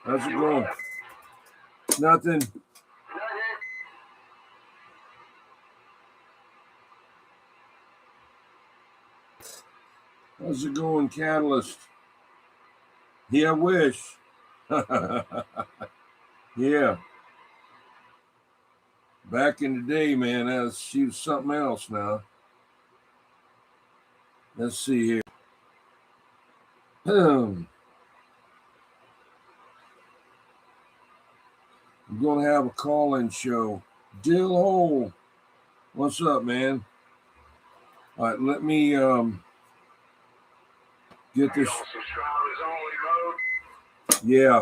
How's it going? Nothing. How's it going, Catalyst? Yeah, I wish. Yeah. Back in the day, man, she was something else now. Let's see here. I'm going to have a call-in show. Dill Hole. What's up, man? All right, let me get this. Yeah.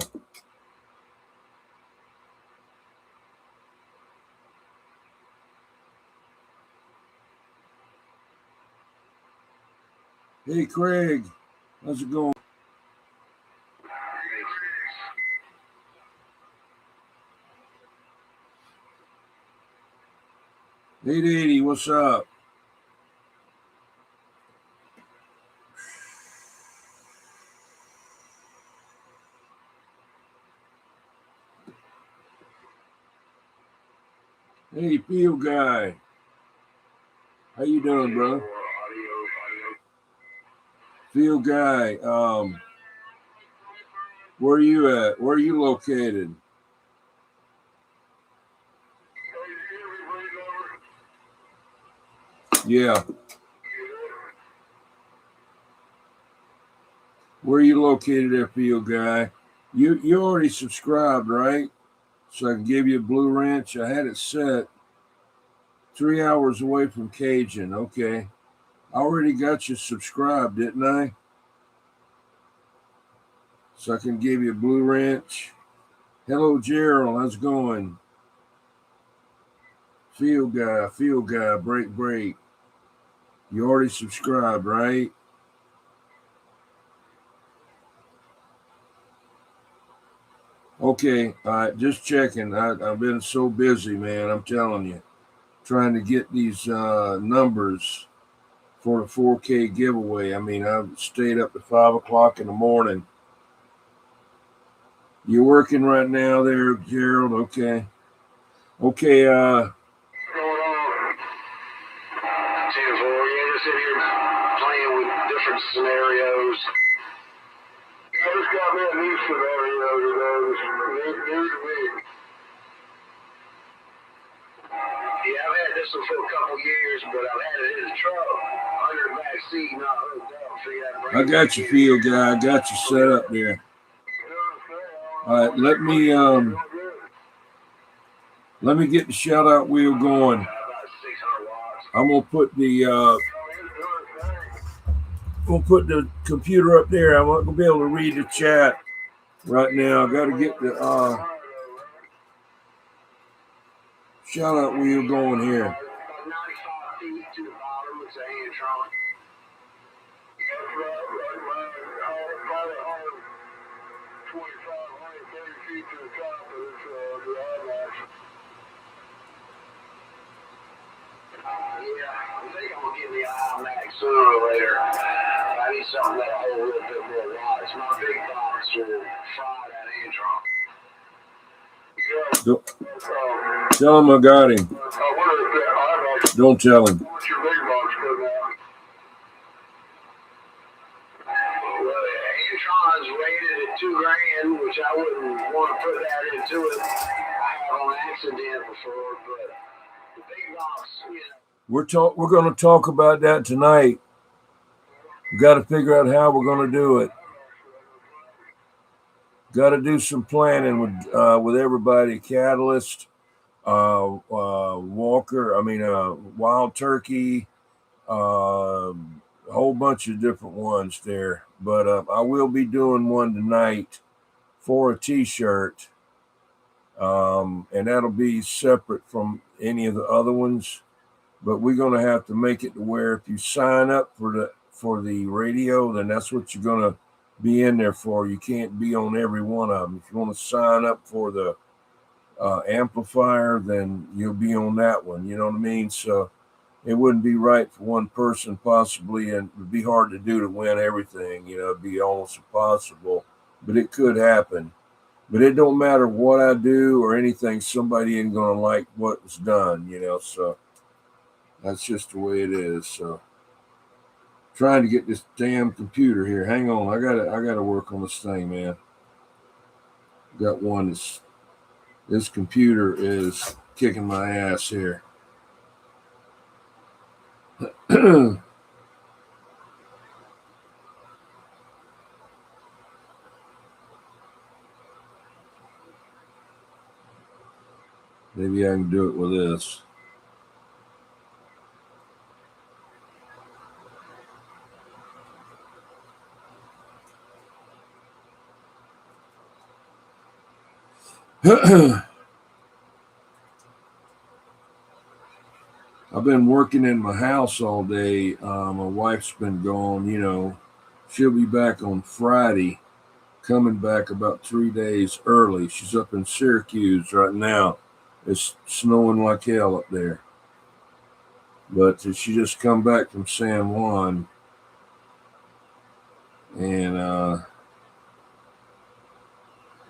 Hey, Craig. How's it going? $880, what's up? Hey, Field Guy. How you doing, bro? Field Guy, where are you at? Where are you located? Yeah. Where are you located there, Field Guy? You already subscribed, right? So I can give you a Blue Ranch. I had it set 3 hours away from Cajun. Okay. I already got you subscribed, didn't I? So I can give you a Blue Ranch. Hello, Gerald. How's it going? Field Guy, break. You already subscribed, right? Okay, all right, just checking. I've been so busy, man. I'm telling you, trying to get these numbers for the 4K giveaway. I mean, I've stayed up to 5 o'clock in the morning. You're working right now there, Gerald? Okay. Okay, playing with different scenarios. I just got me a new scenario today. New to me. Yeah, I've had this one for a couple years, but I've had it in the truck under the back seat, not hooked up. I got you, Field Guy. I got you set up there. All right, let me get the shout out wheel going. I'm gonna put the computer up there. I'm not gonna be able to read the chat right now. I got to get the shout out wheel going here. Sooner or later, I need something that'll hold a little bit more watts. My big box will fry that Antron. Tell him I got him. Don't tell him. What's your big box coming out? Well, Antron's rated at $2,000, which I wouldn't want to put that into it. I have on accident before, but the big box, you know. We're going to talk about that tonight. We got to figure out how we're going to do it. Got to do some planning with everybody. Catalyst, Walker. Wild Turkey. A whole bunch of different ones there. But I will be doing one tonight for a T-shirt, and that'll be separate from any of the other ones. But we're going to have to make it to where if you sign up for the radio, then that's what you're going to be in there for. You can't be on every one of them. If you want to sign up for the amplifier, then you'll be on that one. You know what I mean? So it wouldn't be right for one person possibly, and it would be hard to do to win everything. You know, it'd be almost impossible, but it could happen. But it don't matter what I do or anything, somebody ain't gonna like what was done, you know. So that's just the way it is. So trying to get this damn computer here. Hang on, I gotta work on this thing, man. Got one that's this computer is kicking my ass here. Maybe I can do it with this. I've been working in my house all day. My wife's been gone, you know. She'll be back on Friday, coming back about 3 days early. She's up in Syracuse right now. It's snowing like hell up there. But she just come back from San Juan. And on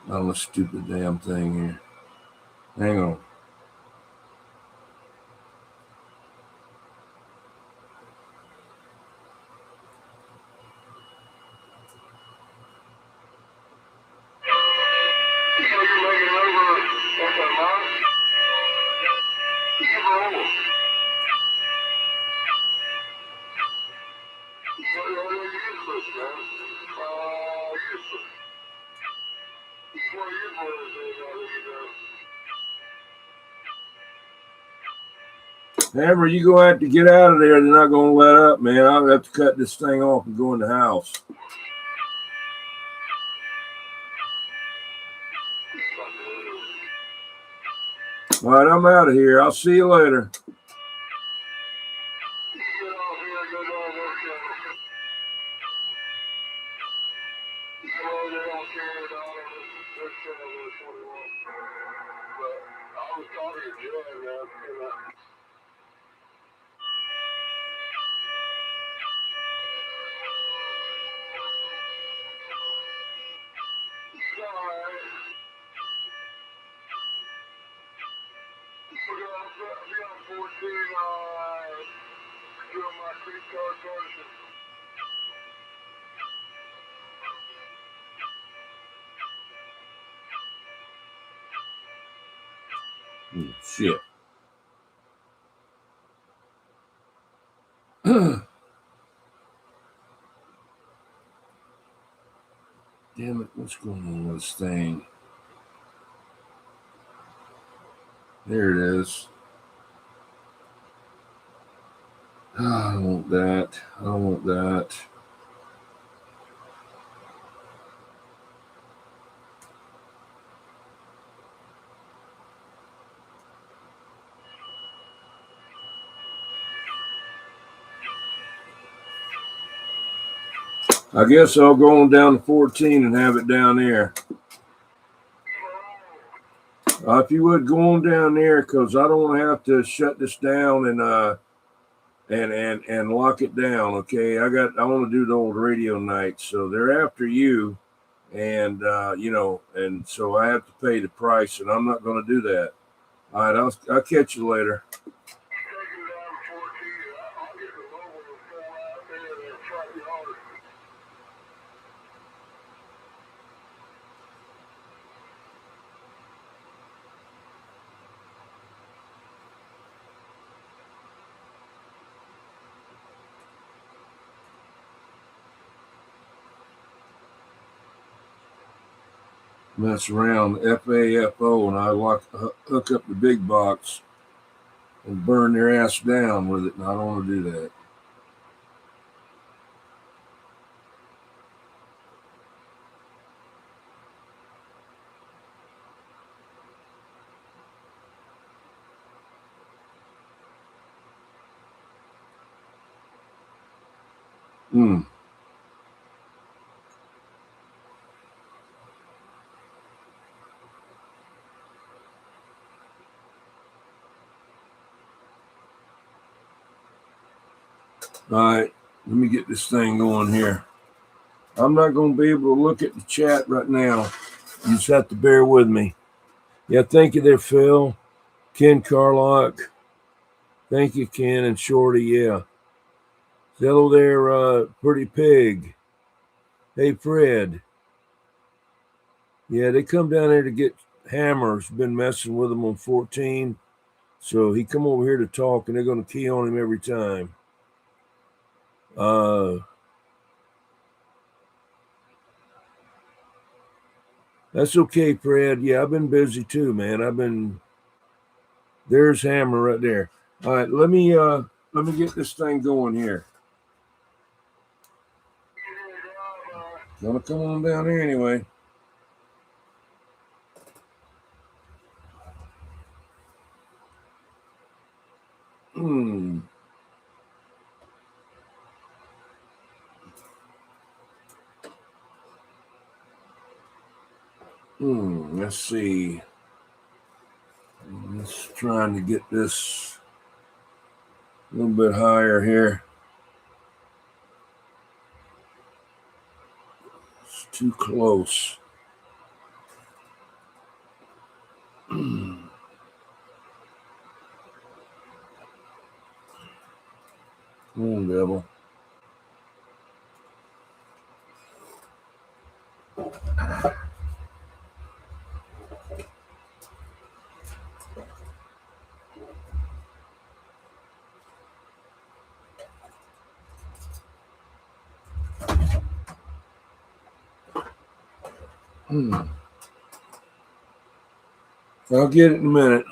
a stupid damn thing here. Hang on. Amber, you gonna have to get out of there. They're not gonna let up, man. I'll have to cut this thing off and go in the house. All right, I'm out of here. I'll see you later. Oh, shit. Damn it, what's going on with this thing? There it is. I don't want that. I don't want that. I guess I'll go on down to 14 and have it down there. If you would go on down there, because I don't have to shut this down and lock it down. Okay, I want to do the old radio night, so they're after you, and you know, and so I have to pay the price, and I'm not going to do that. All right, I'll catch you later. Mess around FAFO, and I hook up the big box and burn their ass down with it, and I don't want to do that. All right, let me get this thing going here. I'm not going to be able to look at the chat right now. You just have to bear with me. Yeah, thank you there, Phil. Ken Carlock. Thank you, Ken and Shorty. Yeah. Hello there, Pretty Pig. Hey, Fred. Yeah, they come down here to get hammers. Been messing with them on 14. So he come over here to talk, and they're going to key on him every time. That's okay, Fred. Yeah, I've been busy too, man. There's hammer right there. All right, let me get this thing going here. Gonna come on down here anyway. Let's see. Just trying to get this a little bit higher here. It's too close. Come on, devil. I'll get it in a minute.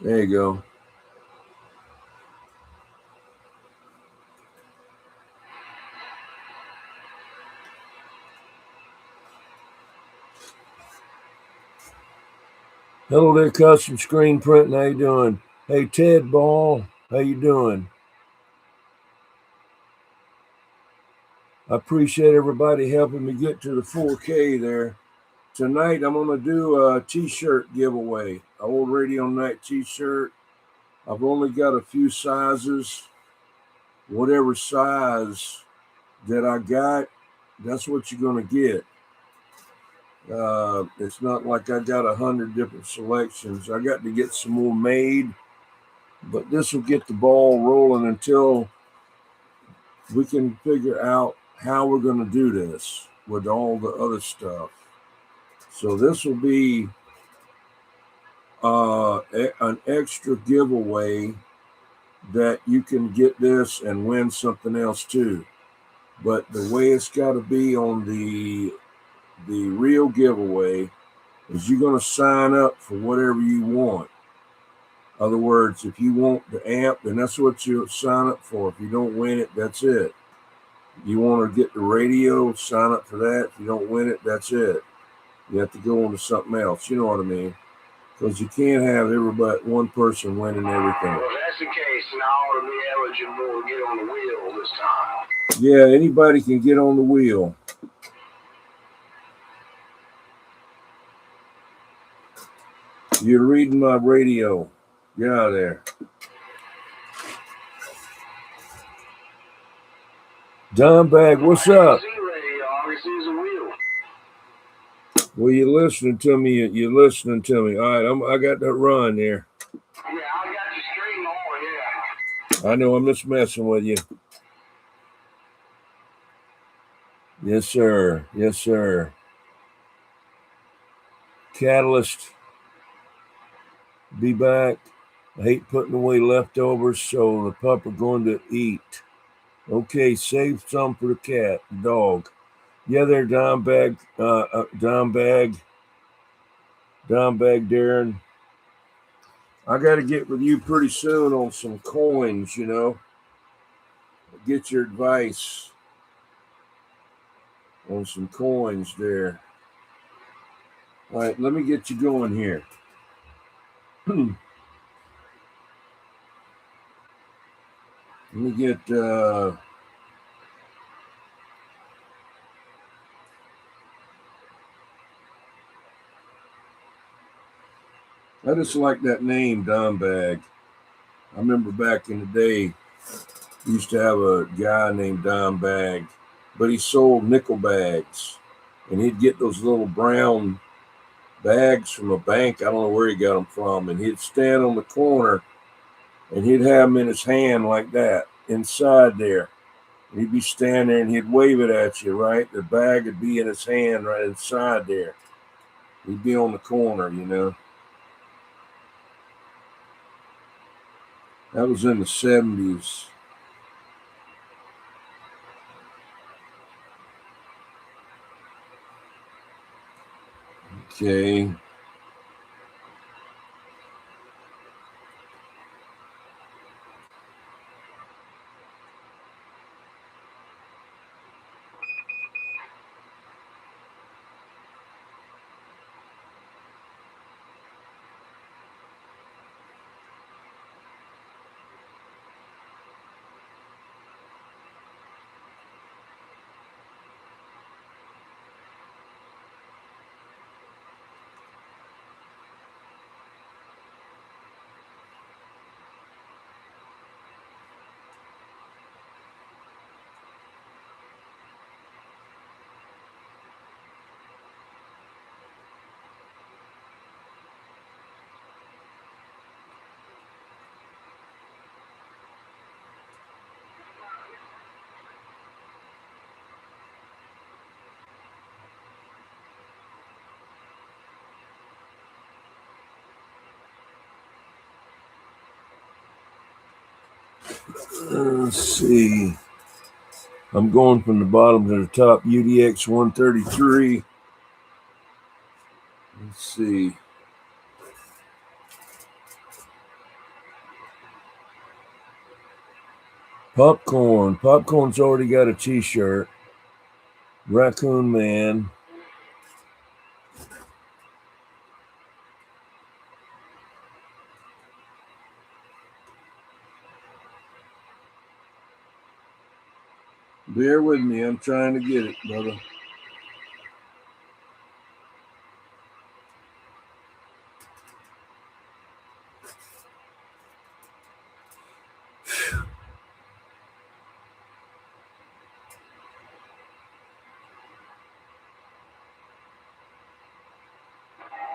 There you go. Hello there, Custom Screen Printing. How you doing? Hey, Ted Ball. How you doing? I appreciate everybody helping me get to the 4K there. Tonight, I'm going to do a T-shirt giveaway. Old Radio Night T-shirt. I've only got a few sizes. Whatever size that I got, that's what you're going to get. It's not like I got 100 different selections. I got to get some more made, but this will get the ball rolling until we can figure out how we're going to do this with all the other stuff. So this will be an extra giveaway that you can get this and win something else too. But the way it's got to be on the real giveaway is you're going to sign up for whatever you want. In other words, if you want the amp, then that's what you sign up for. If you don't win it, that's it. You want to get the radio, sign up for that. If you don't win it, that's it. You have to go on to something else. You know what I mean? Because you can't have one person winning everything. Well, if that's the case, then I ought to be eligible to get on the wheel this time. Yeah, anybody can get on the wheel. You're reading my radio. Get out of there. Don Bag, what's up? Well, you're listening to me. You're listening to me. All right, I got that run there. Yeah, I got the stream on, yeah. I know, I'm just messing with you. Yes, sir. Yes, sir. Catalyst. Be back. I hate putting away leftovers, so the pup are going to eat. Okay, save some for the cat, the dog. Yeah, there, Don Bag, Darren. I got to get with you pretty soon on some coins, you know. Get your advice on some coins there. All right, let me get you going here. Let me get I just like that name, Don Bag. I remember back in the day, Used to have a guy named Dime Bag, but he sold nickel bags, and he'd get those little brown bags from a bank. I don't know where he got them from, and he'd stand on the corner, and he'd have them in his hand like that inside there. And he'd be standing there, and he'd wave it at you, right? The bag would be in his hand right inside there. He'd be on the corner, you know. That was in the 70s. Okay. Let's see. I'm going from the bottom to the top. UDX 133. Let's see. Popcorn. Popcorn's already got a t-shirt. Raccoon Man. Bear with me. I'm trying to get it, brother.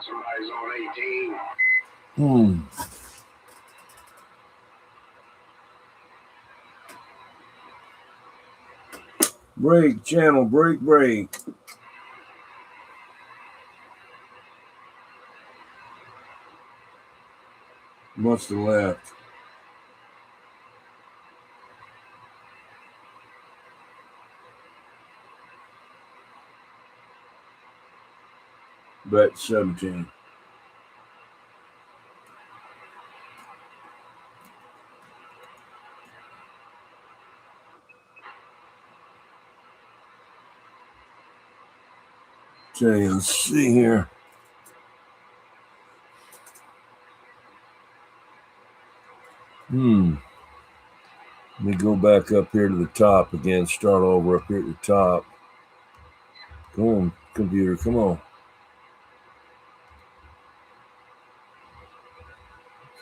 Somebody's on 18. Break, channel, break. Must have left. Bet 17. Okay, let's see here. Let me go back up here to the top again. Start over up here at the top. Go on, computer. Come on.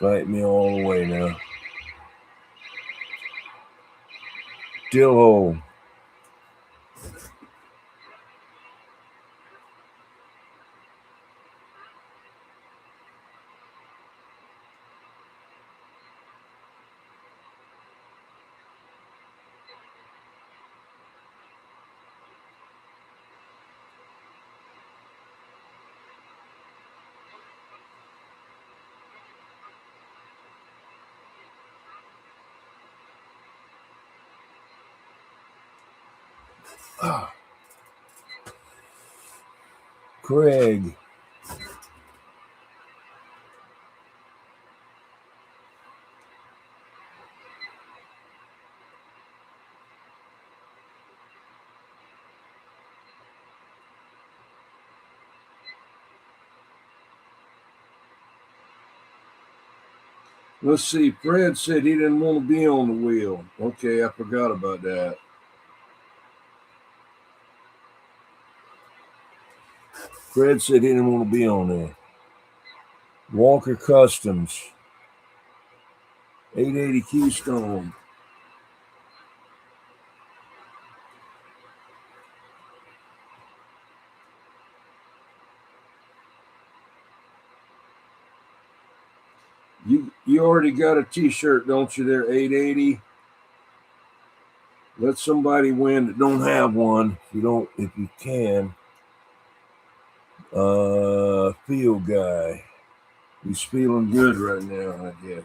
Fight me all the way now. Still hole. Craig. Let's see. Fred said he didn't want to be on the wheel. Okay, I forgot about that. Fred said he didn't want to be on there. Walker Customs. 880 Keystone. You already got a T-shirt, don't you? There, 880. Let somebody win that don't have one. If you can. Field guy. He's feeling good right now, I guess.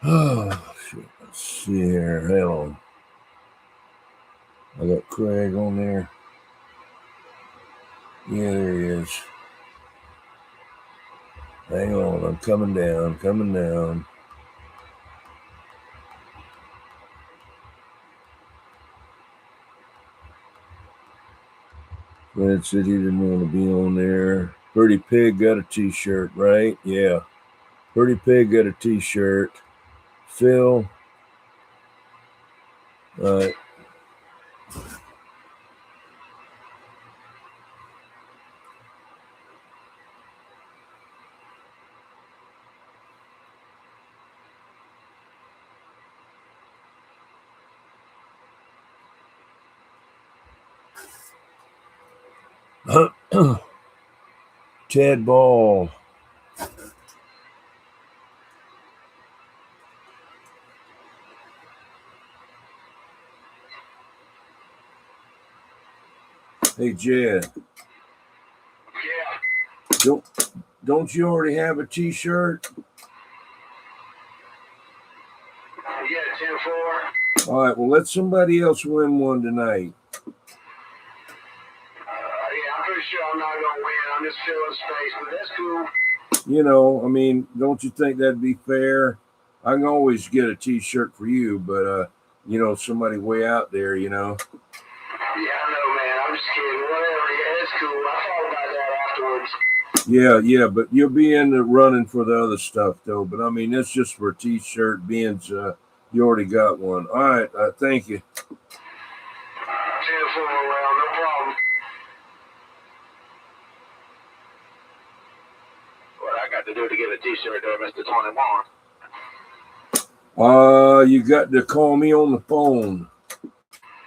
Oh, shit. Let's see here. Hang on. I got Craig on there. Yeah, there he is. Hang on. I'm coming down. Fred said he didn't want to be on there. Pretty Pig got a T-shirt, right? Yeah. Pretty Pig got a T-shirt. Phil. Ted Ball. Hey, Jed. Yeah. Don't you already have a T-shirt? Yeah, 10-4. All right. Well, let somebody else win one tonight. Yeah, I'm pretty sure I'm not gonna win. I'm just filling space, but that's cool. You know, I mean, don't you think that'd be fair? I can always get a T-shirt for you, but somebody way out there, Yeah, I know, man. I'm just kidding. Whatever. Yeah, it's cool. I thought about that afterwards. Yeah, but you'll be in the running for the other stuff, though. But I mean, it's just for a T-shirt. You already got one. All right, thank you. 10-4. Well, no problem. What I got to do to get a T-shirt there, Mr. 21? You got to call me on the phone.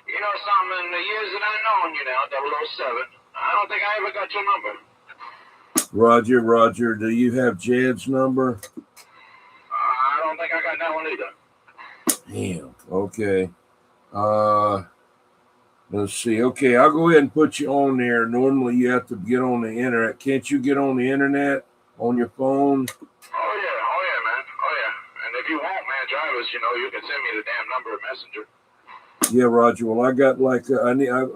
You know something, in the years that I've known you now, 007, I don't think I ever got your number. Roger, do you have Jed's number? I don't think I got that one either. Damn, okay. Let's see. Okay, I'll go ahead and put you on there. Normally you have to get on the internet. Can't you get on the internet on your phone? Oh yeah, man. Oh yeah. And if you want, man, Travis, you can send me the damn number messenger. Yeah, Roger. Well, I got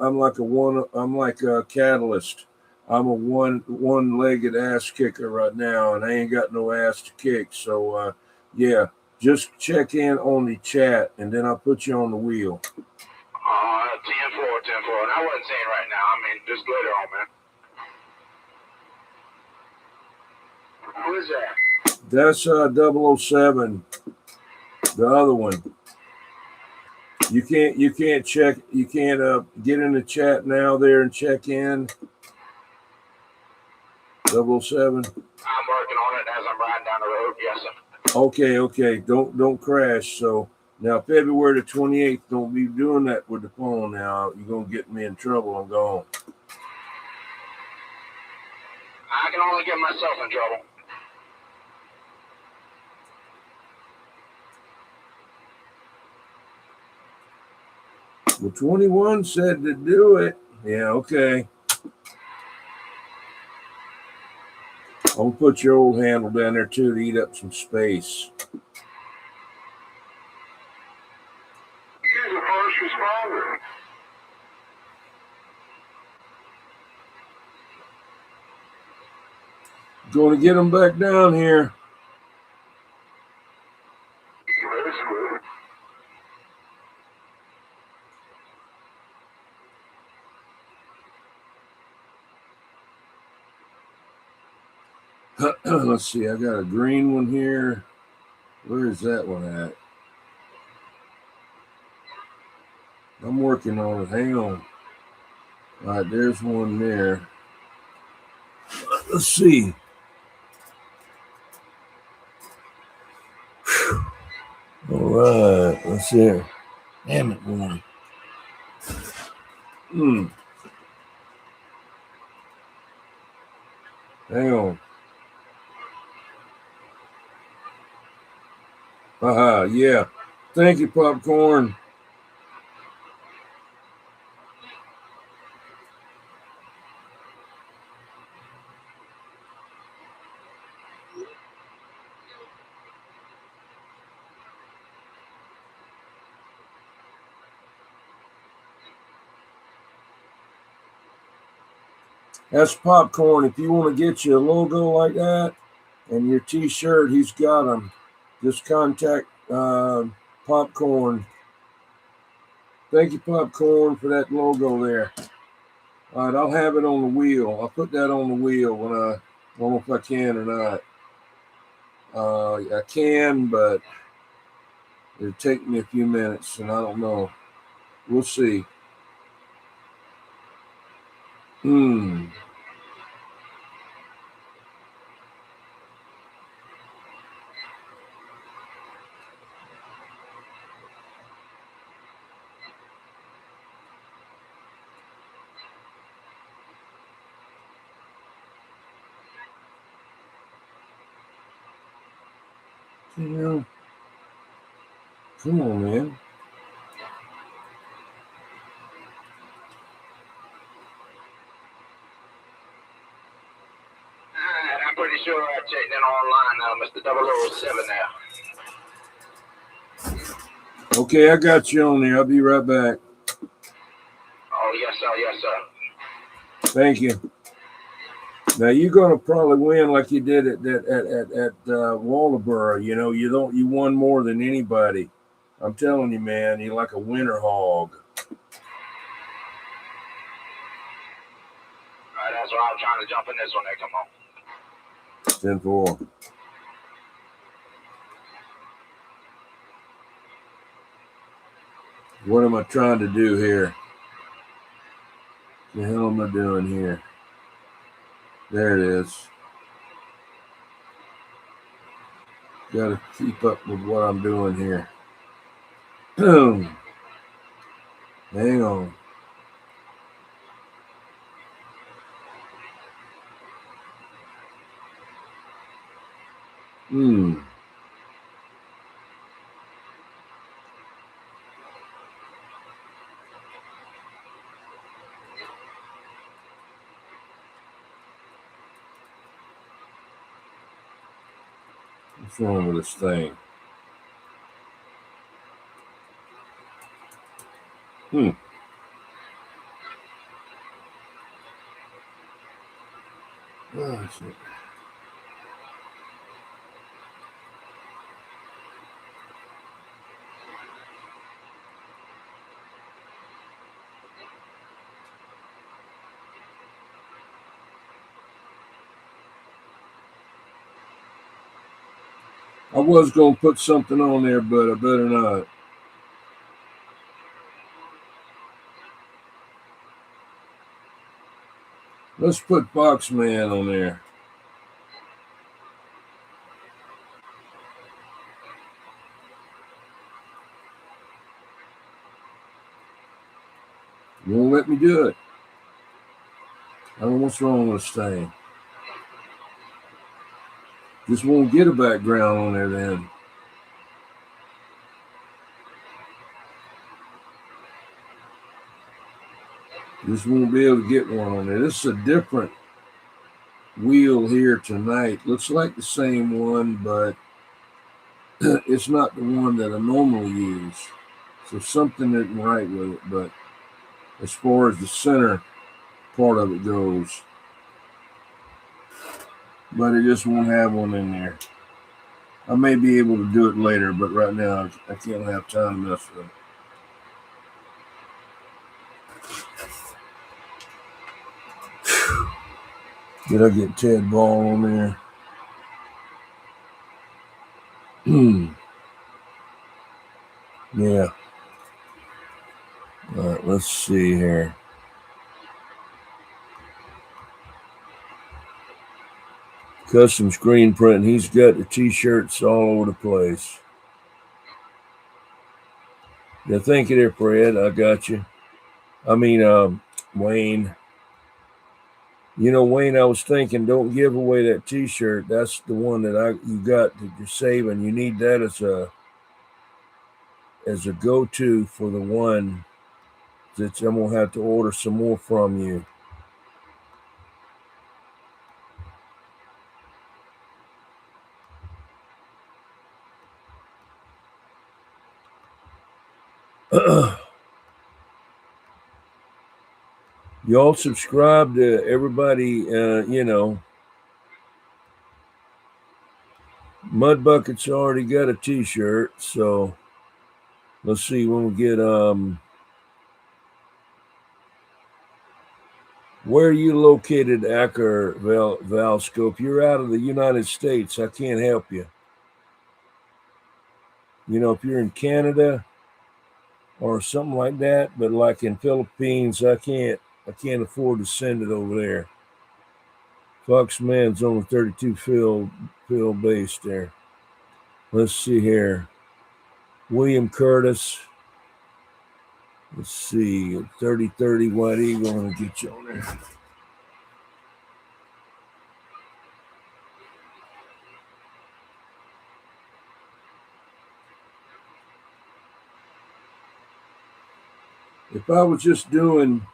I'm like a catalyst. I'm a one-legged ass kicker right now, and I ain't got no ass to kick. So, yeah, just check in on the chat, and then I'll put you on the wheel. 10-4. And I wasn't saying right now. I mean, just later on, man. Who is that? That's 007. The other one. You can't get in the chat now there and check in. 007. I'm working on it as I'm riding down the road. Yes, sir. Okay. Don't crash. So now February the 28th, don't be doing that with the phone now. You're gonna get me in trouble. I'm gone. I can only get myself in trouble. Well, 21 said to do it. Yeah, okay. I'll put your old handle down there too to eat up some space. Here's a first responder. Going to get them back down here. Let's see, I got a green one here. Where is that one at? I'm working on it. Hang on. All right, there's one there. Let's see. All right, let's see. Damn it, boy. Hang on. Yeah. Thank you, Popcorn. That's Popcorn. If you want to get you a logo like that and your t-shirt, he's got them. Just contact Popcorn. Thank you, Popcorn, for that logo there. All right, I'll have it on the wheel. I'll put that on the wheel when I don't know if I can or not. I can, but it'll take me a few minutes, and I don't know. We'll see. You know, come on, man. I'm pretty sure I checked in online now, Mr. 007 now. Okay, I got you on there. I'll be right back. Oh, yes, sir. Yes, sir. Thank you. Now you're gonna probably win like you did at Waldoboro. You know, you won more than anybody. I'm telling you, man, you're like a winter hog. All right, that's why I'm trying to jump in this one. There, come on. 10-4. What am I trying to do here? The hell am I doing here? There it is. Got to keep up with what I'm doing here. Hang on. What's wrong with this thing? Oh, shit. I was going to put something on there, but I better not. Let's put Boxman on there. You won't let me do it. I don't know what's wrong with this thing. Just won't get a background on there then. Just won't be able to get one on there. This is a different wheel here tonight. Looks like the same one, but it's not the one that I normally use. So something isn't right with it. But as far as the center part of it goes, but it just won't have one in there. I may be able to do it later, but right now I can't have time to mess with it. Did I get Ted Ball on there? Yeah. All right, let's see here. Custom screen print. He's got the t-shirts all over the place. Yeah, thank you there, Fred. I got you. I mean, Wayne. You know, Wayne, I was thinking, don't give away that t-shirt. That's the one that you got that you're saving. You need that as a go-to for the one that I'm gonna have to order some more from you. Y'all subscribe to everybody. Mud Bucket's already got a t-shirt, so let's see when we get where are you located, Acker Valscope? You're out of the United States. I can't help you. You know, if you're in Canada or something like that, but like in Philippines, I can't afford to send it over there. Foxman's on the 32 field base there. Let's see here. William Curtis. Let's see. 30-30 White Eagle. I'm going to get you on there. If I was just doing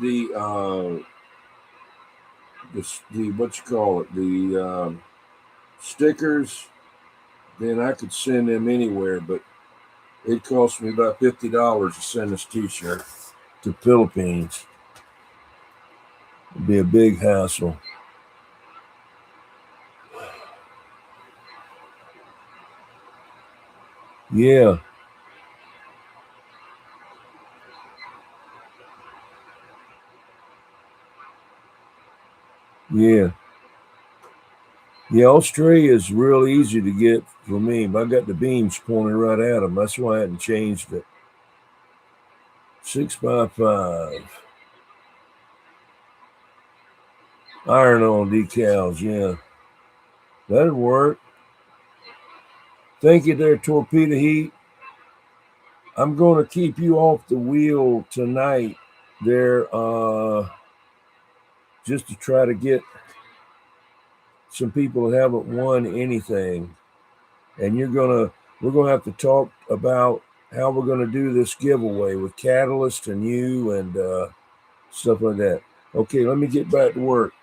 the what you call it, the stickers, then I could send them anywhere, but it cost me about $50 to send this t-shirt to Philippines. It'd be a big hassle. Yeah. Yeah. Yeah, Australia is real easy to get for me, but I got the beams pointed right at them. That's why I hadn't changed it. 6x5. Iron-on decals, yeah. That'd work. Thank you there, Torpedo Heat. I'm going to keep you off the wheel tonight there just to try to get some people that haven't won anything. And we're going to have to talk about how we're going to do this giveaway with Catalyst and you and stuff like that. Okay, let me get back to work.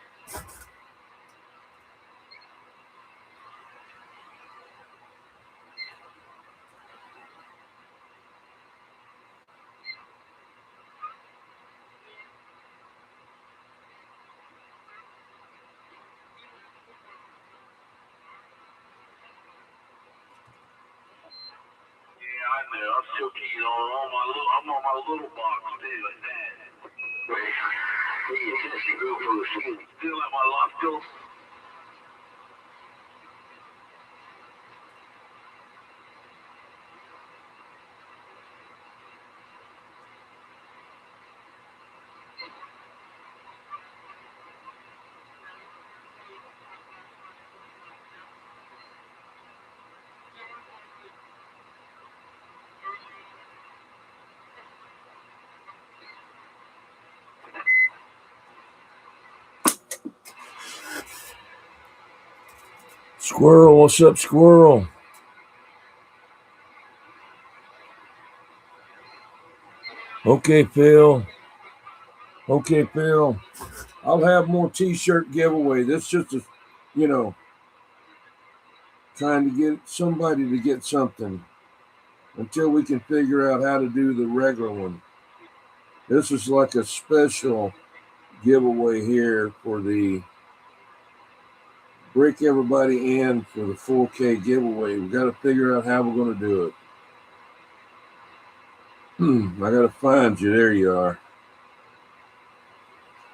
I'm still keying I'm on my little box too, like that. He just go for the still at my loft still. Squirrel, what's up, Squirrel? Okay, Phil. Okay, Phil. I'll have more t-shirt giveaway. That's just trying to get somebody to get something until we can figure out how to do the regular one. This is like a special giveaway here for the break everybody in for the 4K giveaway. We got to figure out how we're going to do it. I got to find you. There you are.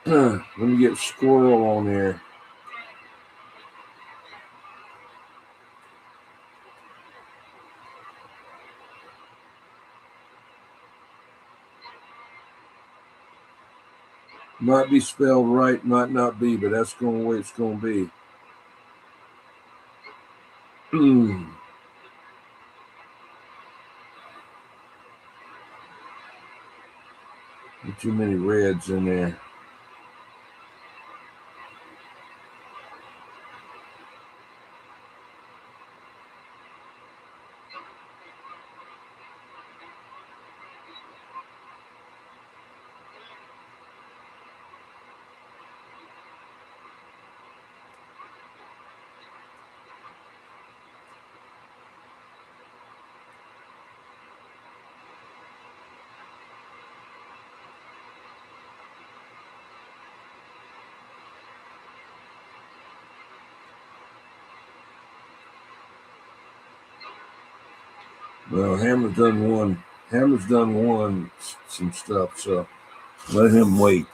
Let me get Squirrel on there. Might be spelled right, might not be, but that's going the way it's going to be. Too many reds in there. Well, Hammer's done won some stuff, so let him wait.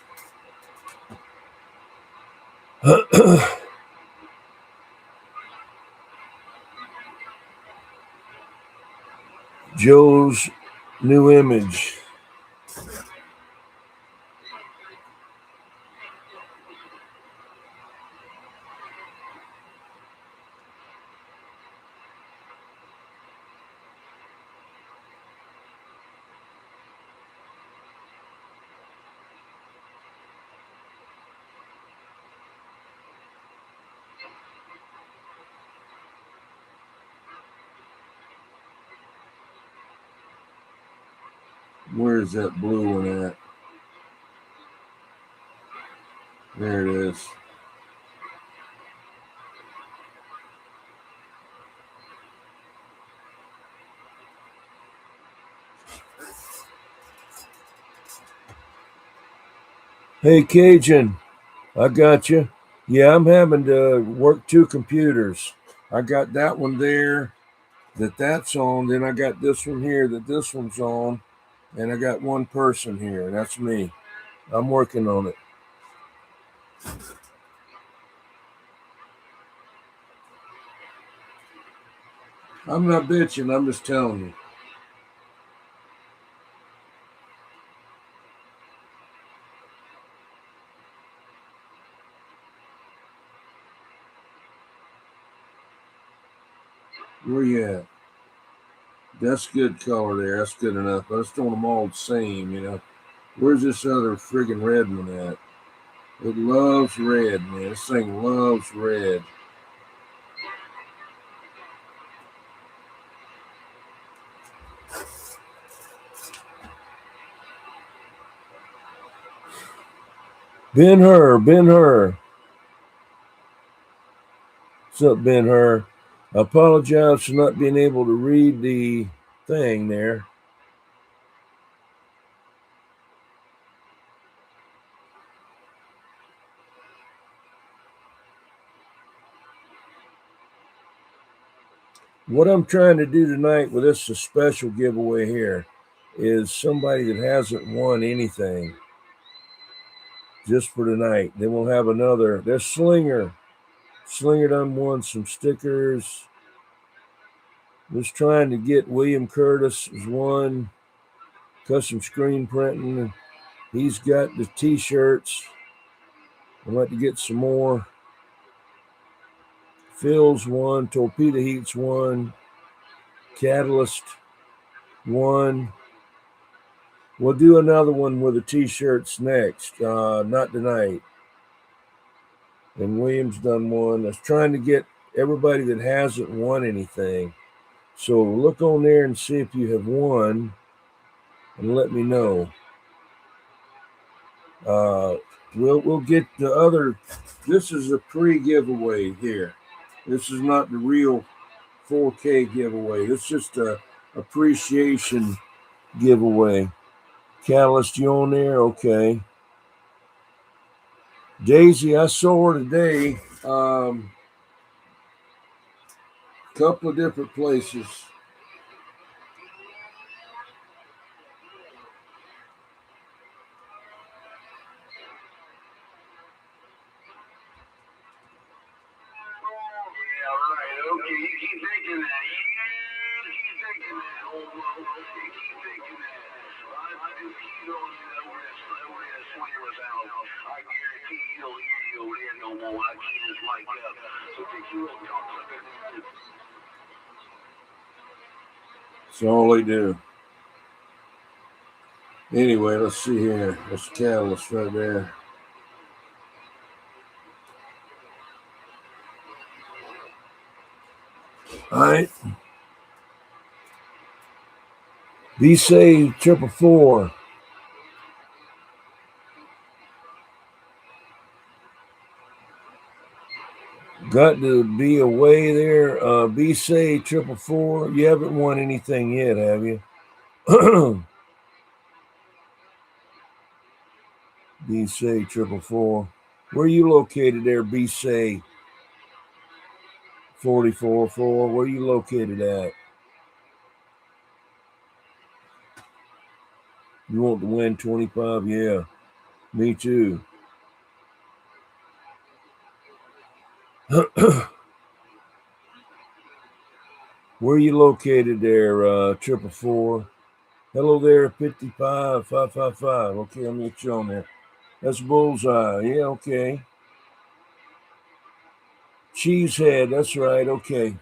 Joe's new image. Where is that blue one at? There it is. Hey, Cajun, I got you. Yeah, I'm having to work 2 computers. I got that one there that's on. Then I got this one here this one's on. And I got one person here. That's me. I'm working on it. I'm not bitching. I'm just telling you. Where you at? That's good color there. That's good enough. I just don't want them all the same, you know. Where's this other friggin' red one at? It loves red, man. This thing loves red. Ben-Hur. What's up, Ben-Hur? I apologize for not being able to read the thing there. What I'm trying to do tonight with this special giveaway here is somebody that hasn't won anything just for tonight. Then we'll have another. There's Slinger. Slinger done won some stickers. Just trying to get William Curtis as one. Custom screen printing. He's got the t-shirts. I'd like to get some more. Phil's one. Torpedo Heat's one. Catalyst one. We'll do another one with the t-shirts next. Not tonight. And Williams done one. I was trying to get everybody that hasn't won anything. So look on there and see if you have won and let me know. We'll get the other. This is a pre-giveaway here. This is not the real 4K giveaway. It's just a appreciation giveaway. Catalyst, you on there? Okay. Daisy, I saw her today. Couple of different places. That's all they do. Anyway, let's see here. That's the catalyst right there. All right. B-Say 444. Got to be away there. B-Say 444. You haven't won anything yet, have you? B-Say 444. Where are you located there, B-Say 444? Where are you located at? You want to win 25? Yeah, me too. Where are you located there, 444? Hello there, 55555. Okay, let me get you on there. That's bullseye. Yeah, okay. Cheesehead. That's right. Okay.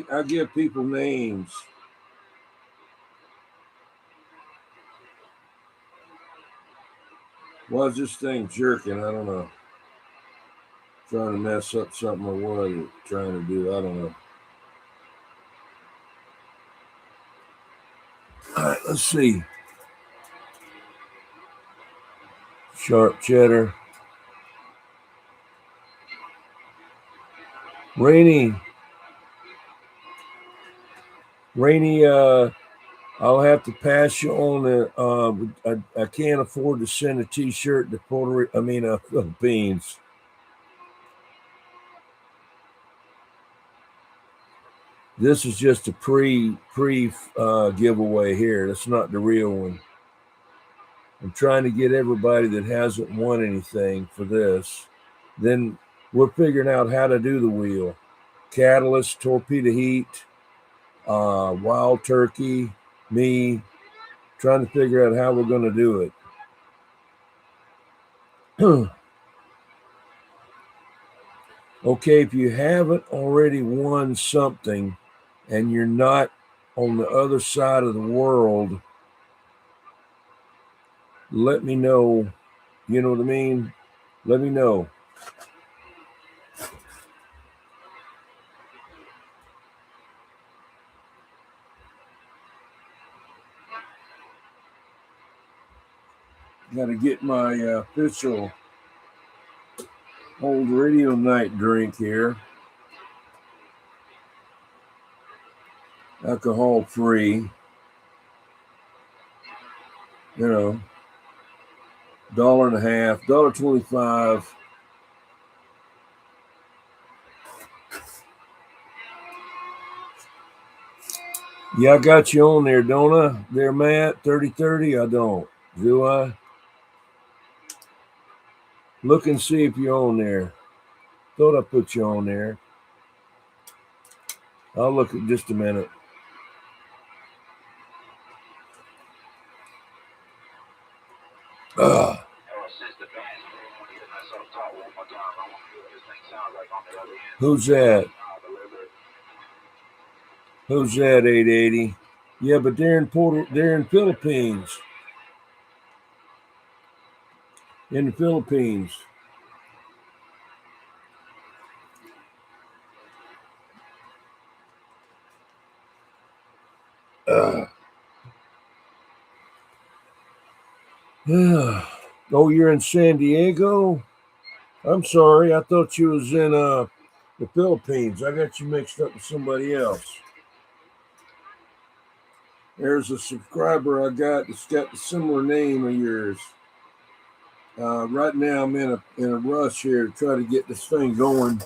I give people names. Why is this thing jerking? I don't know. Trying to mess up something or what it's trying to do. I don't know. All right, let's see. Sharp cheddar. Rainy, I'll have to pass you on the. I can't afford to send a T-shirt to Philippines. This is just a pre giveaway here. That's not the real one. I'm trying to get everybody that hasn't won anything for this. Then we're figuring out how to do the wheel. Catalyst, torpedo heat, wild turkey, me, trying to figure out how we're going to do it. Okay, if you haven't already won something and you're not on the other side of the world, let me know. You know what I mean? Let me know. Got to get my official old radio night drink here. Alcohol free. You know, $1.50, $1.25. Yeah, I got you on there, don't I? There, Matt, 3030. I don't. Do I? Look and see if you're on there. Thought I put you on there. I'll look at just a minute. Who's that? Who's that, 880? Yeah, but they're in Philippines. In the Philippines. Oh, you're in San Diego? I'm sorry. I thought you was in the Philippines. I got you mixed up with somebody else. There's a subscriber I got that's got the similar name of yours. Right now I'm in a rush here to try to get this thing going.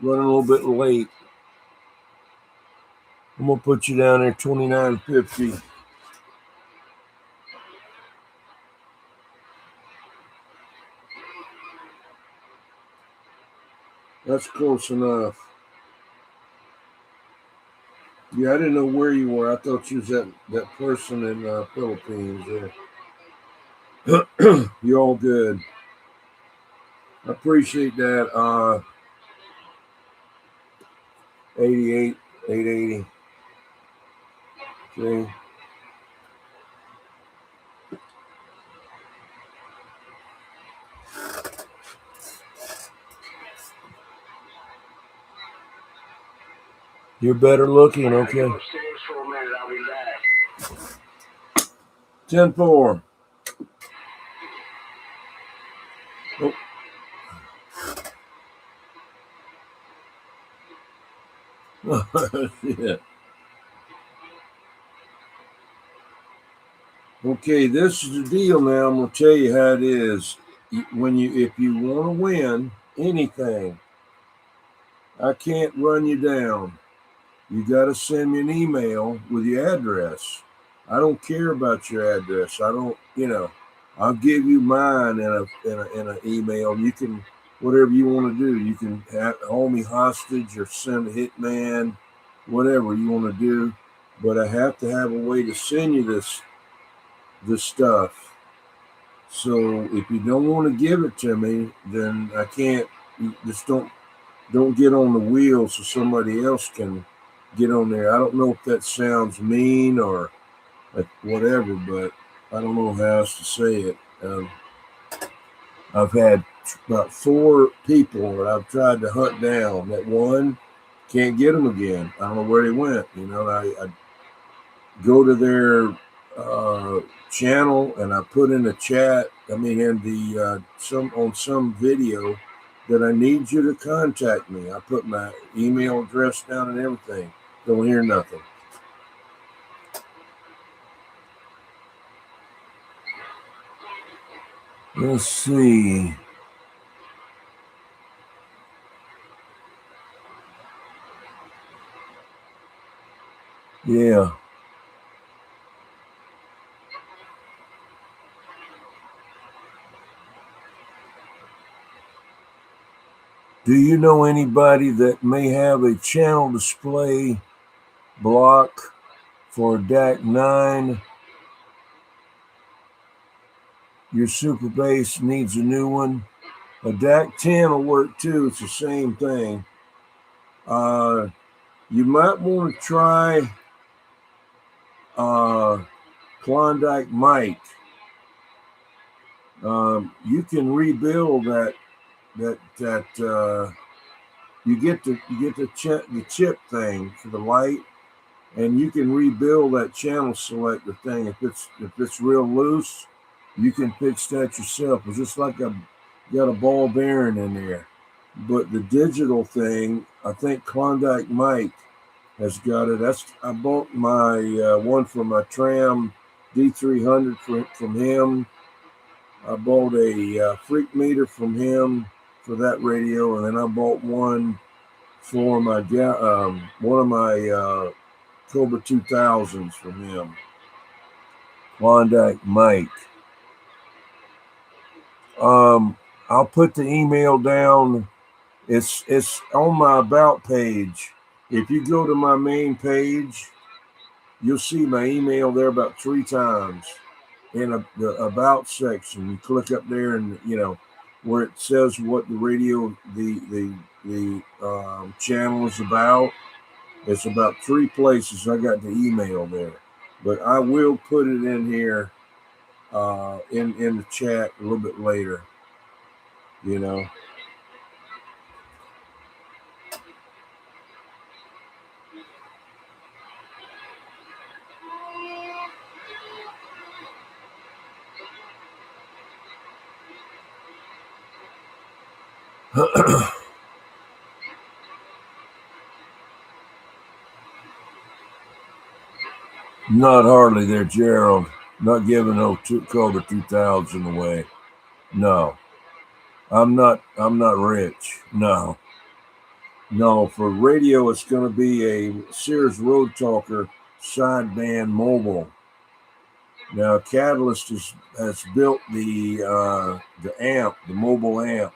Running a little bit late. I'm gonna put you down there $29.50. That's close enough. Yeah, I didn't know where you were. I thought you was that person in Philippines. You all good. I appreciate that. 88, 880. Okay. You're better looking, okay. Go upstairs for a minute. I'll be back. 10-4. Oh. Yeah. Okay, this is the deal now. I'm gonna tell you how it is. If you want to win anything, I can't run you down. You got to send me an email with your address. I don't care about your address. I don't, I'll give you mine in an email. You can, whatever you want to do. You can hold me hostage or send a hitman, whatever you want to do. But I have to have a way to send you this stuff. So if you don't want to give it to me, then I can't. Just don't get on the wheel so somebody else can get on there. I don't know if that sounds mean or whatever, but I don't know how else to say it. I've had about 4 people that I've tried to hunt down. That one, can't get them again. I don't know where they went. I go to their channel and I put in the chat. I mean, in the some video that I need you to contact me. I put my email address down and everything. Don't hear nothing. Let's see. Yeah. Do you know anybody that may have a channel display block for DAC 9? Your super bass needs a new one. A DAC 10 will work too. It's the same thing. You might want to try Klondike Mike. You can rebuild that. You get the chip thing for the light, and you can rebuild that channel selector thing. If it's real loose, you can fix that yourself. It's just like got a ball bearing in there. But the digital thing, I think Klondike Mike has got it. I bought my one for my Tram D300 from him. I bought a freak meter from him for that radio, and then I bought one for my one of my Cobra 2000s from him. Klondike Mike. I'll put the email down. It's on my about page. If you go to my main page, you'll see my email there about 3 times in the about section. You click up there, and where it says what the radio the channel is about. It's about 3 places I got the email there, but I will put it in here in the chat a little bit later. Not hardly there, Gerald. Not giving no Cobra 2000 away. No. I'm not rich. No. No, for radio, it's going to be a Sears Road Talker sideband mobile. Now, Catalyst has built the amp, the mobile amp,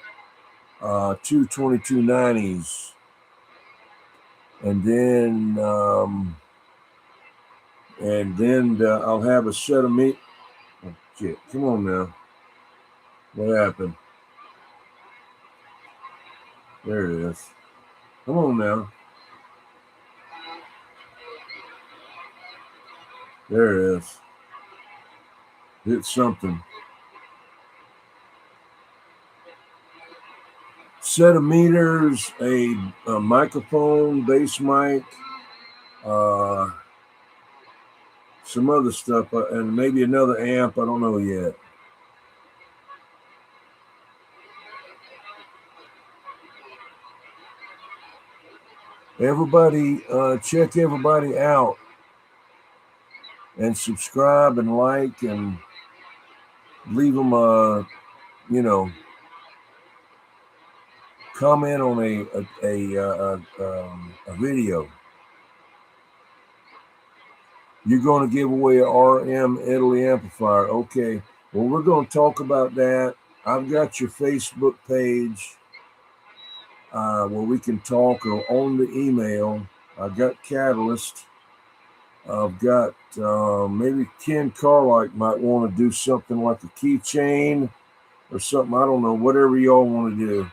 two 2290s, and then I'll have a set of me. Oh, shit, come on now. What happened? There it is. Come on now. There it is. Hit something. Set of meters, a microphone, bass mic, some other stuff, and maybe another amp. I don't know yet. Everybody, check everybody out and subscribe and like and leave them comment on a video. You're going to give away a RM Italy amplifier. Okay. Well, we're going to talk about that. I've got your Facebook page where we can talk, or on the email. I've got Catalyst. I've got maybe Ken Carlike might want to do something like a keychain or something. I don't know. Whatever y'all want to do.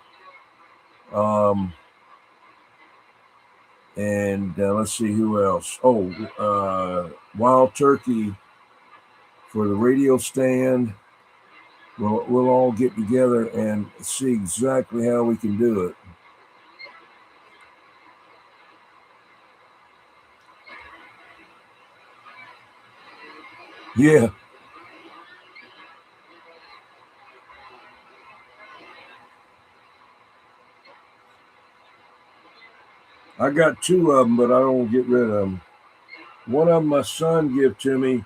And let's see who else. Oh, Wild Turkey for the radio stand. We'll all get together and see exactly how we can do it. Yeah. I got two of them, but I don't get rid of them. One of them my son gave to me.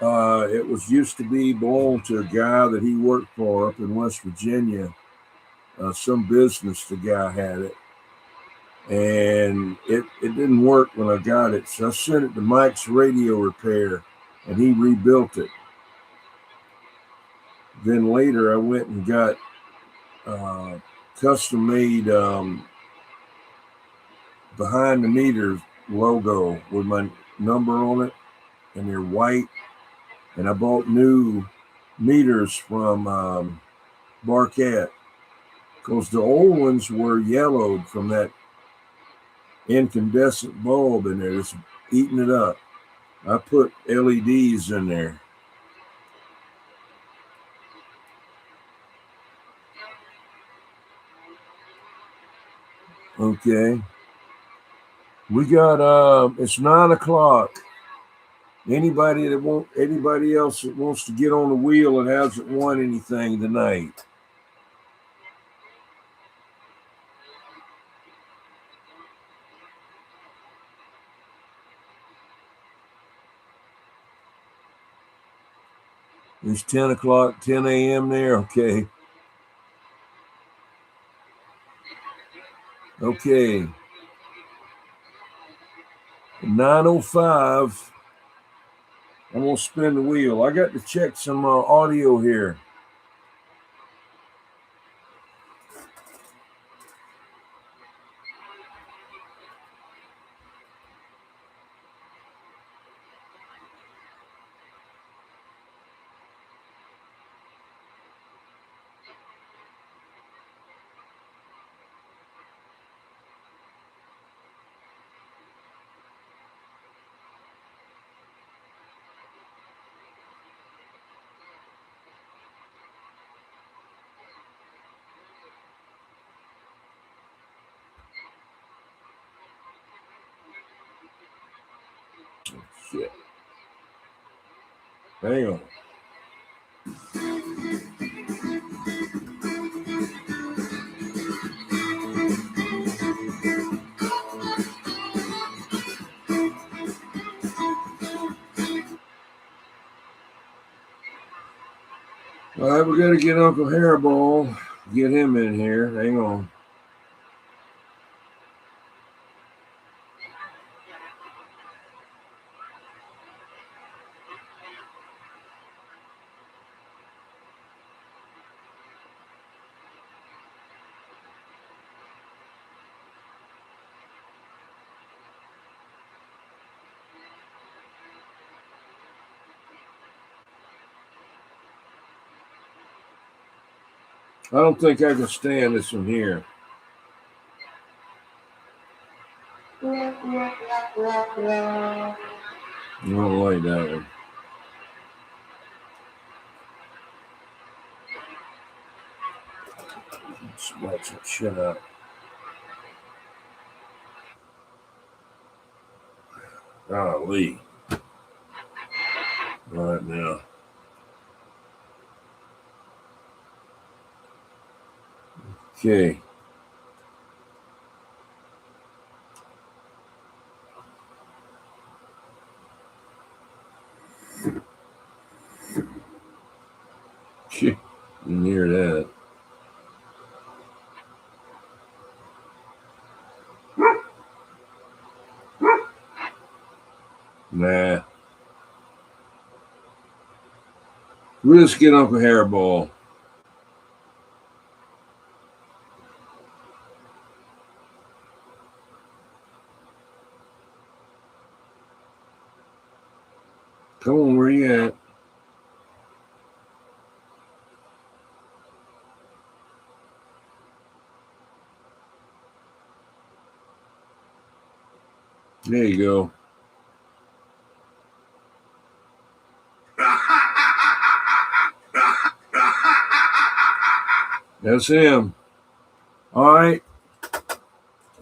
It was used to belong to a guy that he worked for up in West Virginia. Some business the guy had it. And it didn't work when I got it. So I sent it to Mike's Radio Repair, and he rebuilt it. Then later I went and got custom made behind the meter logo with my number on it, and they're white. And I bought new meters from Barquette, because the old ones were yellowed from that incandescent bulb in there. It's eating it up. I put LEDs in there. Okay. We got it's 9 o'clock. Anybody else that wants to get on the wheel and hasn't won anything tonight? It's 10 o'clock, 10 a.m. there. Okay. Okay. 9:05. I'm going to spin the wheel. I got to check some audio here. Shit. Hang on. All right, we got to get Uncle Hairball, get him in here. Hang on. I don't think I can stand this one here. I don't like that one. Let's watch it shut up. Golly. All right now. Okay. You can hear that. Nah. We'll just get Uncle Hairball. Come on, where you at? There you go. That's him. All right.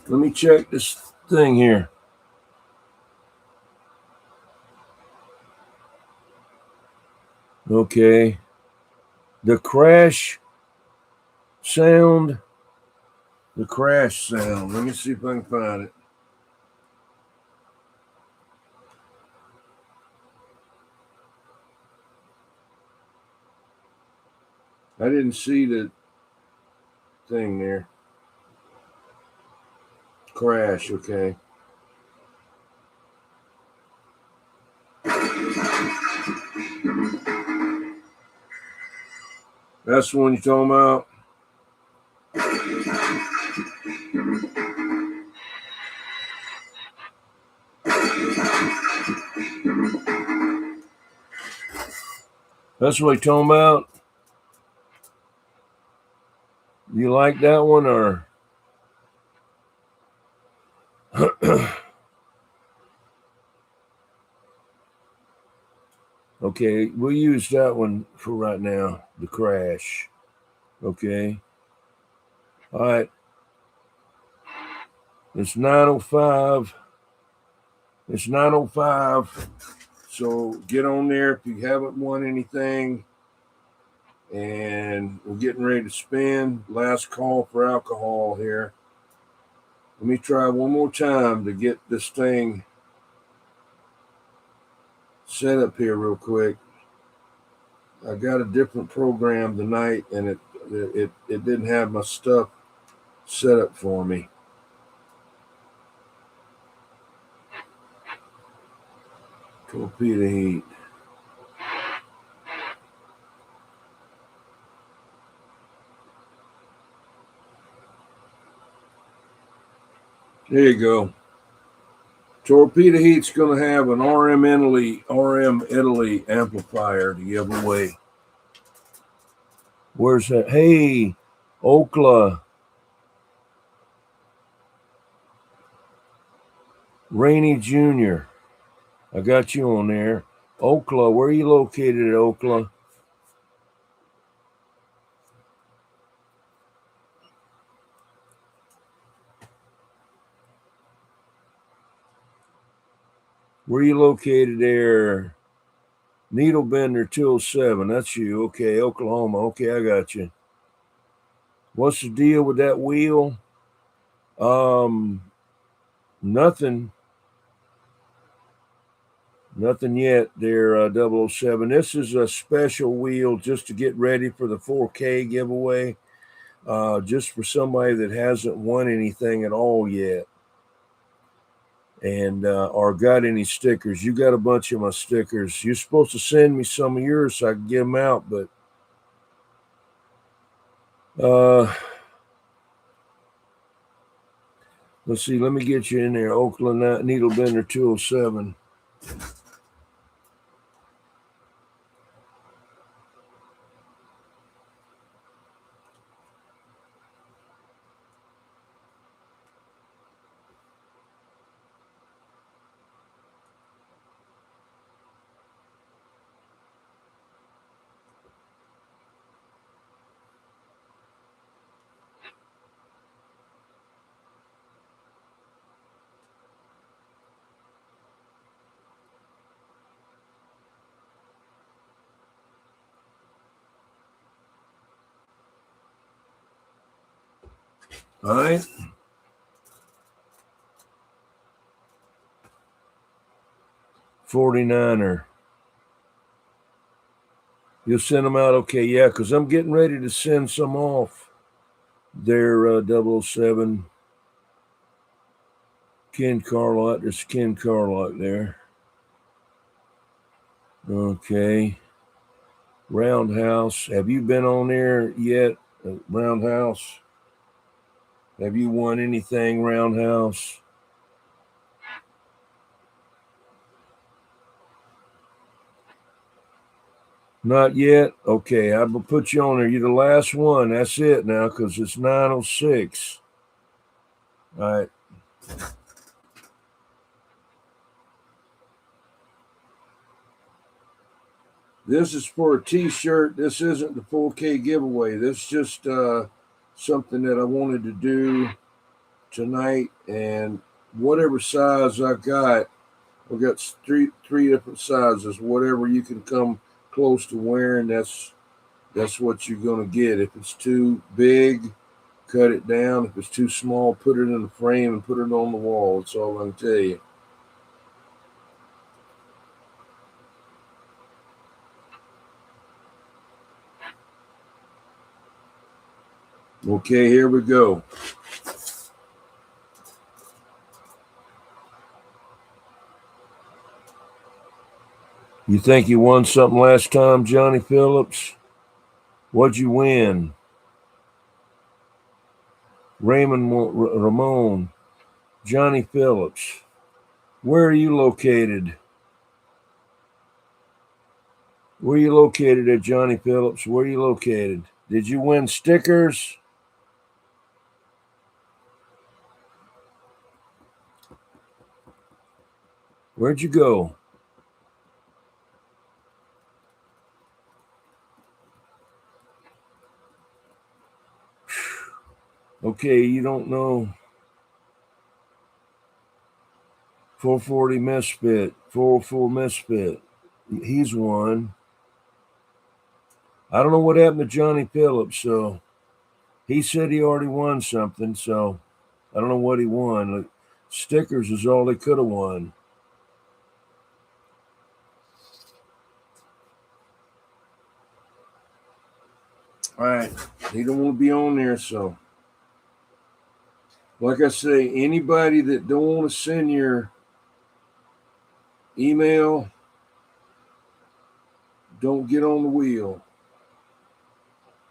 Let me check this thing here. Okay. The crash sound. The crash sound. Let me see if I can find it. I didn't see the thing there. Crash, okay. That's the one you're talking about? That's what you're talking about? You like that one or? Okay, we'll use that one for right now, the crash. Okay. All right. It's 9:05. It's 9:05. So get on there if you haven't won anything. And we're getting ready to spin. Last call for alcohol here. Let me try one more time to get this thing set up here real quick. I got a different program tonight, and it didn't have my stuff set up for me. Torpedo heat. There you go. Torpedo heat's going to have an RM Italy amplifier to give away. Where's that? Hey, Okla. Rainey Jr. I got you on there. Okla, where are you located at Okla? Where are you located there? Needlebender 207. That's you. Okay, Oklahoma. Okay, I got you. What's the deal with that wheel? Nothing. Nothing yet there, 007. This is a special wheel just to get ready for the 4K giveaway. Just for somebody that hasn't won anything at all yet. And or got any stickers. You got a bunch of my stickers. You're supposed to send me some of yours so I can give them out, but let's see. Let me get you in there. Oakland Needlebender 207. All right. $49er. You'll send them out? Okay, yeah, because I'm getting ready to send some off. They're 007. Ken Carlott. There's Ken Carlott there. Okay. Roundhouse. Have you been on there yet? Roundhouse? Have you won anything, Roundhouse? Not yet? Okay, I will put you on there. You're the last one. That's it now, because it's 9:06. All right. This is for a t-shirt. This isn't the 4K giveaway. This is just something that I wanted to do tonight. And whatever size I got, I've got three different sizes. Whatever you can come close to wearing, that's what you're going to get. If it's too big, cut it down. If it's too small, put it in a frame and put it on the wall. That's all I can tell you. Okay, here we go. You think you won something last time, Johnny Phillips? What'd you win? Ramon, Johnny Phillips. Where are you located? Where are you located at, Johnny Phillips? Where are you located? Did you win stickers? Where'd you go? Okay, you don't know. 440 Misfit, 404 Misfit. He's won. I don't know what happened to Johnny Phillips, so he said he already won something, so I don't know what he won. Like, stickers is all he could have won. All right, he don't want to be on there, so like I say, anybody that don't want to send your email, don't get on the wheel,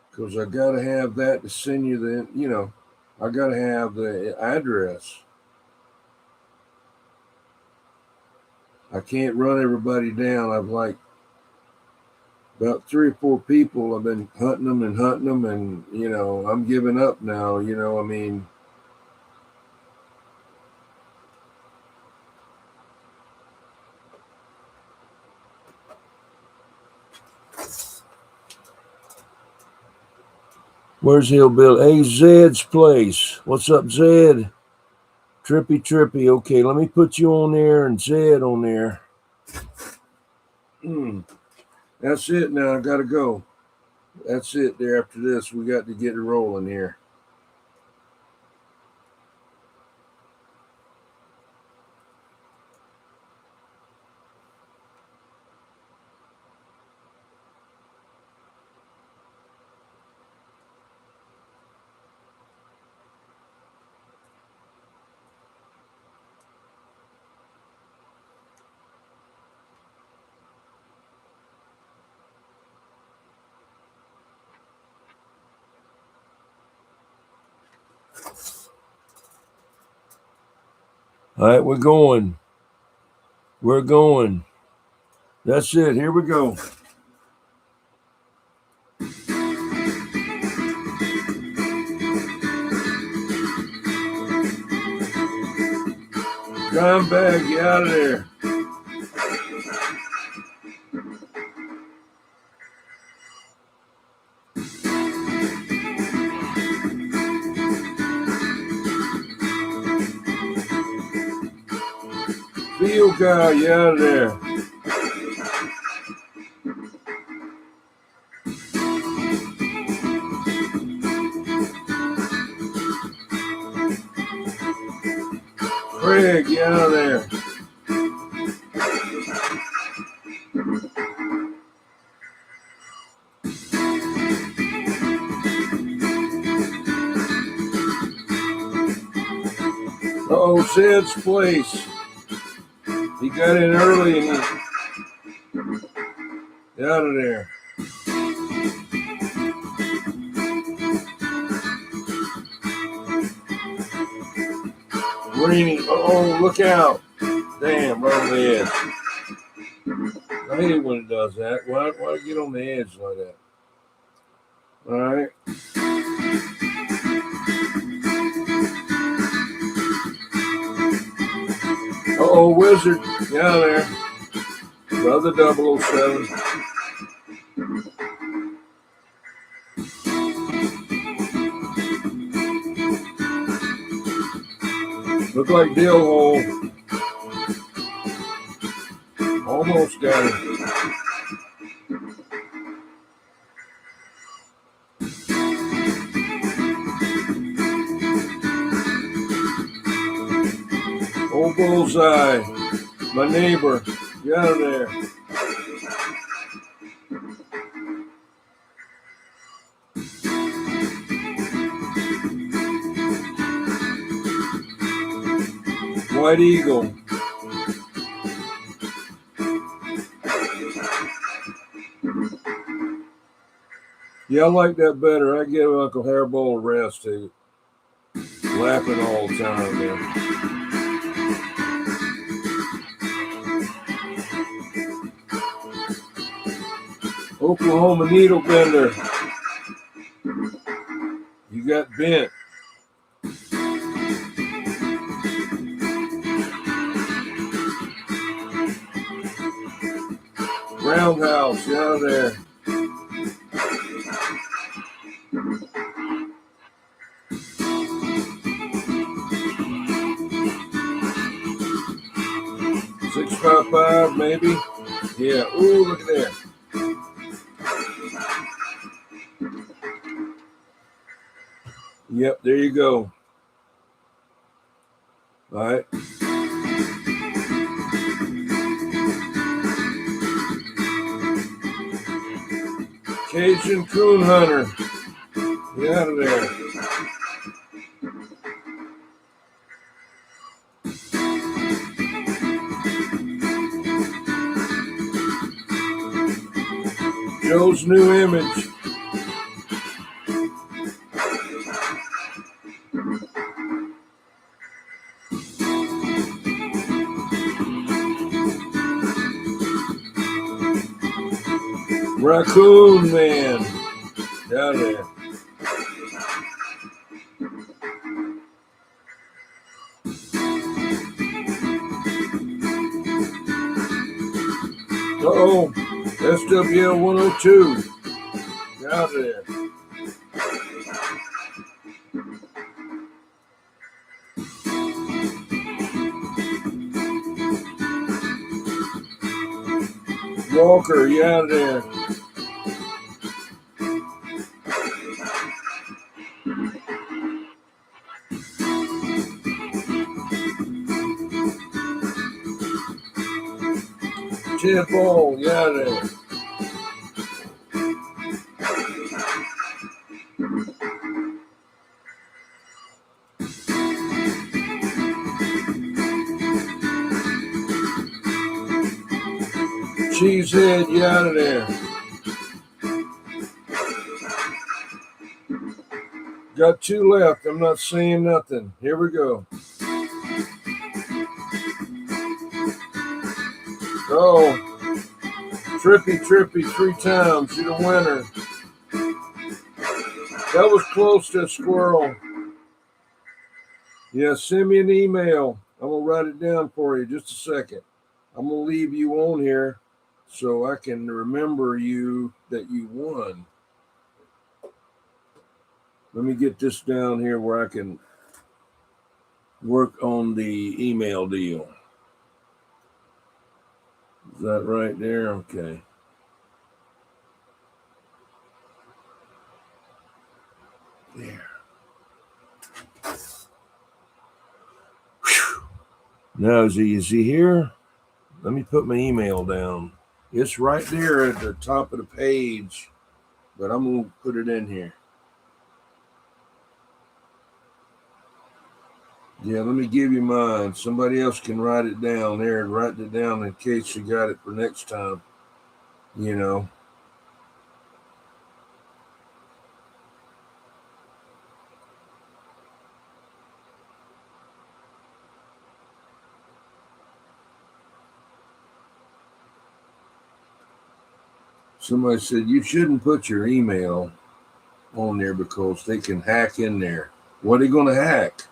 because I got to have that to send you the, I got to have the address. I can't run everybody down. I've like about 3 or 4 people. I've been hunting them, and I'm giving up now. I mean, where's Hillbilly? Hey, Zed's place. What's up, Zed? Trippy. Okay, let me put you on there and Zed on there. That's it now. I got to go. That's it there. After this, we got to get it rolling here. All right, we're going. That's it. Here we go. Dime bag, get out of there. Field guy, get out of there. Get out of there. Uh-oh, Sid's place. He got in early and get out of there. Greeny, oh, look out. Damn, right on the edge. I hate it when it does that. Why get on the edge like that? All right. Uh-oh, Wizard. Get out of there. Brother 007. Look like Dill Hole. Almost got it. Old Bullseye. My neighbor. Get out of there. White Eagle. Yeah, I like that better. I give Uncle Hairball a rest too. Laughing all the time there. Oklahoma Needle Bender. You got bent. Roundhouse, get out of there. $6.55 maybe. Yeah. Ooh, look at that. Yep, there you go. All right. Cajun Coon Hunter. Get out of there. Joe's New Image. Raccoon Man. Down there. Uh-oh. SWL 102. Get out of there. Walker, you out of there. Ted Ball, you out of there. Cheesehead, you out of there. Got 2 left. I'm not seeing nothing. Here we go. Oh, Trippy 3 times. You're the winner. That was close to a squirrel. Yeah, send me an email. I'm going to write it down for you. Just a second. I'm going to leave you on here so I can remember you that you won. Let me get this down here where I can work on the email deal. Is that right there? Okay. There. Whew. Now, is he here? Let me put my email down. It's right there at the top of the page, but I'm going to put it in here. Yeah, let me give you mine. Somebody else can write it down there and write it down in case you got it for next time. You know. Somebody said you shouldn't put your email on there because they can hack in there. What are they going to hack?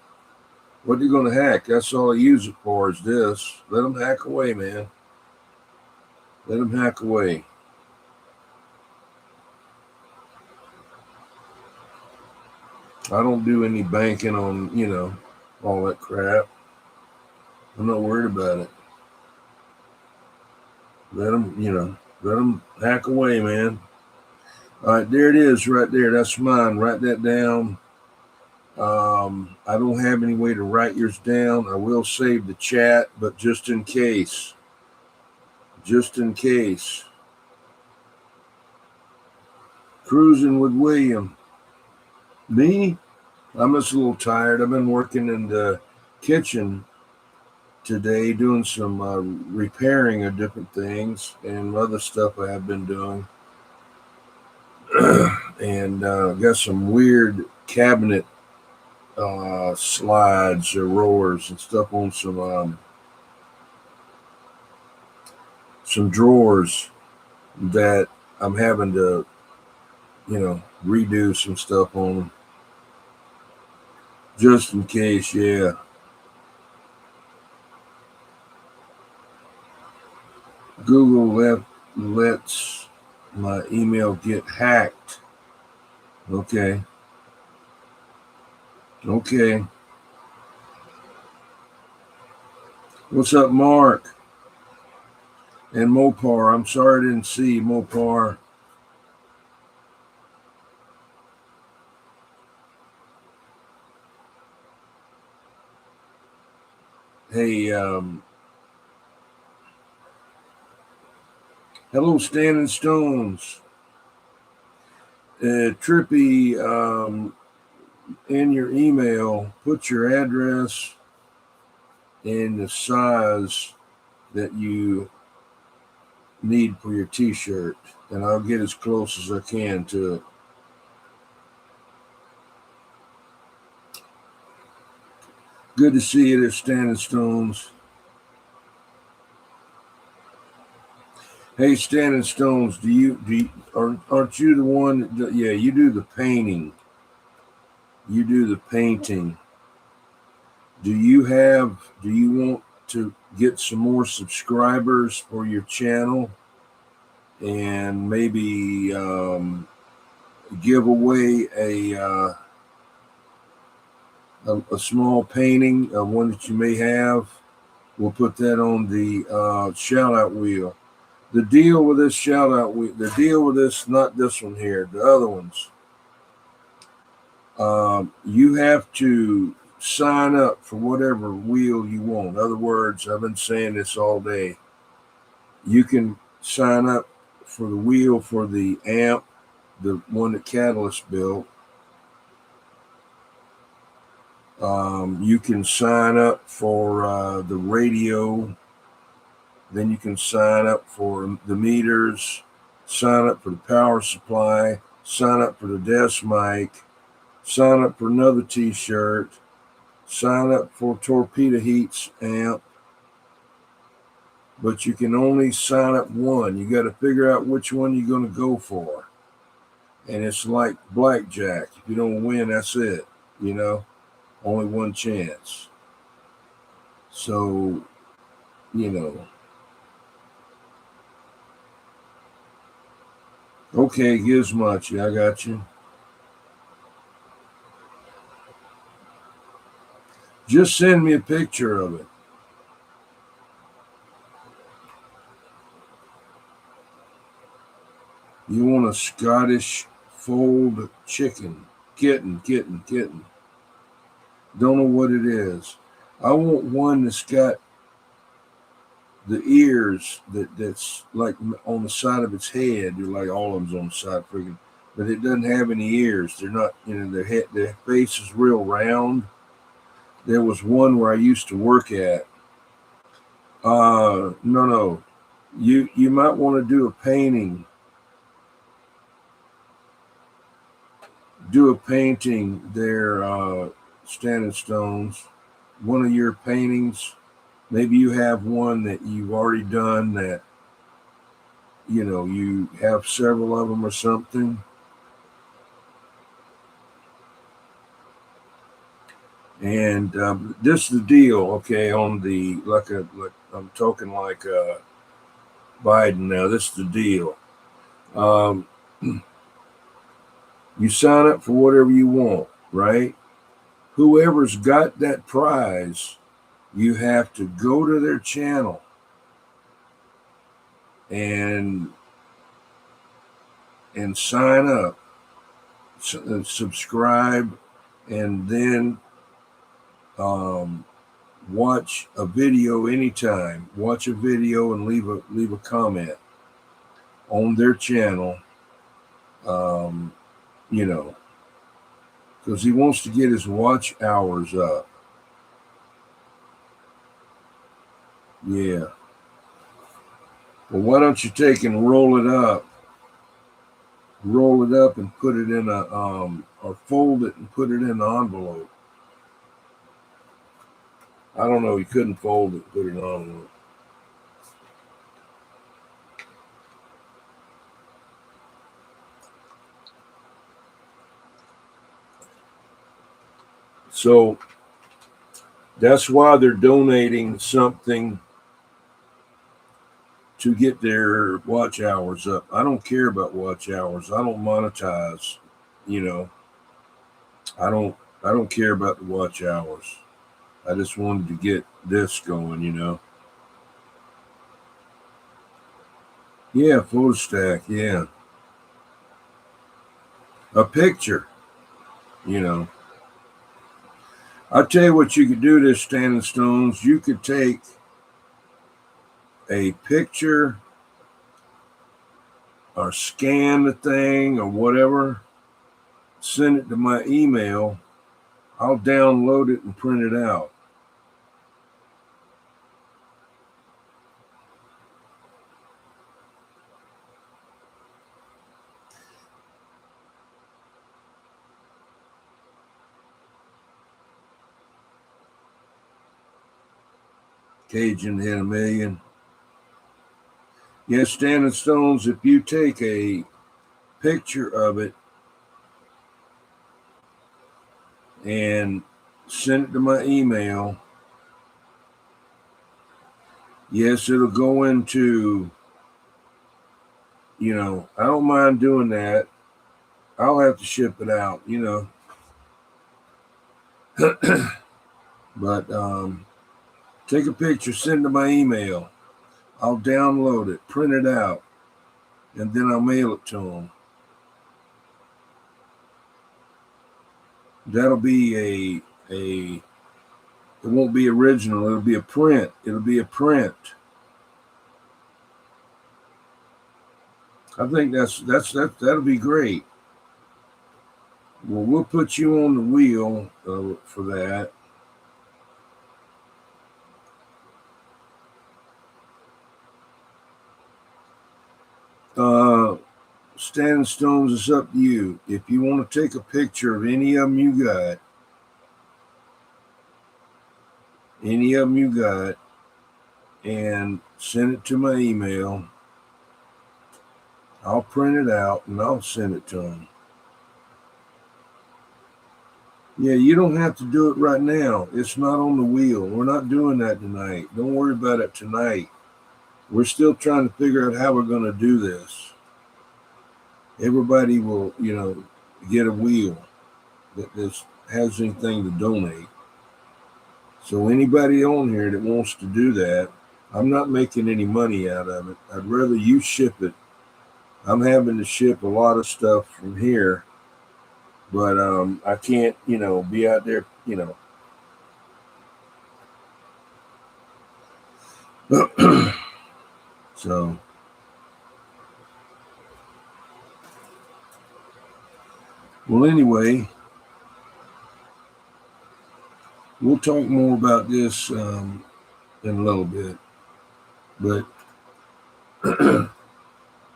What are they going to hack? That's all I use it for is this. Let them hack away, man. Let them hack away. I don't do any banking on, all that crap. I'm not worried about it. Let them hack away, man. All right, there it is right there. That's mine. Write that down. I don't have any way to write yours down. I will save the chat, but just in case. Just in case. Cruising with William. Me? I'm just a little tired. I've been working in the kitchen today doing some repairing of different things and other stuff I have been doing. And got some weird cabinet slides or rollers and stuff on some drawers that I'm having to, redo some stuff on them. Just in case, yeah. Google lets my email get hacked. Okay. What's up, Mark? And Mopar. I'm sorry I didn't see Mopar. Hey, hello, Standing Stones. Trippy, in your email, put your address and the size that you need for your t-shirt, and I'll get as close as I can to it. Good to see you there, Standing Stones. Hey, Standing Stones, aren't you the one that, yeah, you do the painting. You do the painting. Do you want to get some more subscribers for your channel and maybe give away a small painting of one that you may have? We'll put that on the shout out wheel. The deal with this shout out wheel, not this one here, the other ones. You have to sign up for whatever wheel you want. In other words, I've been saying this all day. You can sign up for the wheel for the amp, the one that Catalyst built. You can sign up for the radio. Then you can sign up for the meters, sign up for the power supply, sign up for the desk mic, sign up for another t-shirt, sign up for Torpedo Heat's amp. But you can only sign up one. You got to figure out which one you're going to go for. And it's like blackjack. If you don't win, that's it. Only one chance. So, Okay, Gizmachi, I got you. Just send me a picture of it. You want a Scottish fold chicken. Kitten. Don't know what it is. I want one that's got the ears that's like on the side of its head. They're like all of them's on the side, freaking. But it doesn't have any ears. They're not, their face is real round. There was one where I used to work at. No. You might want to do a painting. Do a painting there, Standing Stones. One of your paintings. Maybe you have one that you've already done that, you have several of them or something. And this is the deal, okay, on the, like I'm talking like Biden now. This is the deal. You sign up for whatever you want, right? Whoever's got that prize, you have to go to their channel and sign up, subscribe, and then watch a video anytime. Watch a video and leave a comment on their channel. Because he wants to get his watch hours up. Yeah. Well, why don't you take and roll it up and put it in a or fold it and put it in an envelope. I don't know. You couldn't fold it, put it in an envelope. So that's why they're donating something to get their watch hours up. I don't care about watch hours. I don't monetize, I don't care about the watch hours. I just wanted to get this going, Yeah, photo stack, yeah. A picture, I'll tell you what you could do this, Standing Stones. You could take a picture or scan the thing or whatever, send it to my email. I'll download it and print it out. Cajun hit $1 million. Yes, Standing Stones, if you take a picture of it and send it to my email, yes, it'll go into, I don't mind doing that. I'll have to ship it out, But take a picture, send it to my email. I'll download it, print it out, and then I'll mail it to them. That'll be it won't be original. It'll be a print. I think that'll be great. Well, we'll put you on the wheel for that. Standing Stones, is up to you. If you want to take a picture of any of them you got, and send it to my email, I'll print it out and I'll send it to them. Yeah, you don't have to do it right now. It's not on the wheel. We're not doing that tonight. Don't worry about it tonight. We're still trying to figure out how we're going to do this. Everybody will, get a wheel that has anything to donate. So anybody on here that wants to do that, I'm not making any money out of it. I'd rather you ship it. I'm having to ship a lot of stuff from here, but I can't, be out there, So, well, anyway, we'll talk more about this in a little bit, but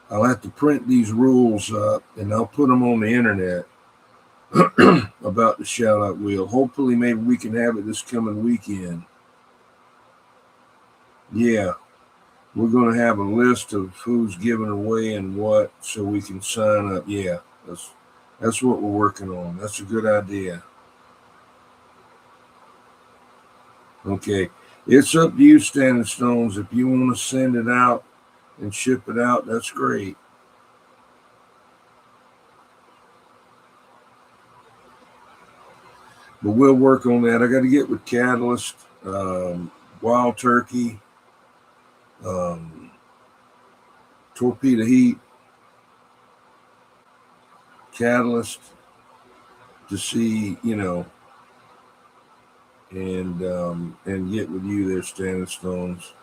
I'll have to print these rules up and I'll put them on the internet about the shout out wheel. Hopefully, maybe we can have it this coming weekend. Yeah, we're going to have a list of who's giving away and what so we can sign up. Yeah, that's what we're working on. That's a good idea. Okay, it's up to you, Standing Stones. If you want to send it out and ship it out, that's great. But we'll work on that. I got to get with Catalyst, Wild Turkey, Torpedo Heat, Catalyst to see, and get with you there, Standing Stones.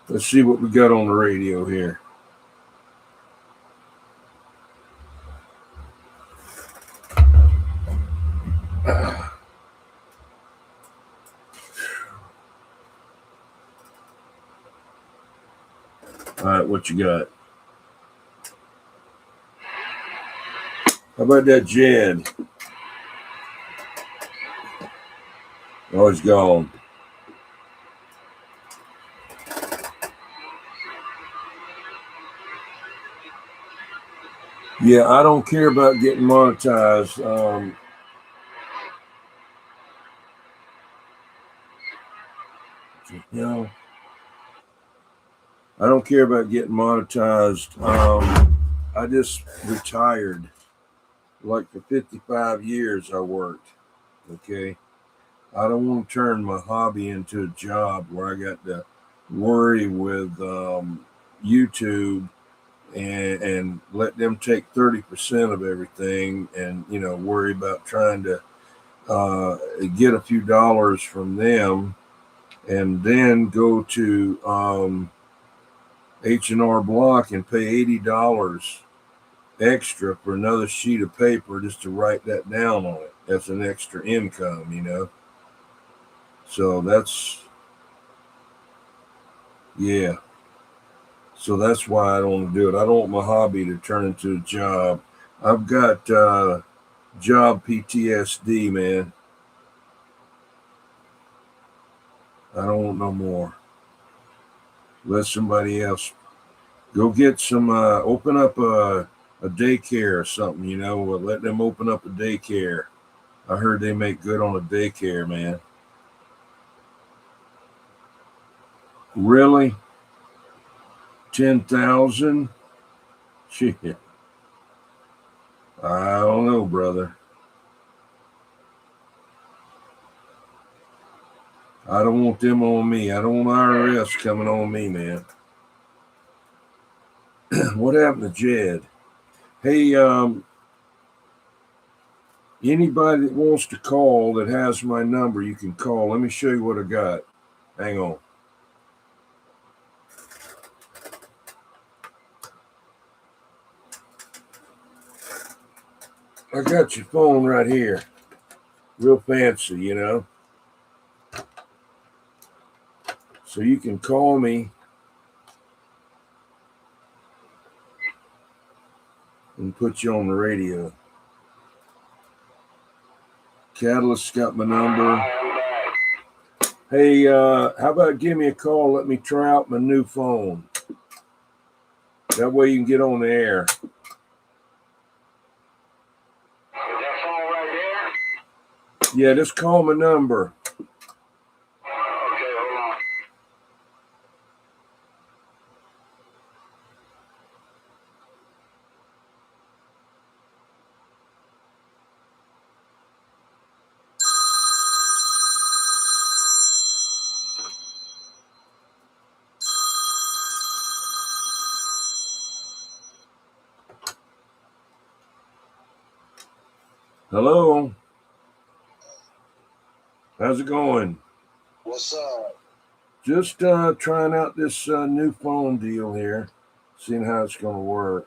Let's see what we got on the radio here. All right, what you got? How about that Jed? Oh, he's gone. Yeah, I don't care about getting monetized. I don't care about getting monetized. I just retired. Like for 55 years, I worked. Okay. I don't want to turn my hobby into a job where I got to worry with YouTube and let them take 30% of everything and, worry about trying to get a few dollars from them and then go to H&R Block and pay $80 extra for another sheet of paper just to write that down on it. That's an extra income. So yeah. So that's why I don't want to do it. I don't want my hobby to turn into a job. I've got job PTSD, man. I don't want no more. Let somebody else go get some, open up a daycare or something, let them open up a daycare. I heard they make good on a daycare, man. Really? 10,000? Shit. I don't know, brother. I don't want them on me. I don't want IRS coming on me, man. What happened to Jed? Hey, anybody that wants to call that has my number, you can call. Let me show you what I got. Hang on. I got your phone right here. Real fancy, So you can call me and put you on the radio. Catalyst's got my number. Hey, how about give me a call? Let me try out my new phone. That way you can get on the air. That phone right there? Yeah, just call my number. Okay, hold on. Hello. How's it going? What's up? Just trying out this new phone deal here, seeing how it's going to work.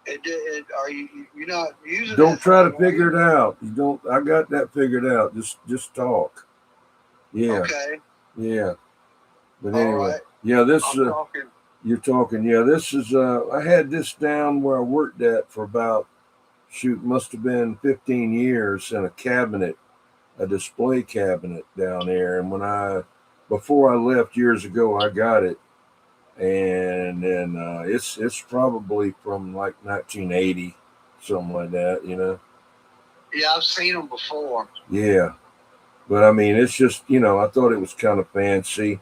Are you not using? Don't try to figure it out. You don't. I got that figured out. Just talk. Yeah. Okay. Yeah. But anyway, right. yeah. This talking. You're talking. Yeah. This is. I had this down where I worked at for about must have been 15 years in a cabinet, a display cabinet down there. And before I left years ago, I got it. And then it's probably from like 1980, something like that, Yeah, I've seen them before. Yeah, but I mean, it's just I thought it was kind of fancy,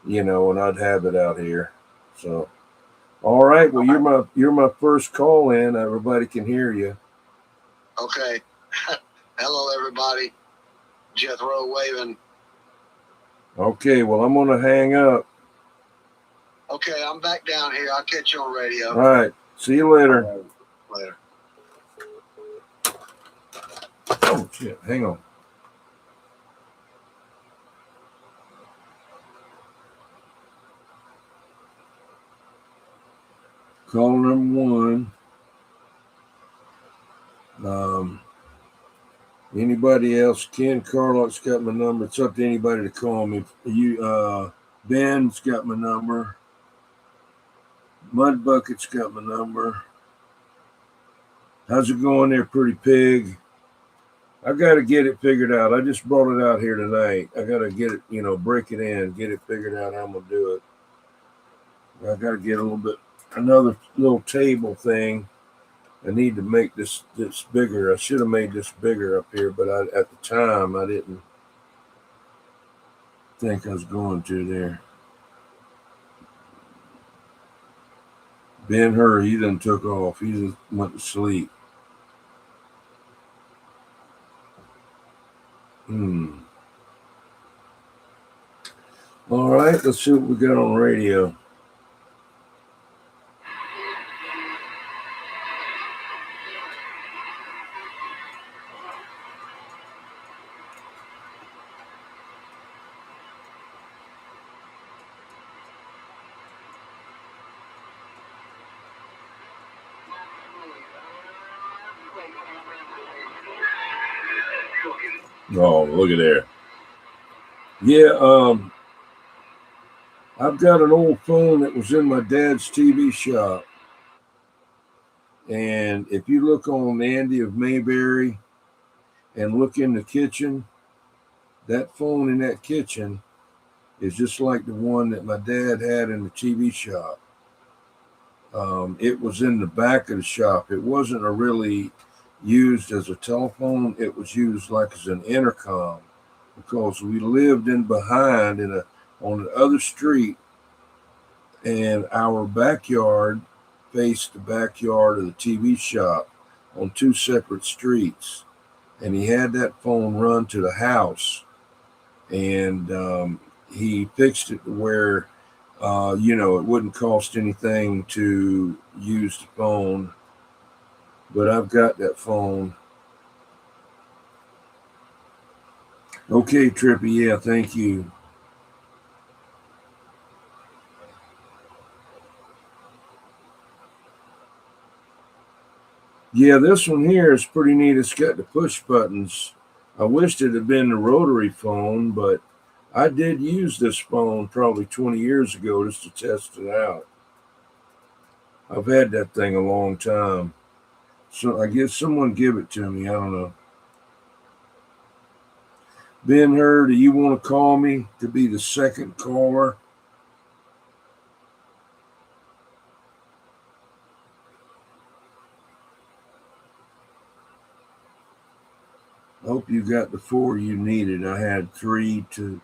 and I'd have it out here. So, all right, well, you're my first call in. Everybody can hear you. Okay. Hello, everybody. Jethro waving. Okay, well, I'm gonna hang up. Okay, I'm back down here. I'll catch you on radio. All right. See you later. Right. Later. Oh, shit. Hang on. Call number one. Anybody else? Ken Carlock's got my number. It's up to anybody to call me. Ben's got my number. Mud Bucket's got my number. How's it going there, Pretty Pig? I got to get it figured out. I just brought it out here tonight. I got to get it, break it in, get it figured out how I'm going to do it. I got to get another little table thing. I need to make this bigger. I should have made this bigger up here, but at the time I didn't think I was going to there. Ben Hur, he done took off. He just went to sleep. All right, let's see what we got on radio. Oh, look at there. Yeah, I've got an old phone that was in my dad's TV shop. And if you look on Andy of Mayberry and look in the kitchen, that phone in that kitchen is just like the one that my dad had in the TV shop. It was in the back of the shop. It wasn't really used as a telephone. It was used like as an intercom because we lived in behind on the other street, and our backyard faced the backyard of the TV shop on two separate streets. And he had that phone run to the house, and he fixed it to where it wouldn't cost anything to use the phone. But I've got that phone. Okay, Trippy. Yeah, thank you. Yeah, this one here is pretty neat. It's got the push buttons. I wished it had been the rotary phone, but I did use this phone probably 20 years ago just to test it out. I've had that thing a long time. So I guess someone give it to me. I don't know. Ben Hur, do you want to call me to be the second caller? I hope you got the 4 you needed. I had 3 to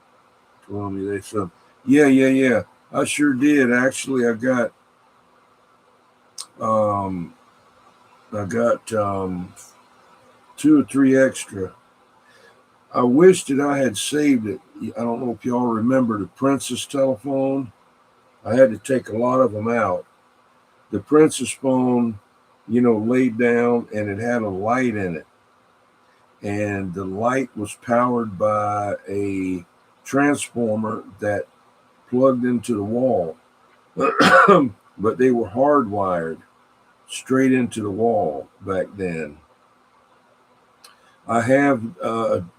tell me they said. Yeah. I sure did. Actually, I got 2 or 3 extra. I wish that I had saved it. I don't know if y'all remember the Princess telephone. I had to take a lot of them out. The Princess phone, laid down, and it had a light in it. And the light was powered by a transformer that plugged into the wall, but they were hardwired straight into the wall back then. I have,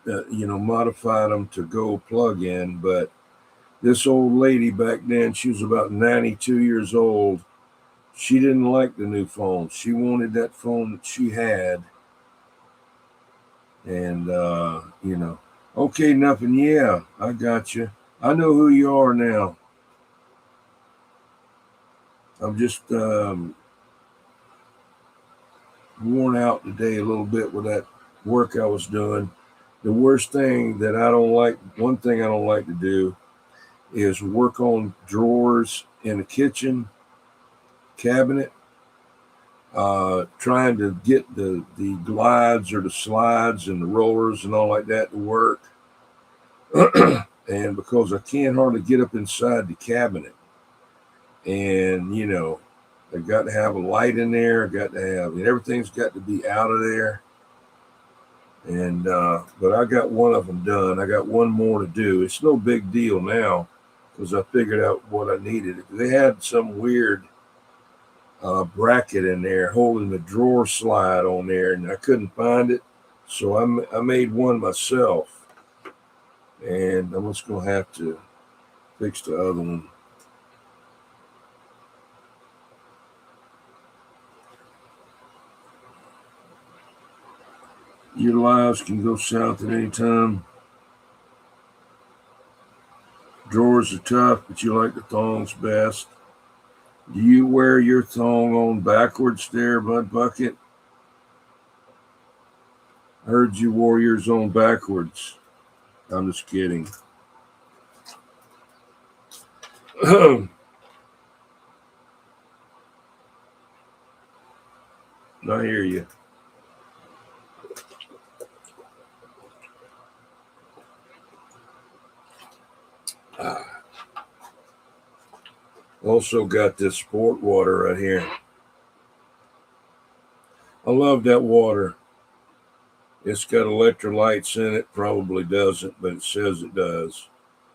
modified them to go plug in, but this old lady back then, she was about 92 years old. She didn't like the new phone. She wanted that phone that she had. And, okay, nothing. Yeah, I got you. I know who you are now. I'm just worn out today a little bit with that work I was doing. The worst thing that I don't like, one thing I don't like to do is work on drawers in the kitchen cabinet, trying to get the glides or the slides and the rollers and all like that to work. And because I can't hardly get up inside the cabinet, and I got to have a light in there. I got to have everything's got to be out of there. And but I got one of them done. I got one more to do. It's no big deal now because I figured out what I needed. They had some weird bracket in there holding the drawer slide on there, and I couldn't find it, so I made one myself, and I'm just gonna have to fix the other one. Your lives can go south at any time. Drawers are tough, but you like the thongs best. Do you wear your thong on backwards there, Bud Bucket? I heard you wore yours on backwards. I'm just kidding. I hear you. Also got this sport water right here. I love that water. It's got electrolytes in it. Probably doesn't, but it says it does.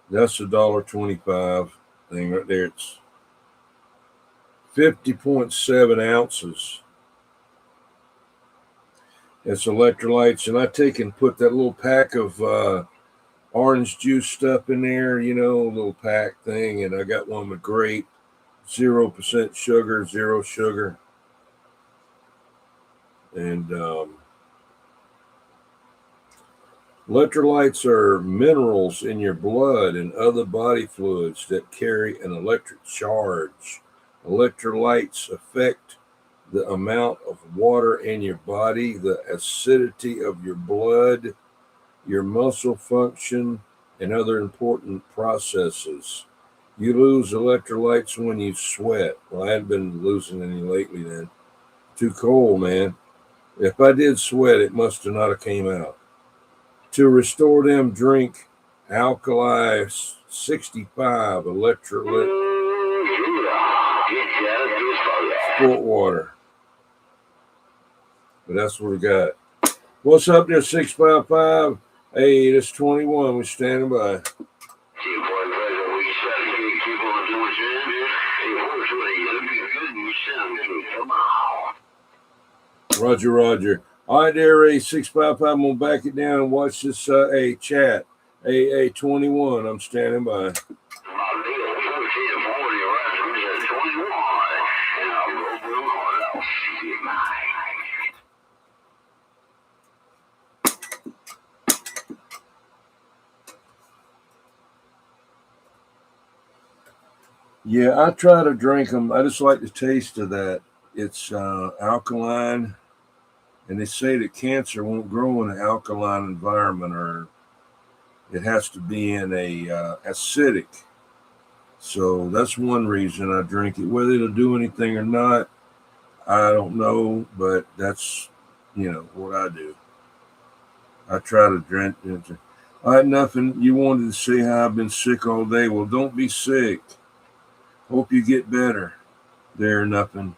That's $1.25 thing right there. It's 50.7 ounces. It's electrolytes, and I take and put that little pack of orange juice stuff in there, a little pack thing, and I got one with grape, 0% sugar, zero sugar, and electrolytes are minerals in your blood and other body fluids that carry an electric charge. Electrolytes affect the amount of water in your body, the acidity of your blood, your muscle function, and other important processes. You lose electrolytes when you sweat. Well, I haven't been losing any lately then. Too cold, man. If I did sweat, it must have not have came out. To restore them, drink Alkali 65 electrolyte sport water. But that's what we got. What's up there, 655? Hey, that's 21. We're standing by. Roger, Roger. All right, there, A655. I'm going to back it down and watch this chat. AA21. I'm standing by. Yeah, I try to drink them. I just like the taste of that. It's alkaline, and they say that cancer won't grow in an alkaline environment, or it has to be in a acidic. So that's one reason I drink it. Whether it'll do anything or not, I don't know, but that's what I do. I try to drink it. All right, nothing. You wanted to say how I've been sick all day. Well, don't be sick. Hope you get better. There, nothing.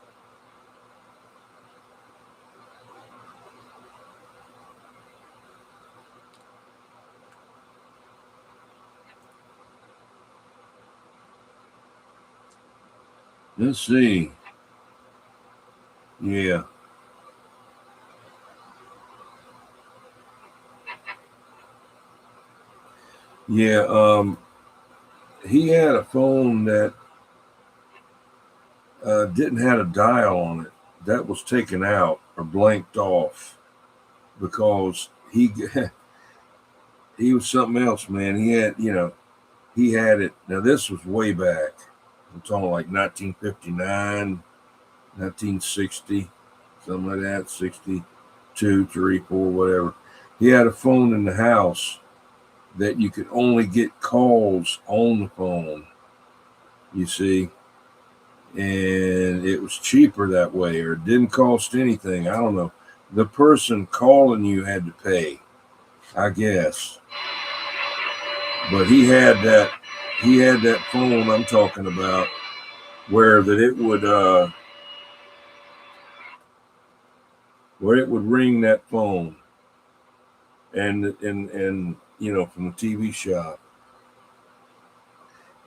Let's see. Yeah. Yeah. He had a phone that didn't have a dial on it. That was taken out or blanked off because he was something else, man. He had, he had it. Now this was way back. I'm talking like 1959, 1960, something like that, 62, 3, 4, whatever. He had a phone in the house that you could only get calls on the phone, you see, and it was cheaper that way, or it didn't cost anything. I don't know. The person calling you had to pay, I guess. But he had that phone I'm talking about where it would ring that phone and from the TV shop,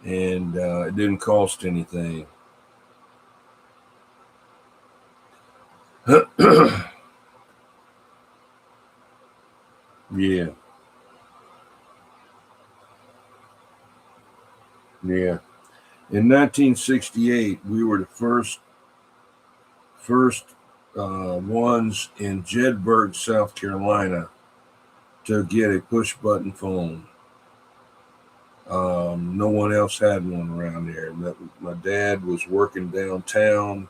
and it didn't cost anything. Yeah, yeah. In 1968, we were the first ones in Jedburgh, South Carolina, to get a push button phone. No one else had one around there. My dad was working downtown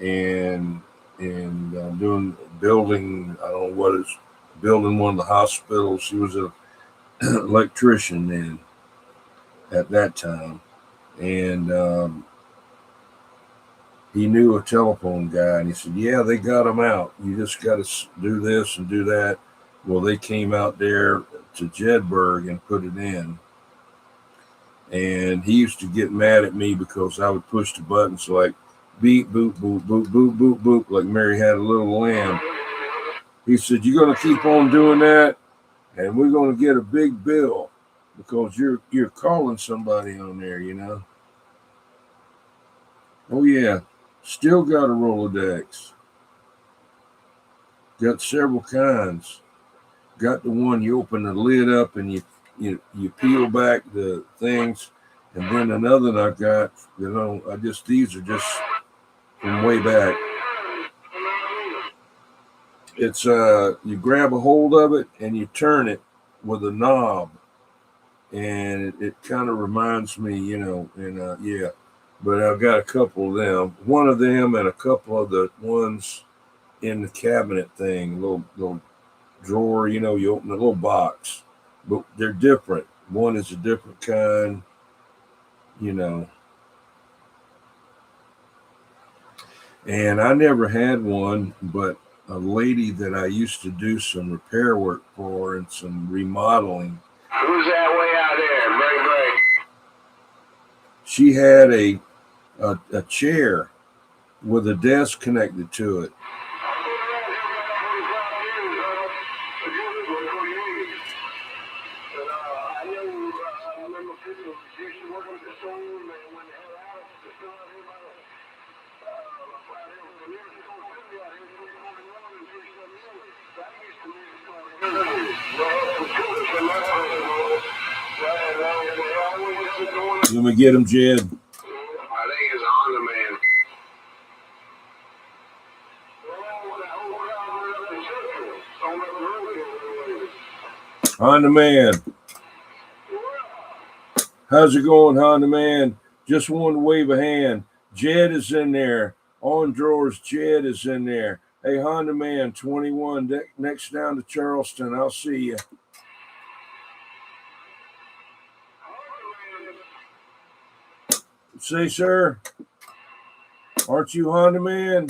and doing building. I don't know what it's building one of the hospitals. He was an electrician then at that time, and he knew a telephone guy, and he said, "Yeah, they got them out. You just got to do this and do that." Well, they came out there to Jedburgh and put it in. And he used to get mad at me because I would push the buttons like beep, boop, boop, boop, boop, boop, boop, like Mary had a little lamb. He said, "You're going to keep on doing that, and we're going to get a big bill because you're calling somebody on there, you know." Oh yeah, still got a Rolodex. Got several kinds. Got the one you open the lid up and you peel back the things, and then another one I got. These are just from way back. It's you grab a hold of it and you turn it with a knob, and it kind of reminds me, and yeah. But I've got a couple of them. One of them and a couple of the ones in the cabinet thing, little drawer. You open a little box, but they're different. One is a different kind, you know. And I never had one, but a lady that I used to do some repair work for and some remodeling. Who's that way out there? Break, break. She had a chair with a desk connected to it. Let me get him, Jed. I think it's Honda Man. Honda Man. How's it going, Honda Man? Just wanted to wave a hand. Jed is in there. On drawers, Jed is in there. Hey, Honda Man, 21, next down to Charleston. I'll see you. Say, sir, aren't you Honda Man?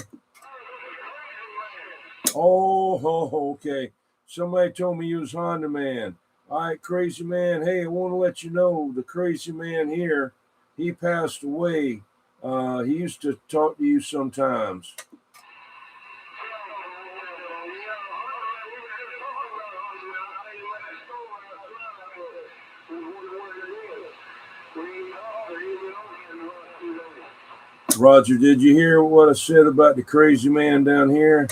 Oh, okay. Somebody told me you was Honda Man. All right, crazy man. Hey, I want to let you know the crazy man here, he passed away. He used to talk to you sometimes. Roger, did you hear what I said about the crazy man down here?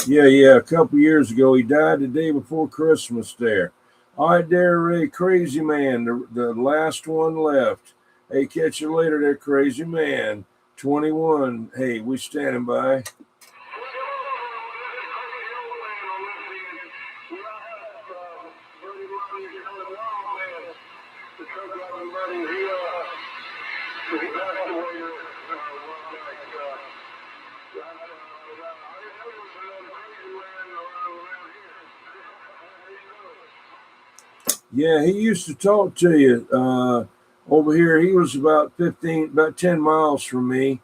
Yeah, a couple years ago. He died the day before Christmas there. All right, there, Ray, crazy man, the last one left. Hey, catch you later there, crazy man. 21. Hey, we standing by. Yeah, he used to talk to you over here. He was about 10 miles from me,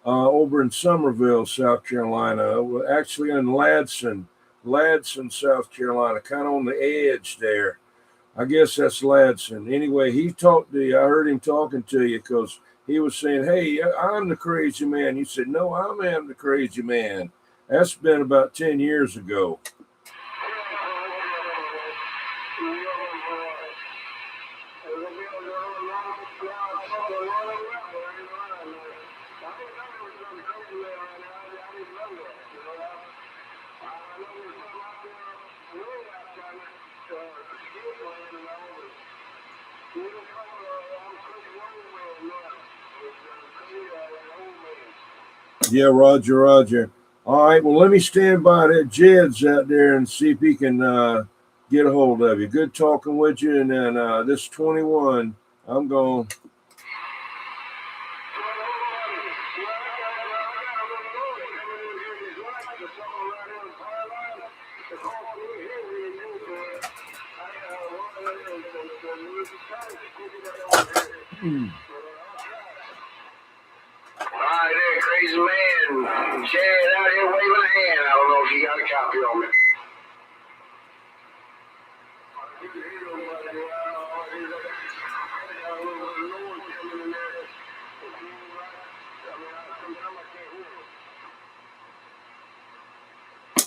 over in Summerville, South Carolina. Actually in Ladson, South Carolina, kind of on the edge there. I guess that's Ladson. Anyway, he talked to you. I heard him talking to you because he was saying, "Hey, I'm the crazy man." You said, "No, I am the crazy man." That's been about 10 years ago. Yeah, Roger, Roger. All right, well, let me stand by that Jed's out there and see if he can get a hold of you. Good talking with you. And then this 21, I'm going. All right, there, crazy man. Chad out here waving a hand. I don't know if you got a copy on me.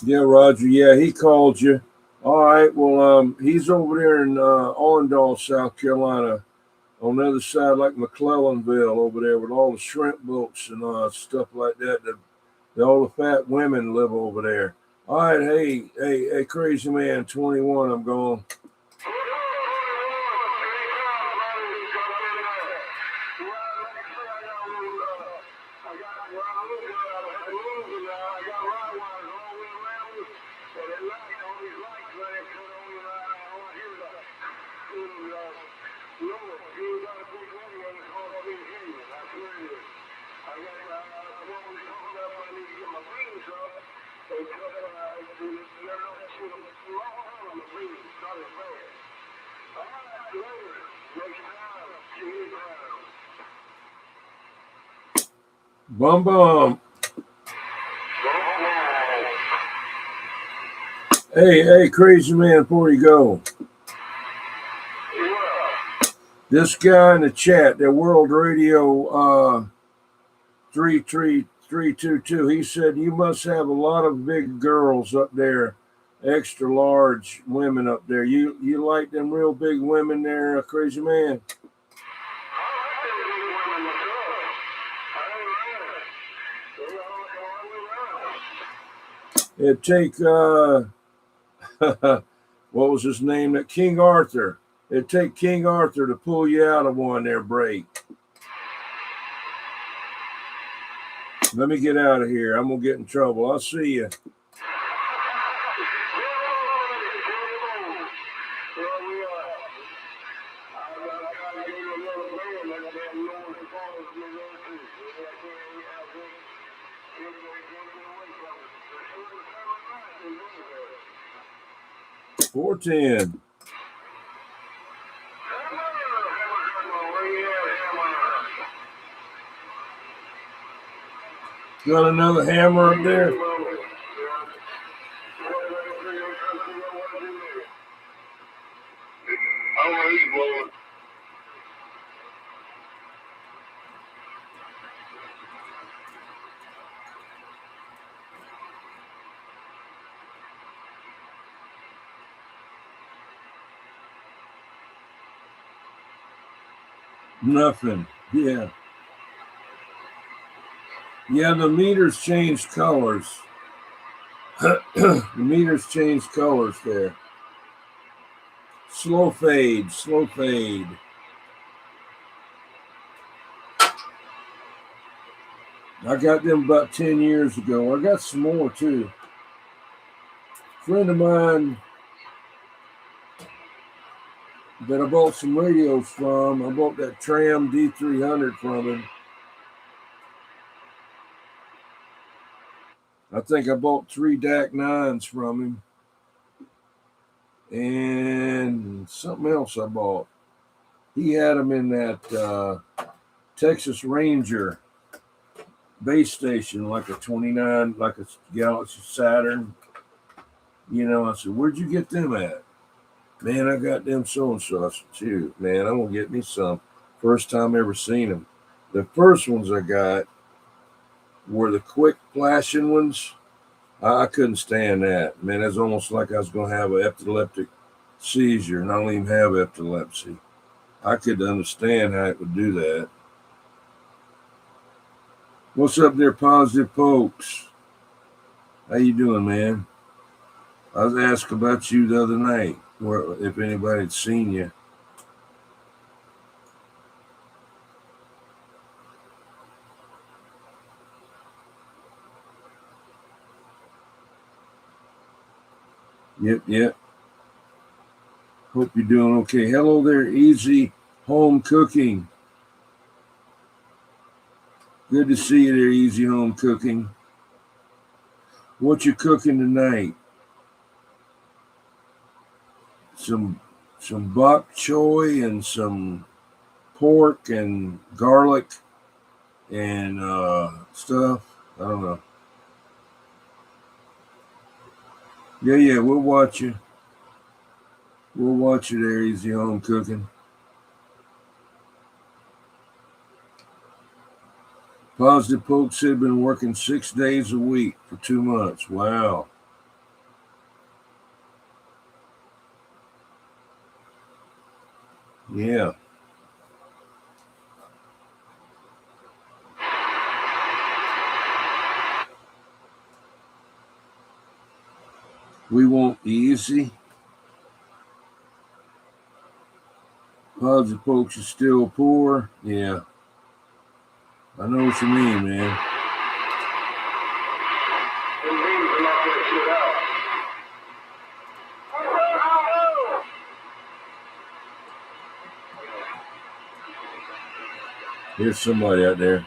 Yeah, Roger. Yeah, he called you. All right. Well, he's over there in Orndale, South Carolina, on the other side, like McClellanville, over there with all the shrimp boats and stuff like that. All the fat women live over there. All right. Hey, crazy man, 21. I'm going. Bum bum. Hey, crazy man, before you go. This guy in the chat, that World Radio 33322, he said you must have a lot of big girls up there, extra large women up there. You like them real big women there, crazy man? It'd take what was his name? That King Arthur. It'd take King Arthur to pull you out of one there break. Let me get out of here. I'm gonna get in trouble. I'll see you. $4.10. Got another hammer up there? Nothing. Yeah. Yeah, the meters changed colors. The meters changed colors there. Slow fade, slow fade. I got them about 10 years ago. I got some more too. A friend of mine that I bought some radios from, I bought that Tram D300 from him. I think I bought 3 DAC 9s from him. And something else I bought. He had them in that Texas Ranger base station, like a 29, like a Galaxy Saturn. You know, I said, where'd you get them at? Man, I got them so-and-so. I said, shoot, man, I'm going to get me some. First time ever seen them. The first ones I got were the quick flashing ones. I couldn't stand that. Man, it's almost like I was going to have an epileptic seizure, and I don't even have epilepsy. I could understand how it would do that. What's up there, Positive Folks? How you doing, man? I was asked about you the other night, if anybody had seen you. Yep. Hope you're doing okay. Hello there, Easy Home Cooking. Good to see you there, Easy Home Cooking. What you cooking tonight? Some bok choy and some pork and garlic and stuff. I don't know. Yeah, we'll watch you. We'll watch you there, Easy Home Cooking. Positive Folks said been working 6 days a week for 2 months. Wow. Yeah. We want easy. Positive Folks are still poor. Yeah. I know what you mean, man. There's somebody out there.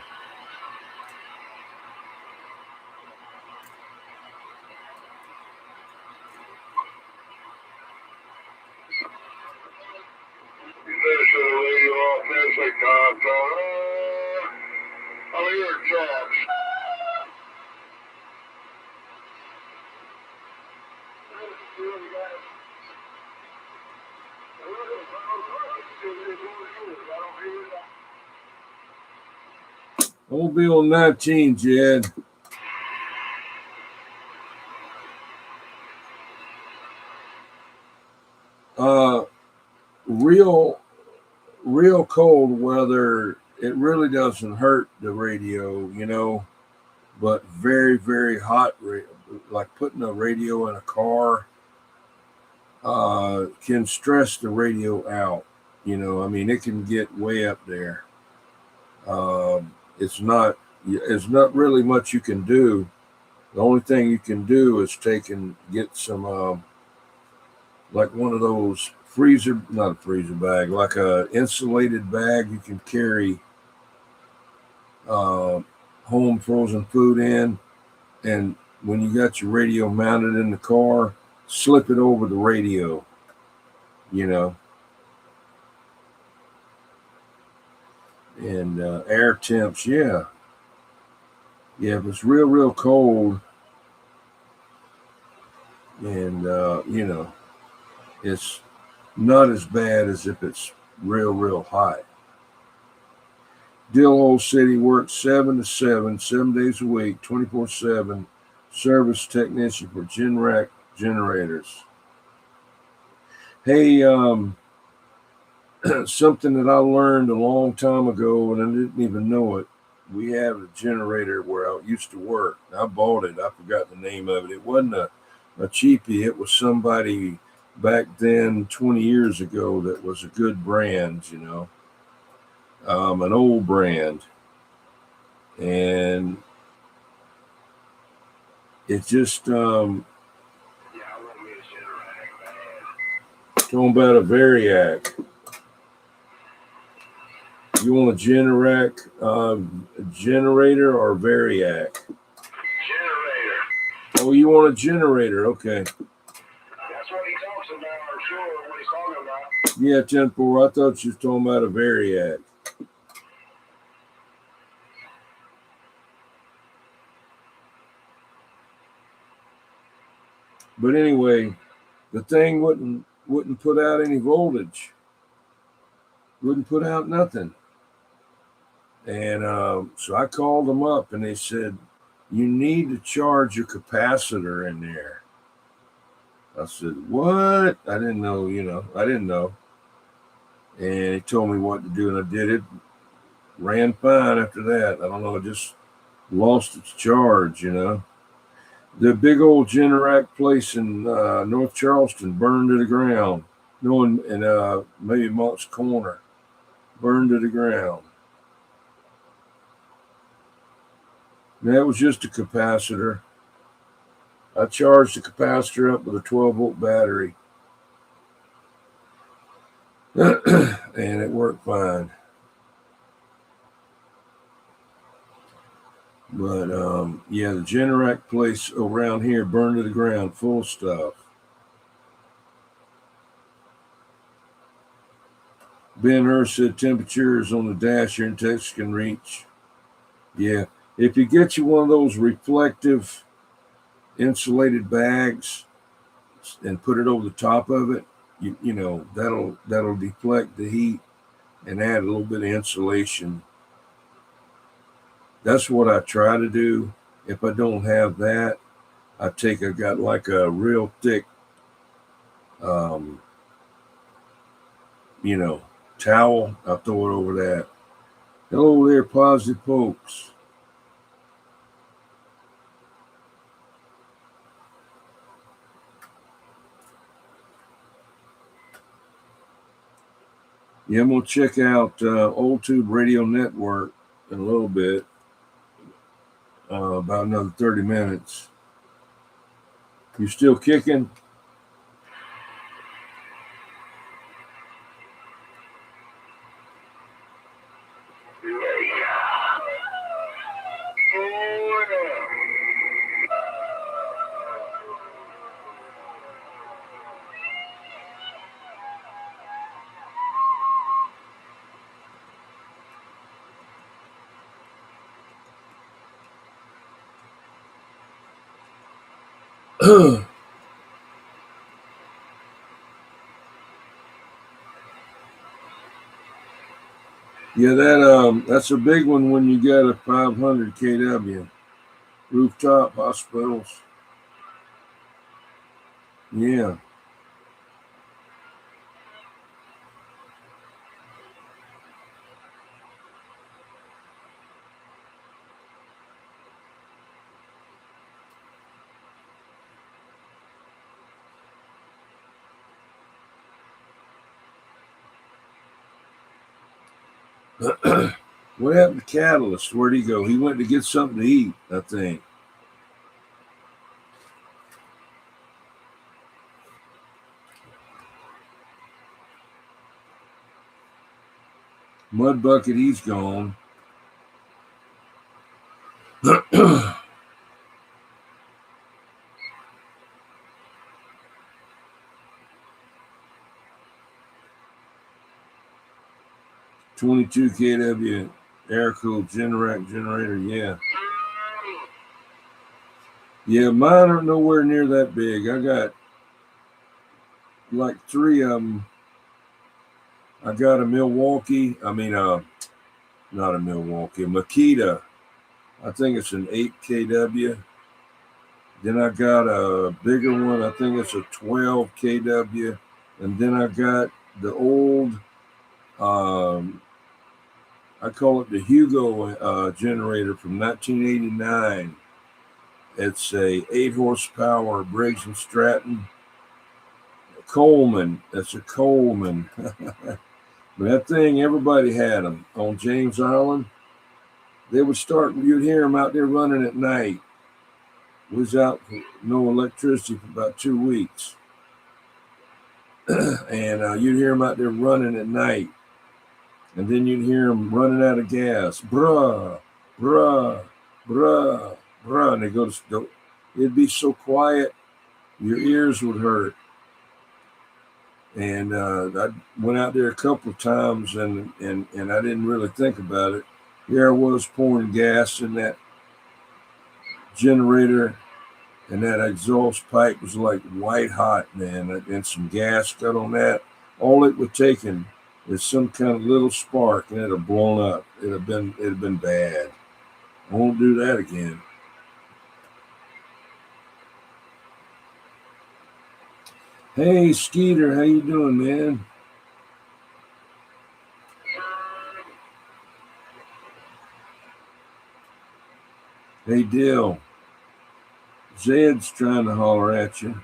Old Bill 19, Jed. Real cold weather, it really doesn't hurt the radio, you know, but very, very hot, like putting a radio in a car, can stress the radio out. You know, I mean, it can get way up there. It's not really much you can do. The only thing you can do is get some, like one of those not a freezer bag, like a insulated bag you can carry home frozen food in, and when you got your radio mounted in the car, slip it over the radio, you know. And air temps, yeah, if it's real cold, and you know, it's not as bad as if it's real hot. Dill City works 7 to 7, 7 days a week, 24/7 service technician for Generac generators. Hey, something that I learned a long time ago, and I didn't even know it. We have a generator where I used to work. I bought it. I forgot the name of it. It wasn't a cheapie. It was somebody back then, 20 years ago, that was a good brand, you know, an old brand. And it just, talking about a Variac. You want a generator or Variac? Generator. Oh, you want a generator? Okay. That's what he talks about, I'm sure, what he's talking about. Yeah, 10-4. I thought you was talking about a Variac. But anyway, the thing wouldn't put out any voltage. Wouldn't put out nothing. And so I called them up, and they said, you need to charge your capacitor in there. I said, what? I didn't know, I didn't know. And he told me what to do, and I did it. Ran fine after that. I don't know, it just lost its charge, The big old Generac place in North Charleston burned to the ground. No, in maybe Monk's Corner, burned to the ground. And that was just a capacitor. I charged the capacitor up with a 12-volt battery. And it worked fine. But yeah, the Generac place around here burned to the ground, full of stuff. Ben Hur said temperatures on the dash here in Texas can reach. Yeah, if you get you one of those reflective insulated bags and put it over the top of it, you know that'll deflect the heat and add a little bit of insulation. That's what I try to do. If I don't have that, I got like a real thick, towel. I throw it over that. Hello there, Positive Folks. Yeah, I'm going to check out Old Tube Radio Network in a little bit, about another 30 minutes. You still kicking? Yeah, that's a big one when you got a 500 kW rooftop hospitals. Yeah. What happened to Catalyst? Where'd he go? He went to get something to eat, I think. Mud Bucket, he's gone. 22 kW air-cooled generator, yeah. Yeah, mine are nowhere near that big. I got like 3 of them. I got a Milwaukee, not a Milwaukee, a Makita. I think it's an 8 kW. Then I got a bigger one. I think it's a 12 kW. And then I got the old I call it the Hugo generator from 1989. It's a 8 horsepower Briggs and Stratton Coleman. That's a Coleman. But that thing, everybody had them on James Island. They would start, you'd hear them out there running at night. Was out for no electricity for about 2 weeks. And you'd hear them out there running at night. And then you'd hear them running out of gas. Bruh, bruh, bruh, bruh. And they go to, it'd be so quiet, your ears would hurt. And I went out there a couple of times and I didn't really think about it. Here I was pouring gas in that generator, and that exhaust pipe was like white hot, man. And some gas got on that. All it would taken is some kind of little spark, and it'd have blown up. It'd have been bad. I won't do that again. Hey, Skeeter, how you doing, man? Hey, Dill. Zed's trying to holler at you.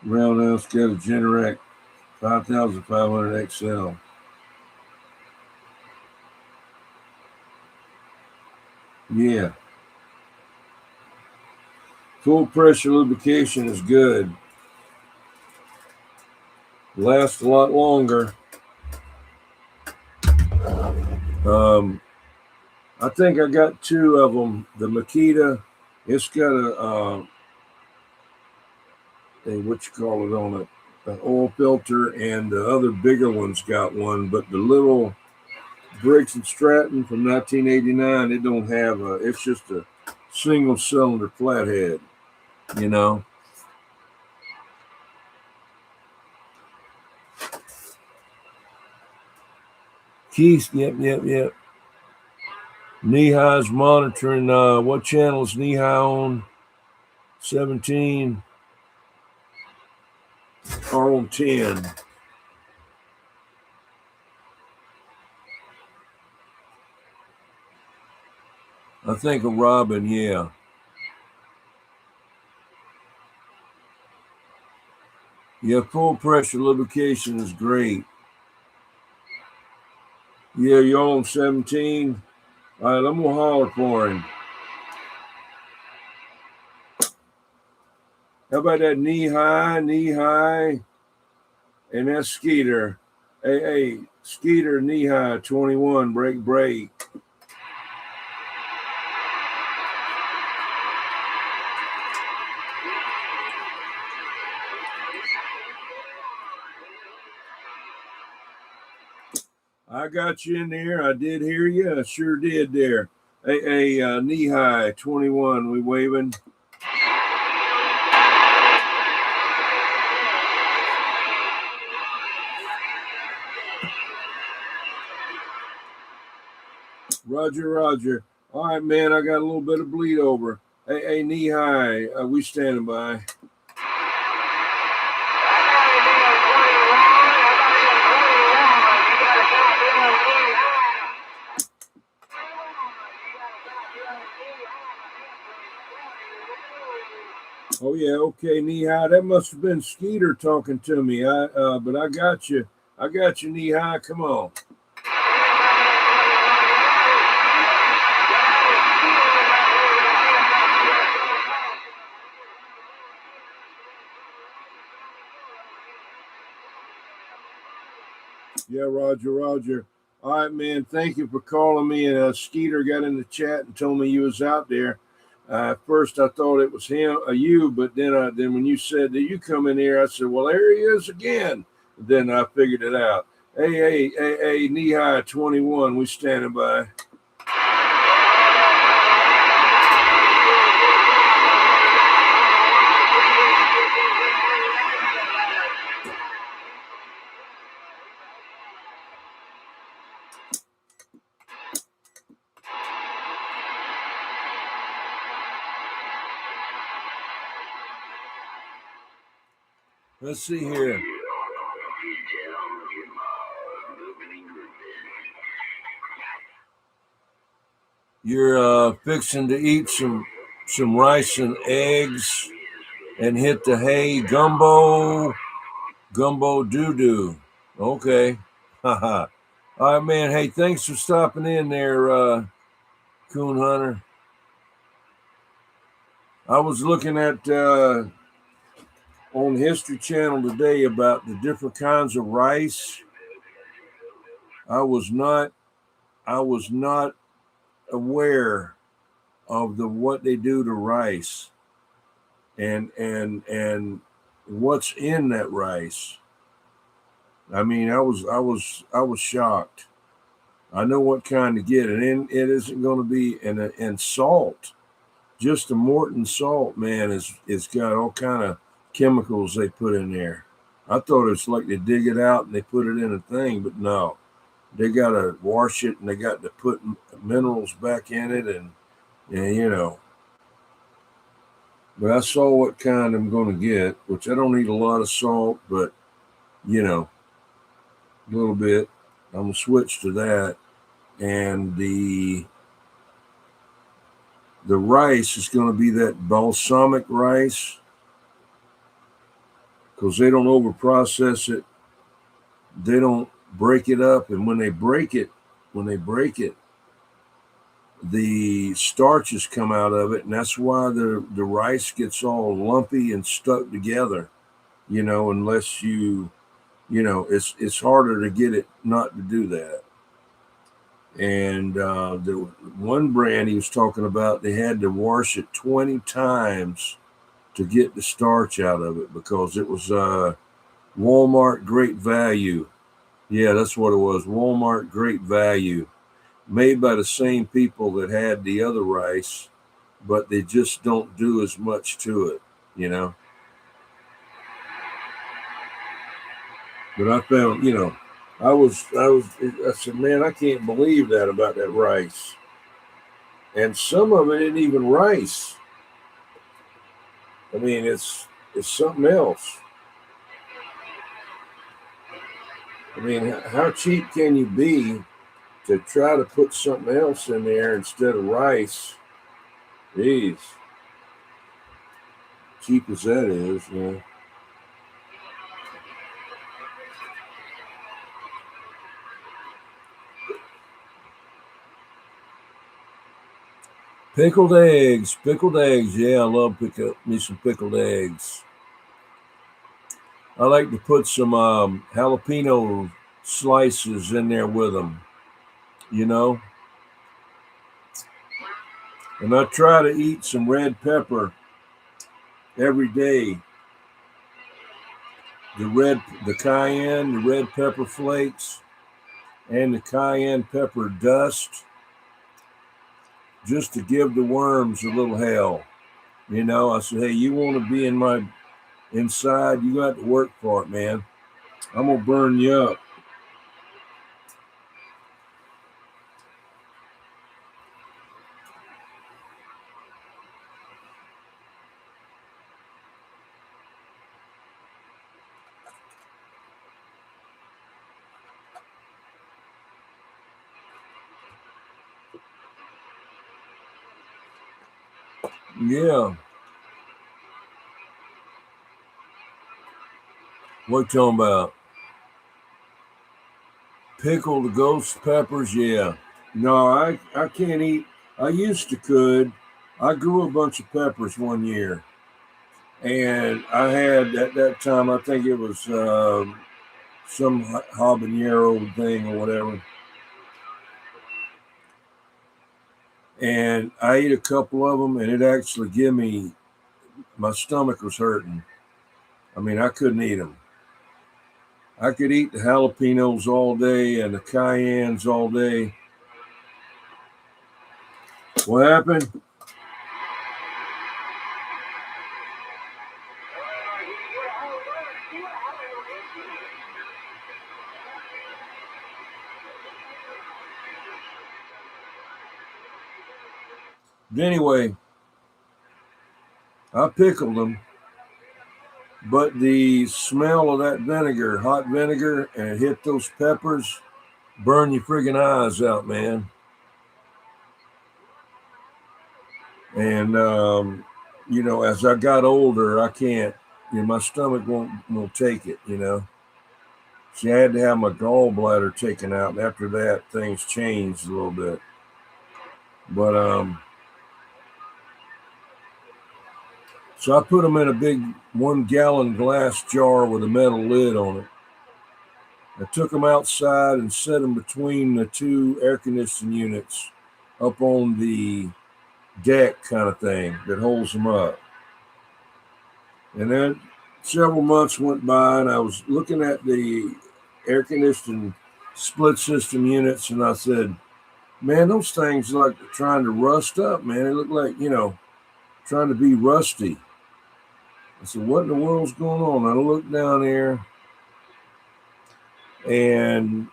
Roundhouse got a Generac 5500 XL. Yeah. Full pressure lubrication is good. Lasts a lot longer. I think I got 2 of them. The Makita, it's got a what you call it on it, an oil filter, and the other bigger one's got one. But the little Briggs and Stratton from 1989, it don't have a. It's just a single cylinder flathead, you know. Keith, yep. Nehi's monitoring. What channel is Nehi on? 17 or on 10? I think of Robin, yeah. Yeah, full pressure lubrication is great. Yeah, you're on 17. All right, I'm going to holler for him. How about that knee high, and that Skeeter. Hey, Skeeter, knee high, 21, break. I got you in there. I did hear you. I sure did there. Hey, knee high, 21, we waving. Roger. All right, man, I got a little bit of bleed over. Hey, knee high, we standing by. Oh yeah, okay, knee high. That must have been Skeeter talking to me. But I got you. Knee high. Come on. Yeah, Roger. All right, man. Thank you for calling me. And Skeeter got in the chat and told me you was out there. At first, I thought it was you, but then when you said that you come in here, I said, well, there he is again. Then I figured it out. Hey, knee high, 21. We standing by. Let's see here. You're fixing to eat some rice and eggs and hit the hay gumbo doo-doo. Okay. Haha. All right, man. Hey, thanks for stopping in there, Coon Hunter. I was looking at on History Channel today about the different kinds of rice. I was not aware of what they do to rice and what's in that rice. I mean, I was shocked. I know what kind to get, and it isn't going to be and salt. Just the Morton salt, man, it's got all kind of chemicals they put in there. I thought it's like they dig it out and they put it in a thing, but no, they got to wash it and they got to put minerals back in it, and you know. But I saw what kind I'm going to get, which I don't eat a lot of salt, but you know, a little bit. I'm gonna switch to that, and the rice is going to be that balsamic rice because they don't over process it. They don't break it up, and when they break it, the starches come out of it, and that's why the rice gets all lumpy and stuck together. You know, unless it's harder to get it not to do that. And the one brand he was talking about, they had to wash it 20 times to get the starch out of it because it was Walmart Great Value. Yeah, that's what it was. Walmart Great Value, made by the same people that had the other rice, but they just don't do as much to it, you know. But I found, I said, man, I can't believe that about that rice. And some of it isn't even rice. I mean, it's something else. I mean, how cheap can you be to try to put something else in there instead of rice? Jeez. Cheap as that is, you know. Pickled eggs. Yeah, I love me some pickled eggs. I like to put some jalapeno slices in there with them, you know. And I try to eat some red pepper every day. The cayenne, the red pepper flakes, and the cayenne pepper dust, just to give the worms a little hell. You know, I said, hey, you want to be in my inside, you got to work for it, man. I'm going to burn you up. Yeah. What you talking about? Pickled ghost peppers? Yeah. No, I can't eat. I used to could. I grew a bunch of peppers one year. And I had, at that time, I think it was some habanero thing or whatever. And I ate a couple of them, and it actually gave me, my stomach was hurting. I mean, I couldn't eat them. I could eat the jalapenos all day and the cayennes all day. What happened? Anyway, I pickled them, But the smell of that vinegar, hot vinegar, and it hit those peppers, burn your friggin' eyes out, man. And you know, as I got older, I can't. You know, my stomach won't take it. You know, so I had to have my gallbladder taken out. And after that, things changed a little bit. But so I put them in a big 1-gallon glass jar with a metal lid on it. I took them outside and set them between the two air conditioning units up on the deck kind of thing that holds them up. And then several months went by and I was looking at the air conditioning split system units and I said, man, those things are like trying to rust up, man. They look like, you know, trying to be rusty. I said, what in the world's going on? I looked down there and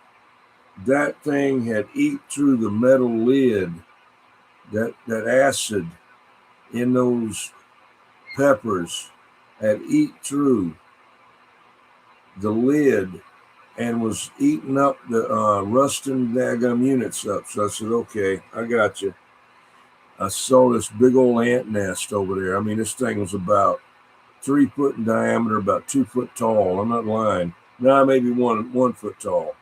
that thing had eat through the metal lid, that acid in those peppers had eat through the lid and was eating up the rusting daggum units up. So I said, okay, I got you. I saw this big old ant nest over there. I mean, this thing was about 3 foot in diameter, about 2 foot tall. I'm not lying. Now maybe 1 foot tall.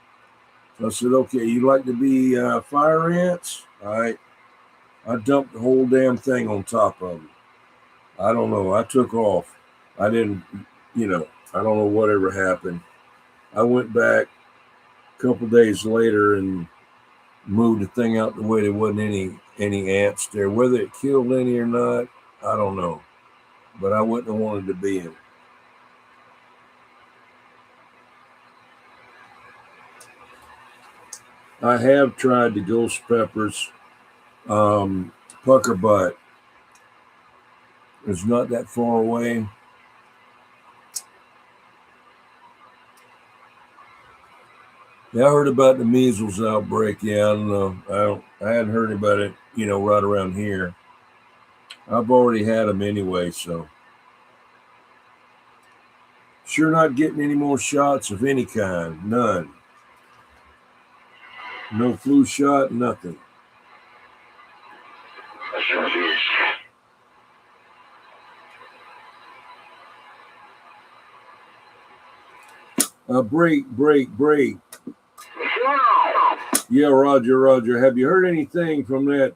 So I said, okay, you like to be fire ants? All right. I dumped the whole damn thing on top of them. I don't know. I took off. I didn't, you know, I don't know whatever happened. I went back a couple days later and moved the thing out the way there wasn't any ants there. Whether it killed any or not, I don't know. But I wouldn't have wanted to be in. I have tried the ghost peppers. Pucker butt is not that far away. Yeah, I heard about the measles outbreak. Yeah, I don't know. I hadn't heard about it, you know, right around here. I've already had them anyway, so sure not getting any more shots of any kind. None. No flu shot, nothing. Break. Yeah, Roger. Have you heard anything from that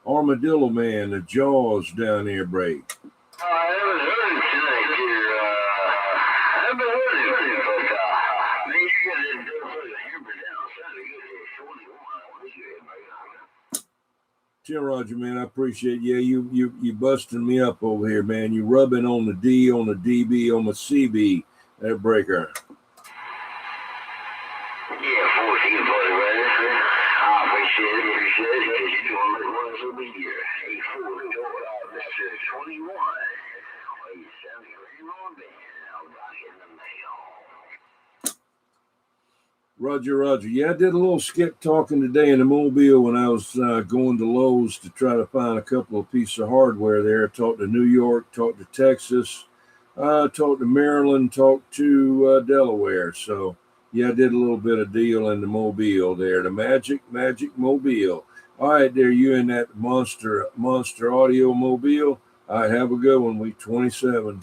armadillo man, the Jaws down there, Break? I haven't heard it tonight here. I haven't heard it, but man, you got to put the hammer down. Sounded good to 21. Tell Roger, man, I appreciate you busting me up over here, man. You rubbing on the D, on the DB, on the CB, that breaker. Yeah, 14 buddy, right? I appreciate it, because you're doing like one of the year. 8-4, Mr. 21. Well, you sound great on me. I'll buy it in the mail. Roger. Yeah, I did a little skip talking today in the Mobile when I was going to Lowe's to try to find a couple of pieces of hardware there. I talked to New York, talked to Texas, talked to Maryland, talked to Delaware. So, yeah, I did a little bit of deal in the Mobile there, the Magic Mobile. All right, there, you in that monster audio Mobile. All right, have a good one, week 27.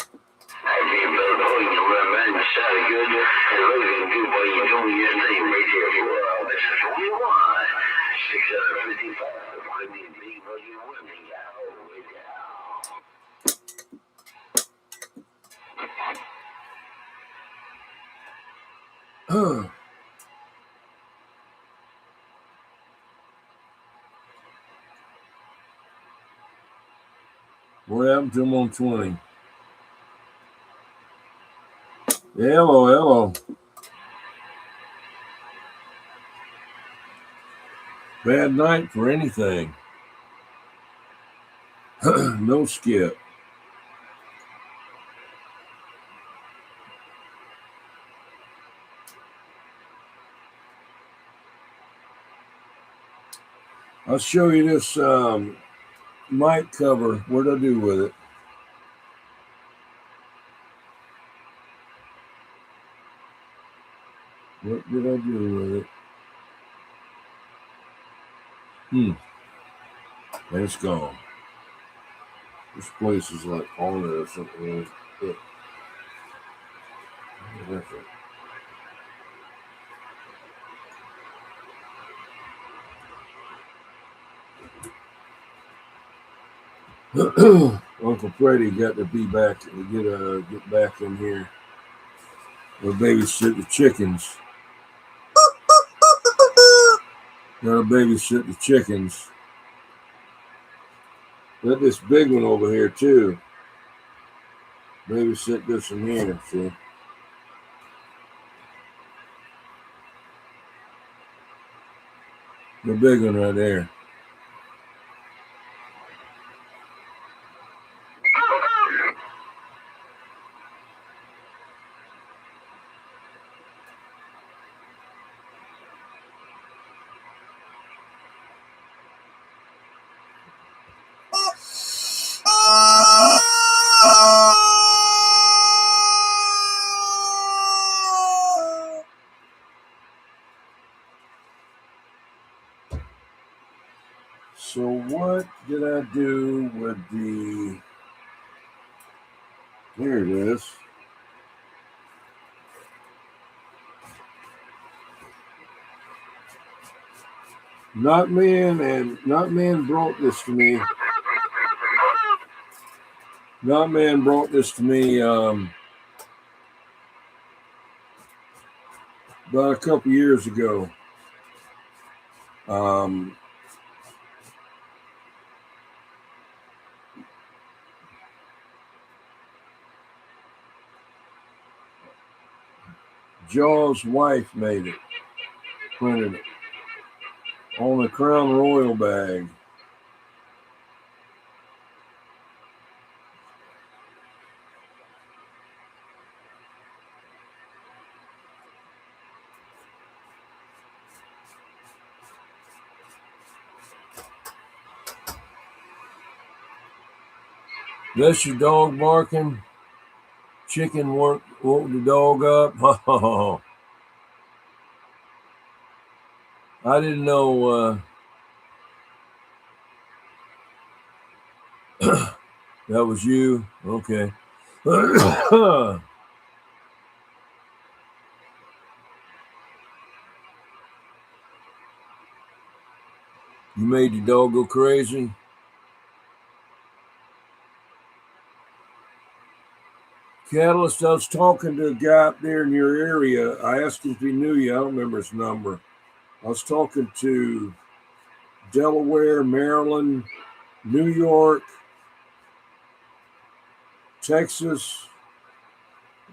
What happened to him on 20? Hello. Bad night for anything. No skip. I'll show you this mic cover. What did I do with it? What did I do with it? And it's gone. This place is like haunted or something. Uncle Freddie got to be back and get back in here. We'll babysit the chickens. Gotta babysit the chickens. Got this big one over here too. Babysit this one here, see. The big one right there. So what did I do with the... Here it is. Not Man brought this to me. Not Man brought this to me about a couple years ago. Jaw's wife made it, printed it on a Crown Royal bag. That's your dog barking. Chicken woke the dog up. I didn't know that was you. Okay. You made the dog go crazy? Catalyst, I was talking to a guy up there in your area. I asked him if he knew you. I don't remember his number. I was talking to Delaware, Maryland, New York, Texas.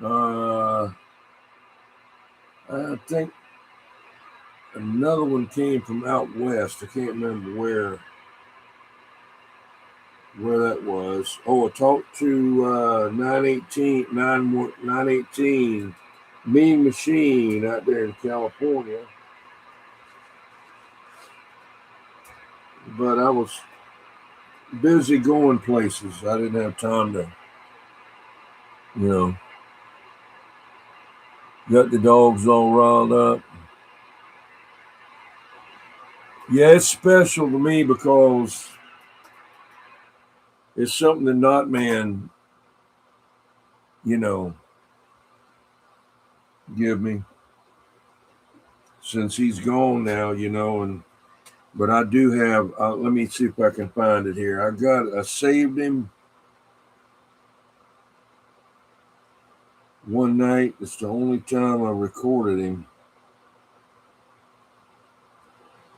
I think another one came from out west. I can't remember where that was. Oh, I talked to 918 Mean Machine out there in California. But I was busy going places. I didn't have time to, got the dogs all riled up. Yeah, it's special to me because it's something that Not Man, give me. Since he's gone now, but I do have, let me see if I can find it here. I saved him one night. It's the only time I recorded him.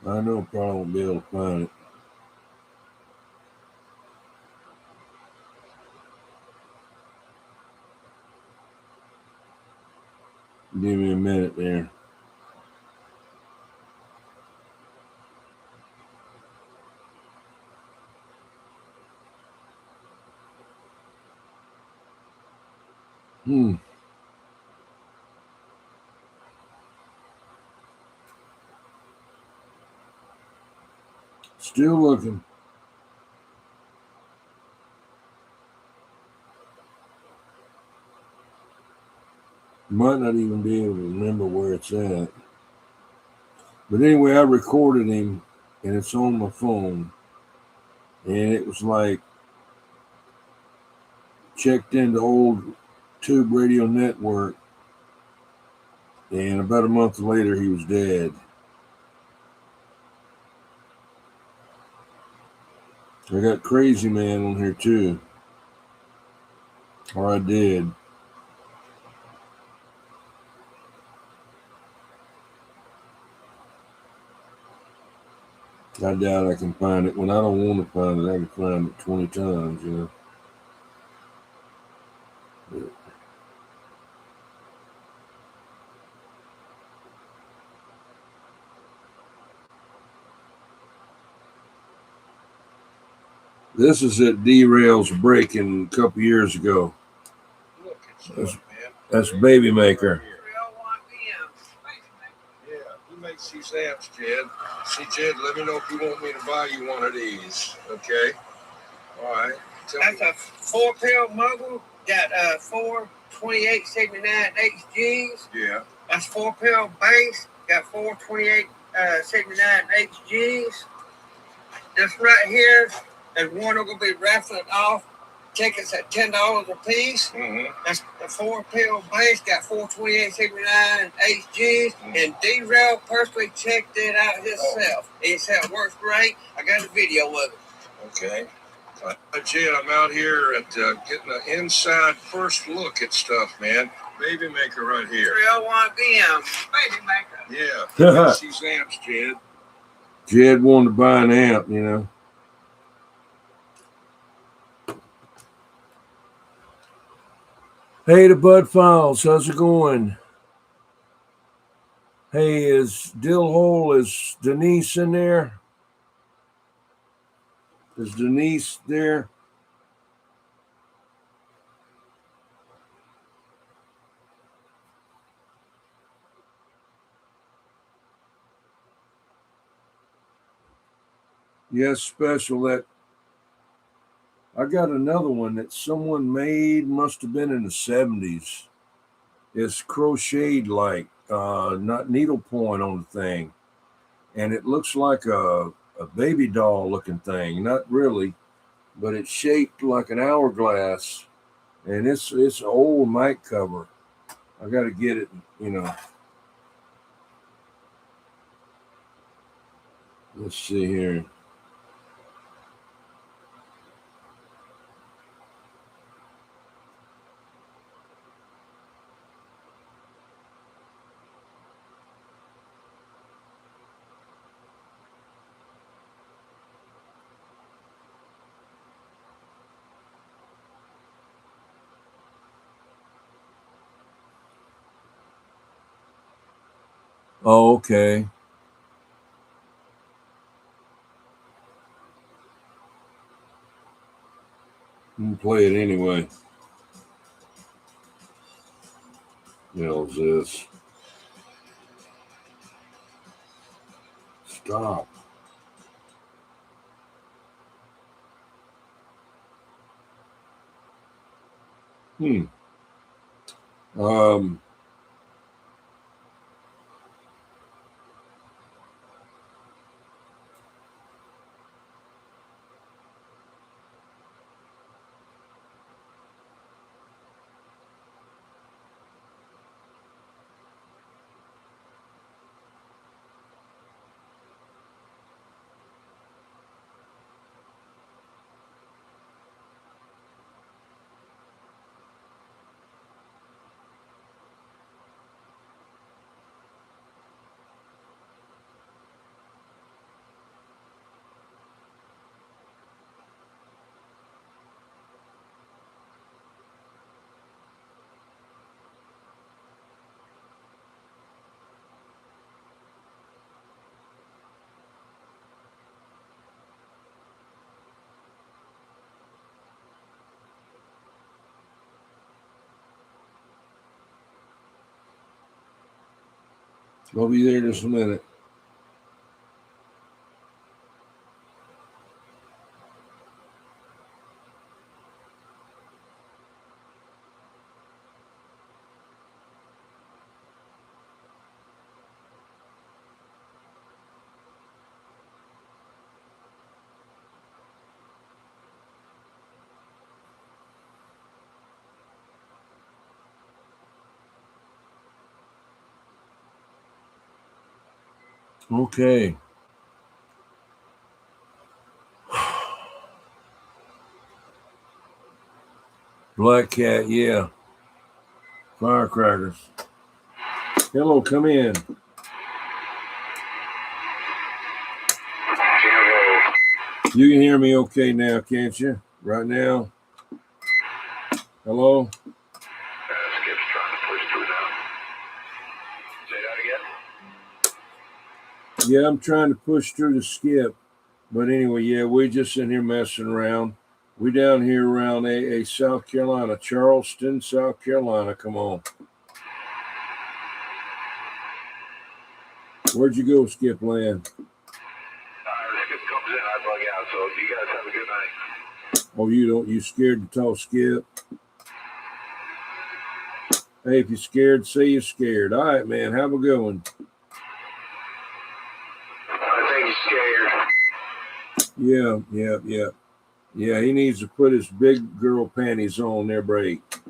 I know I probably won't be able to find it. Give me a minute there. Still looking. Might not even be able to remember where it's at. But anyway, I recorded him, and it's on my phone. And it was like checked into old Tube Radio Network, and about a month later, he was dead. I got Crazy Man on here too. Or I did. I doubt I can find it. When I don't want to find it, I can find it 20 times, you know. But this is at Derail's breaking a couple years ago. That's Baby Maker. Yeah, he makes these amps, Jed. See, Jed, let me know if you want me to buy you one of these. Okay? All right. That's a 4-pill mogul. Got 4 2879 HGs. Yeah. That's 4-pill bass. Got 4 2879 HGs. This right here is one I'm gonna be raffling off. Tickets at $10 a piece. Mm-hmm. That's the 4-pill bass. Got 4 2879 HGs. Mm-hmm. And D-Rail personally checked it out himself. He said it works great. I got a video of it. Okay. Jed, I'm out here at getting an inside first look at stuff, man. Baby Maker right here. 301 BM. Baby Maker. Yeah. That's these amps, Jed. Jed wanted to buy an amp, you know. Hey, the Bud Files, how's it going? Hey, is Denise in there? Is Denise there? Yes, special. That I got another one that someone made, must have been in the 70s. It's crocheted like, not needlepoint on the thing. And it looks like a baby doll looking thing. Not really, but it's shaped like an hourglass. And it's an old mic cover. I got to get it, you know. Let's see here. Oh, okay. You can play it anyway. The hell's this? Stop. Um, I'll be there in just a minute. Okay. Black cat, yeah. Firecrackers. Hello, come in. You can hear me okay now, can't you? Right now? Hello? Skip's trying to push through now. Say that again? Yeah, I'm trying to push through the skip. But anyway, yeah, we're just in here messing around. We down here around South Carolina, Charleston, South Carolina. Come on. Where'd you go, Skip Land? The skip comes in, I bug out, so you guys have a good night. Oh, you scared to talk, Skip? Hey, if you're scared, say you're scared. All right, man, have a good one. I think he's scared. Yeah. Yeah, he needs to put his big girl panties on their break. The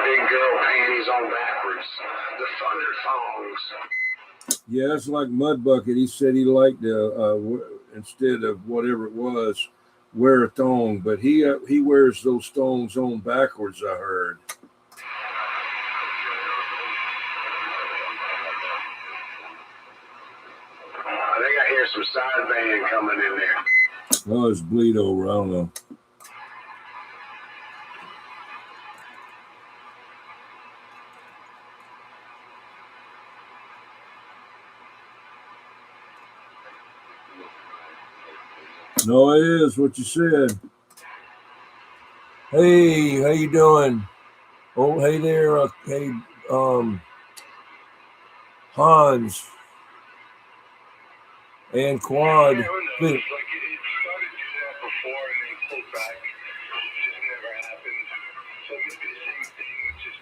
big girl panties on backwards. The thunder thongs. Yeah, that's like Mud Bucket. He said he liked to, instead of whatever it was, wear a thong. But he wears those thongs on backwards, I heard. I think I hear some side band coming in there. Oh, it's bleed over. I don't know. No, it is what you said. Hey, how you doing? Oh, hey there. Hey, Hans and Quad. Yeah, who knows? Like it started to do that before and then pulled back. It just never happened. So maybe the same thing. It's just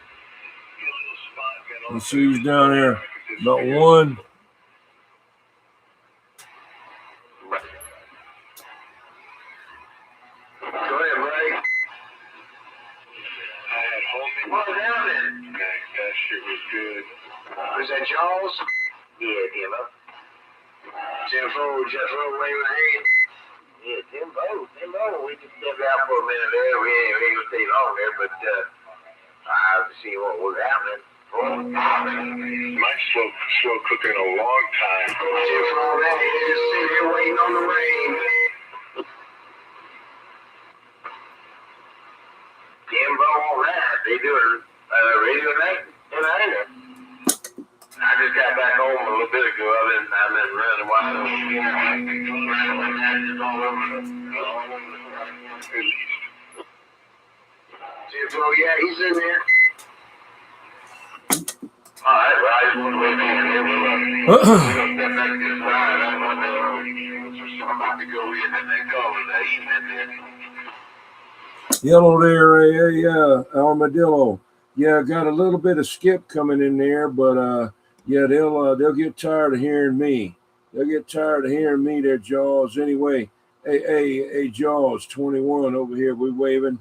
get a little spot. You see who's down there? About one. Go ahead, Ray. I had home. Well, down there. That shit was good. Was that Jaws? Yeah, Timbo. Jeffro waving a hand. Yeah, Timbo. We just stepped out for a minute there. We ain't gonna stay long there, but I see what was happening. Mike's slow cooking a long time. Jeffro, that he just sitting here waiting on the rain. Timbo, all that. They doing radio night in Ida. I just got back home a little bit ago. I've been running wild. At least. Timbo, yeah, he's in there. All right, well, I just want to wait for him. We're going to step back to the side. I'm about to go in and then call in the evening. Yellow there, armadillo. Yeah, got a little bit of skip coming in there, but yeah, they'll get tired of hearing me. They'll get tired of hearing me, their Jaws. Anyway, hey, Jaws 21 over here. We waving.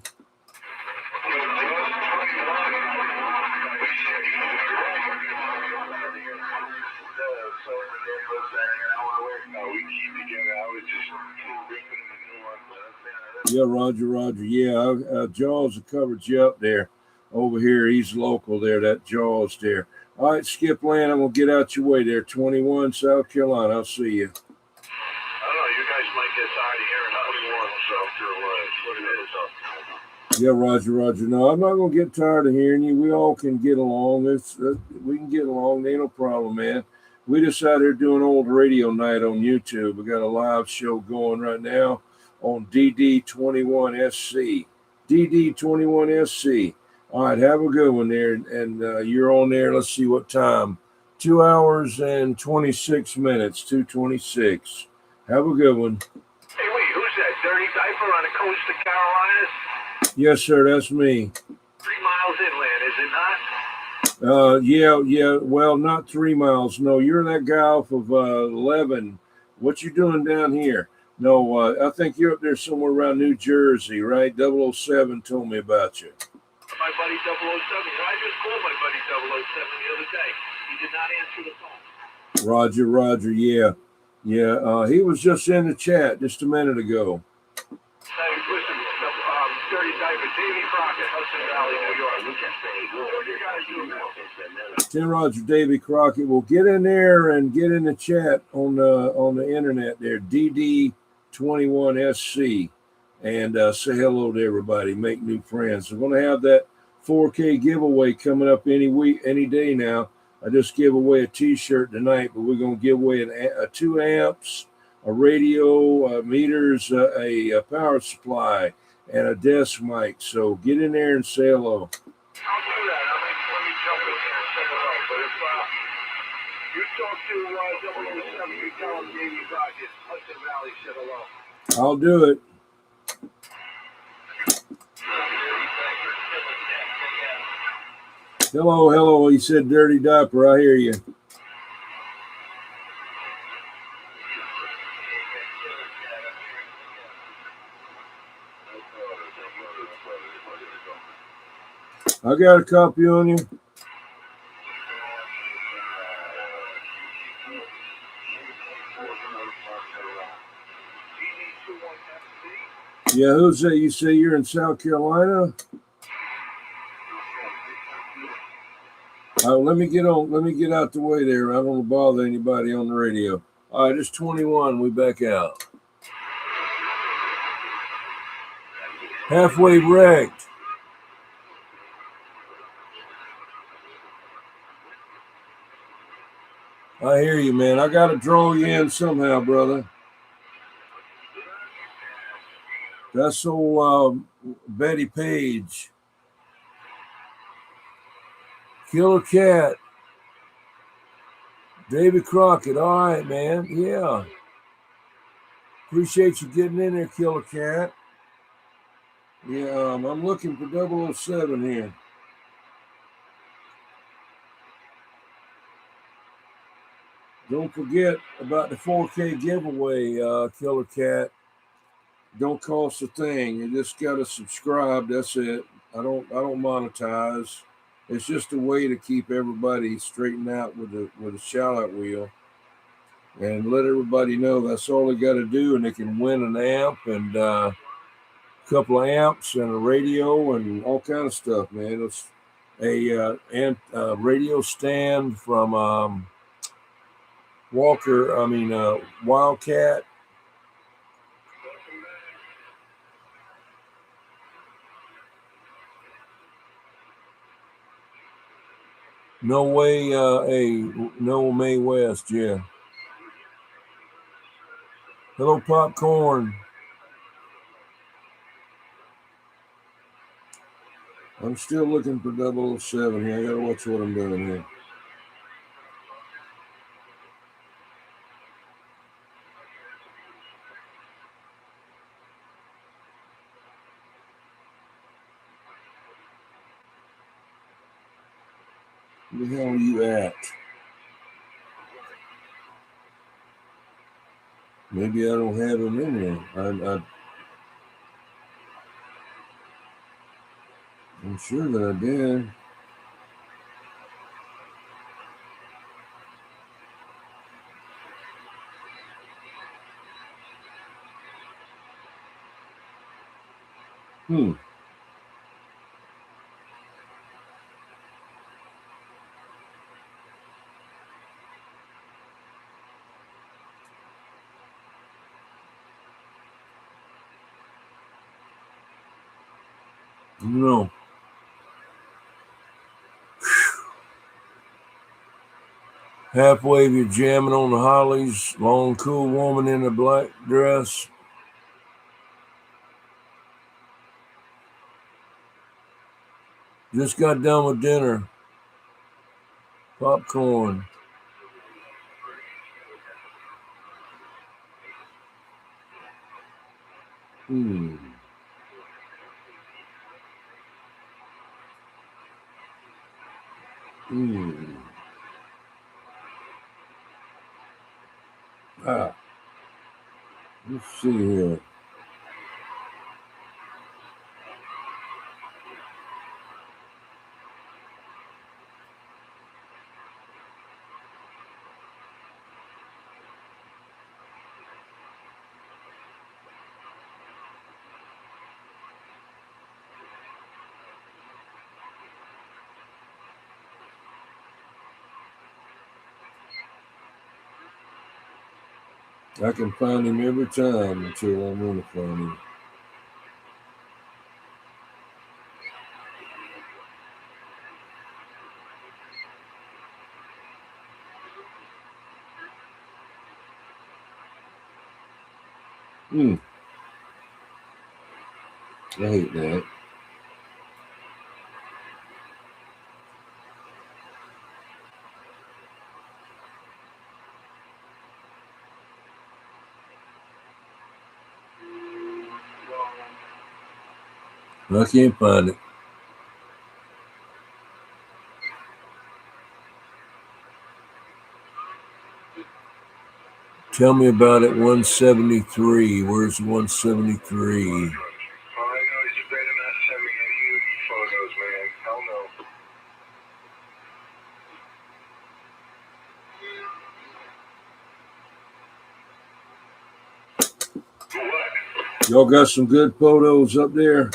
Yeah, Roger. Yeah, Jaws will covered you up there. Over here, he's local there, that Jaws there. All right, Skip Land, I'm going to get out your way there. 21, South Carolina. I'll see you. I don't know. You guys might get tired of hearing 21, so Yeah, Roger. No, I'm not going to get tired of hearing you. We all can get along. We can get along. Ain't no problem, man. We just out here doing old radio night on YouTube. We got a live show going right now on DD21SC. DD21SC. All right, have a good one there. And you're on there. Let's see what time. 2 hours and 26 minutes, 2:26. Have a good one. Hey, wait, who's that? Dirty Diaper on the coast of Carolinas? Yes, sir, that's me. 3 miles inland, is it not? Yeah. Well, not 3 miles. No, you're that guy off of 11. What you doing down here? No, I think you're up there somewhere around New Jersey, right? 007 told me about you. my buddy 007. I just called my buddy 007 the other day. He did not answer the phone. Roger. Yeah. He was just in the chat just a minute ago. Hey, listen, Dirty Diaper, Davey Crockett, Hudson Valley, New York. What do you guys do now? 10 Roger, Davey Crockett. Well, get in there and get in the chat on the internet there, DD21SC, and say hello to everybody. Make new friends. We're going to have that 4K giveaway coming up any day now. I just gave away a T-shirt tonight, but we're going to give away 2 amps, a radio, meters, a power supply, and a desk mic. So get in there and say hello. I'll do that. Let me jump in here and say hello. But if you talk to 007, you tell him Davey Crockett, Hudson Valley said hello. I'll do it. Hello. He said Dirty Diaper. I hear you. I got a copy on you. Yeah, who's that? You say you're in South Carolina? Let me get out the way there. I don't want to bother anybody on the radio. All right, it's 21. We back out. Halfway wrecked. I hear you, man. I got to draw you in somehow, brother. That's old Betty Page. Killer Cat. David Crockett. All right, man. Yeah. Appreciate you getting in there, Killer Cat. Yeah, I'm looking for 007 here. Don't forget about the 4K giveaway, Killer Cat. Don't cost a thing. You just gotta subscribe. That's it. I don't monetize. It's just a way to keep everybody straightened out with a shout-out wheel, and let everybody know that's all they got to do, and they can win an amp and a couple of amps and a radio and all kind of stuff, man. It's a radio stand from Wildcat. No way, no May West, yeah. Hello, Popcorn. I'm still looking for 007 here. I gotta watch what I'm doing here. Where the hell are you at? Maybe I don't have him in there. I'm sure that I did. No. Halfway, you're jamming on the Hollies. Long, cool woman in a black dress. Just got done with dinner. Popcorn. Let's see here. I can find him every time until I want to find him. I hate that. I can't find it. Tell me about it, 173. Where's 173? All I know is you better not send me any nude photos, man. Hell no. What? Y'all got some good photos up there?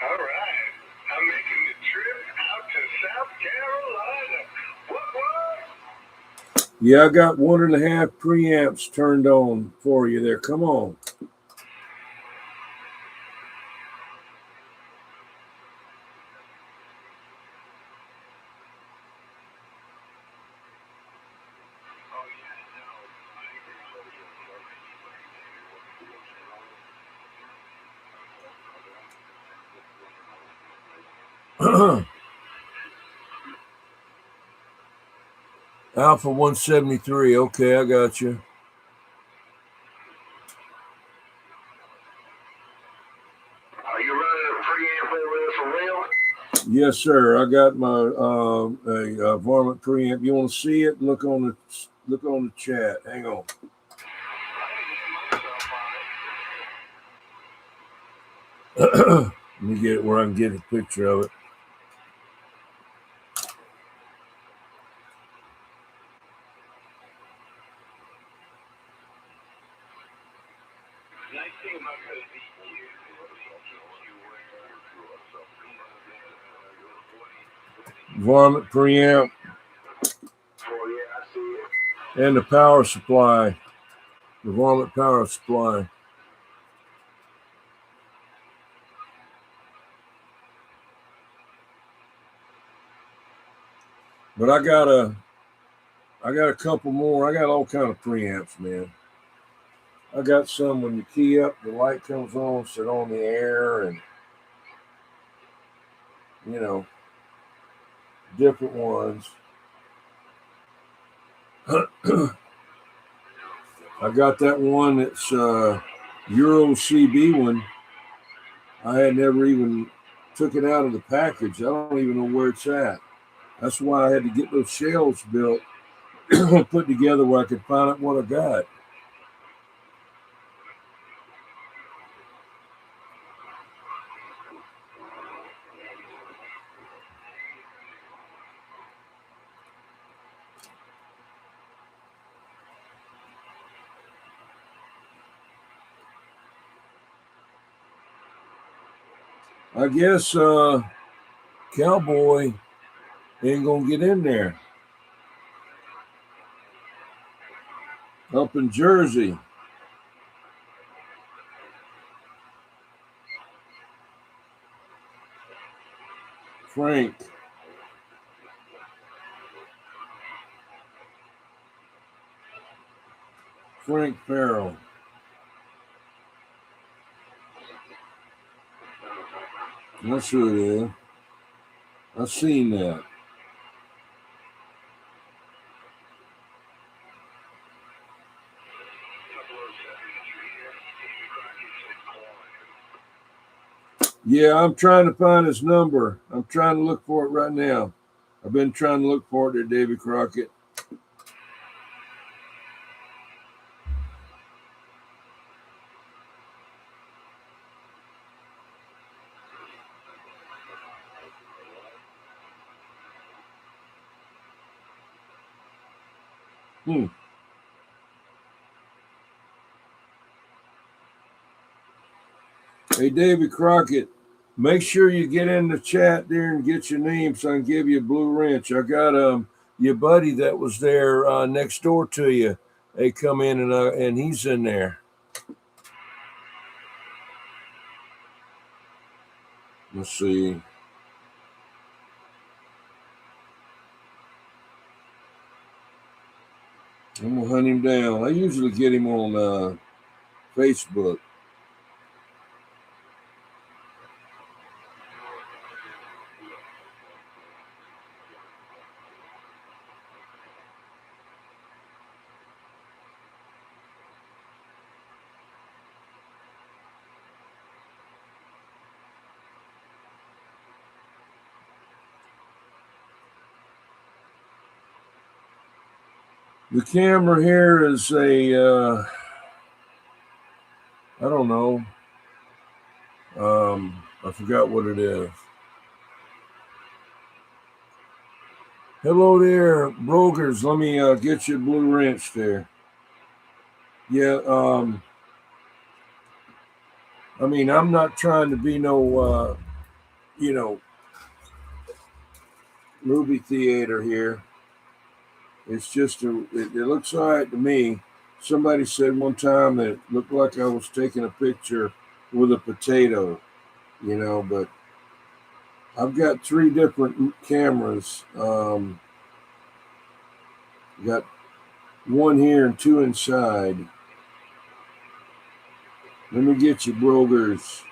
All right. I'm making the trip out to South Carolina. What? Yeah, I got 1.5 preamps turned on for you there. Come on. Alpha 173. Okay, I got you. Are you running a preamp over there for real? Yes, sir. I got my Varmint preamp. You want to see it? Look on the chat. Hang on. Let me get it where I can get a picture of it. Varmint preamp. Oh, yeah, I see it. And the power supply. The Varmint power supply. But I got a couple more. I got all kind of preamps, man. I got some when you key up, the light comes on, sit on the air, and different ones. I got that one that's Euro CB one. I had never even took it out of the package. I don't even know where it's at. That's why I had to get those shelves built, put together where I could find out what I got. I guess Cowboy ain't gonna get in there. Up in Jersey. Frank Farrell. That's who it is. I've seen that. Yeah, I'm trying to find his number. I'm trying to look for it right now. I've been trying to look for it at Davy Crockett. Hey, Davy Crockett, make sure you get in the chat there and get your name so I can give you a blue wrench. I got your buddy that was there next door to you. They come in and he's in there. Let's see. I'm gonna hunt him down. I usually get him on Facebook. The camera here is a, I don't know. I forgot what it is. Hello there, brokers. Let me get you a blue wrench there. Yeah, I mean, I'm not trying to be no, movie theater here. It's just, it looks all right to me. Somebody said one time that it looked like I was taking a picture with a potato, but I've got 3 different cameras. Got 1 here and 2 inside. Let me get you, brokers.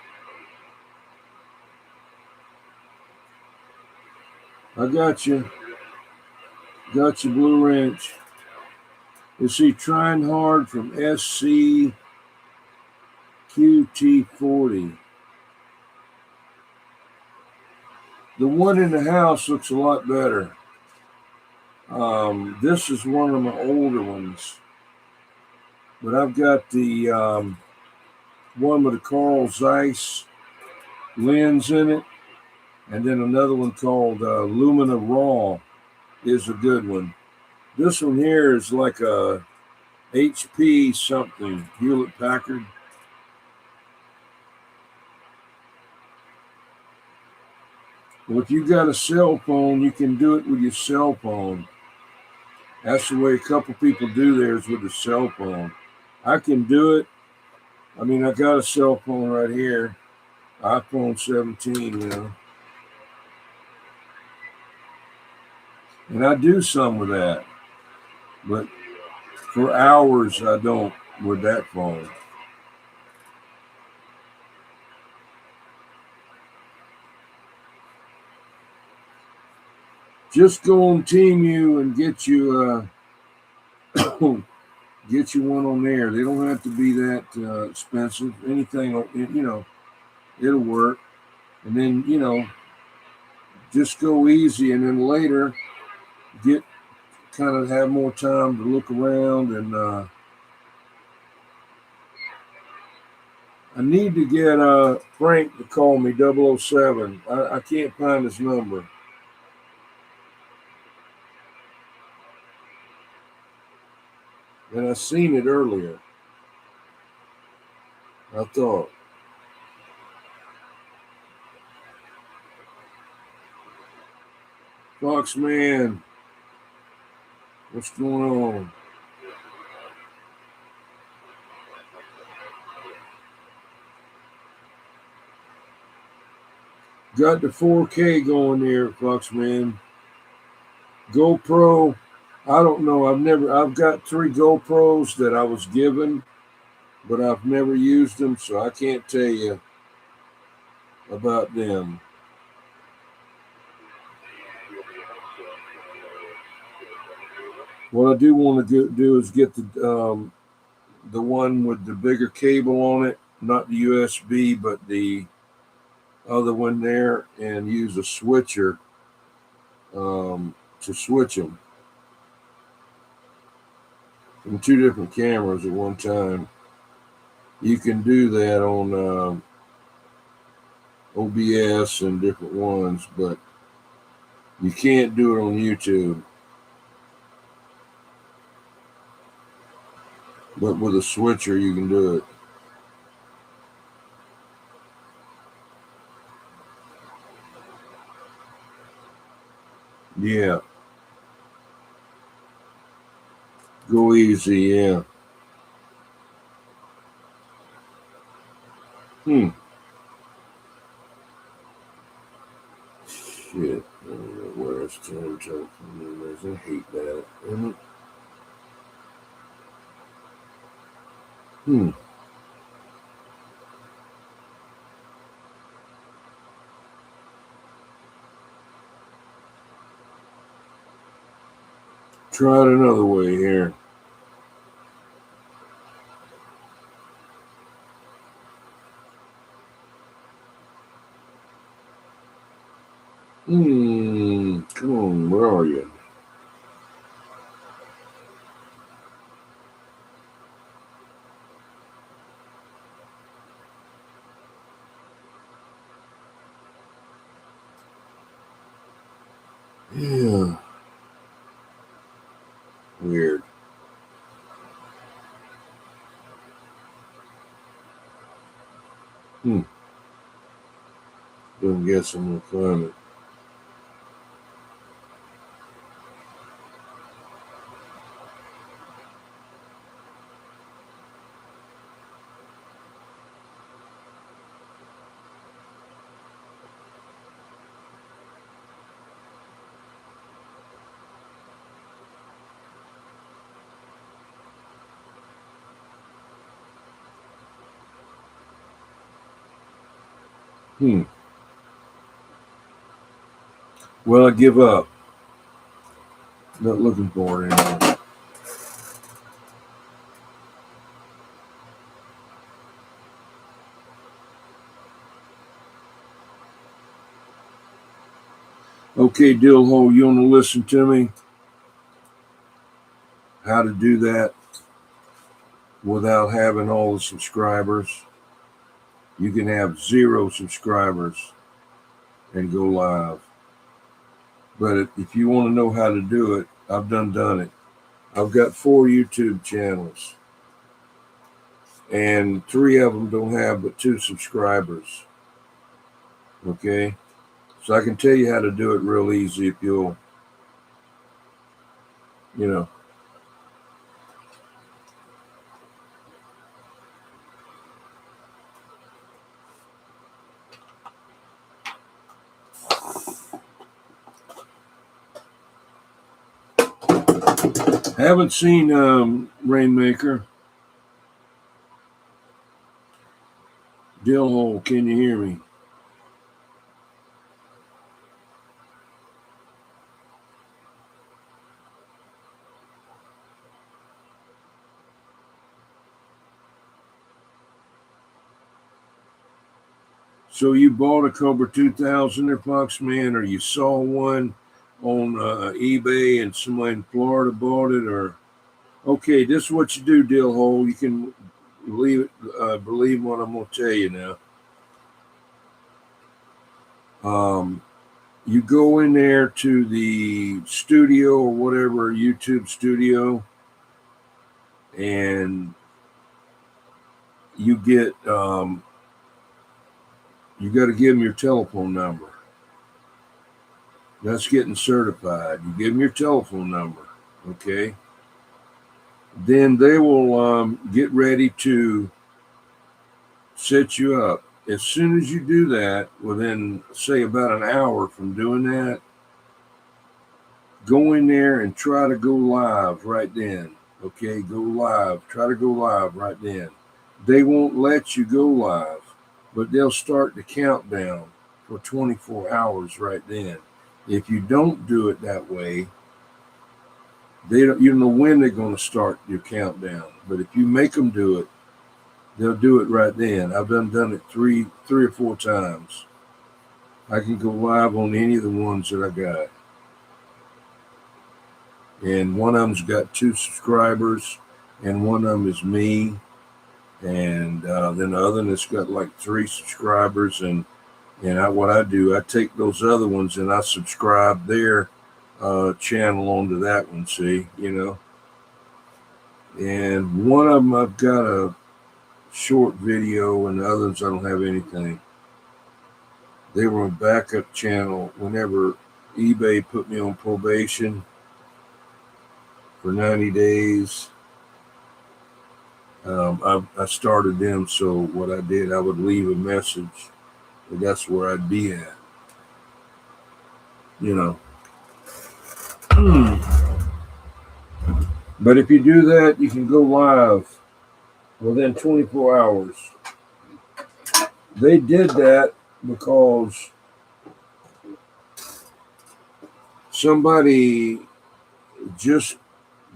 I got you. Got your blue wrench. You see, trying hard from SCQT40. The one in the house looks a lot better. This is one of my older ones. But I've got the one with the Carl Zeiss lens in it. And then another one called Lumina Raw is a good one. This one here is like a HP something, Hewlett Packard. Well, if you got a cell phone, you can do it with your cell phone. That's the way a couple people do theirs with a cell phone. I can do it. I mean, I got a cell phone right here, iPhone 17, and I do some with that. But for hours, I don't with that phone. Just go on Temu and get you get you one on there. They don't have to be that expensive. Anything, it'll work. And then, just go easy. And then later, kind of have more time to look around. And I need to get Frank to call me 007. I can't find his number. And I seen it earlier. I thought. Foxman, what's going on? Got the 4K going there, Foxman. GoPro, I don't know. I've got 3 GoPros that I was given, but I've never used them, so I can't tell you about them. What I do want to do is get the one with the bigger cable on it, not the USB, but the other one there, and use a switcher to switch them from 2 different cameras at one time. You can do that on OBS and different ones, but you can't do it on YouTube. But with a switcher, you can do it. Yeah. Go easy, yeah. Shit. Where's time telephone? I hate that. Isn't it? Try it another way here. Come on, where are you? Yeah. Weird. Don't guess I'm gonna find it. Well, I give up. Not looking for it anymore. Okay, Dillhole, you want to listen to me? How to do that without having all the subscribers? You can have 0 subscribers and go live. But if you want to know how to do it, I've done it. I've got 4 YouTube channels, and 3 of them don't have but 2 subscribers. Okay, so I can tell you how to do it real easy if you'll, you know. Haven't seen Rainmaker. Dillhole, can you hear me? So you bought a Cobra 2000 there, Foxman, or you saw one on eBay and somebody in Florida bought it, or okay, this is what you do, Dillhole. You can believe what I'm going to tell you now. You go in there to the studio or whatever, YouTube studio, and you get you got to give them your telephone number. That's getting certified. You give them your telephone number, okay? Then they will get ready to set you up. As soon as you do that, within, say, about an hour from doing that, go in there and try to go live right then. Okay, go live. Try to go live right then. They won't let you go live, but they'll start the countdown for 24 hours right then. If you don't do it that way, you don't know when they're going to start your countdown. But if you make them do it, they'll do it right then. I've done it three or 4 times. I can go live on any of the ones that I got. And one of them's got 2 subscribers, and one of them is me. And then the other one that's got like 3 subscribers. And what I do, I take those other ones and I subscribe their channel onto that one, see, you know. And one of them I've got a short video, and the others I don't have anything. They were a backup channel whenever eBay put me on probation. for 90 days. I started them, so what I did, I would leave a message. And that's where I'd be at. You know. But if you do that, you can go live within 24 hours. They did that because somebody just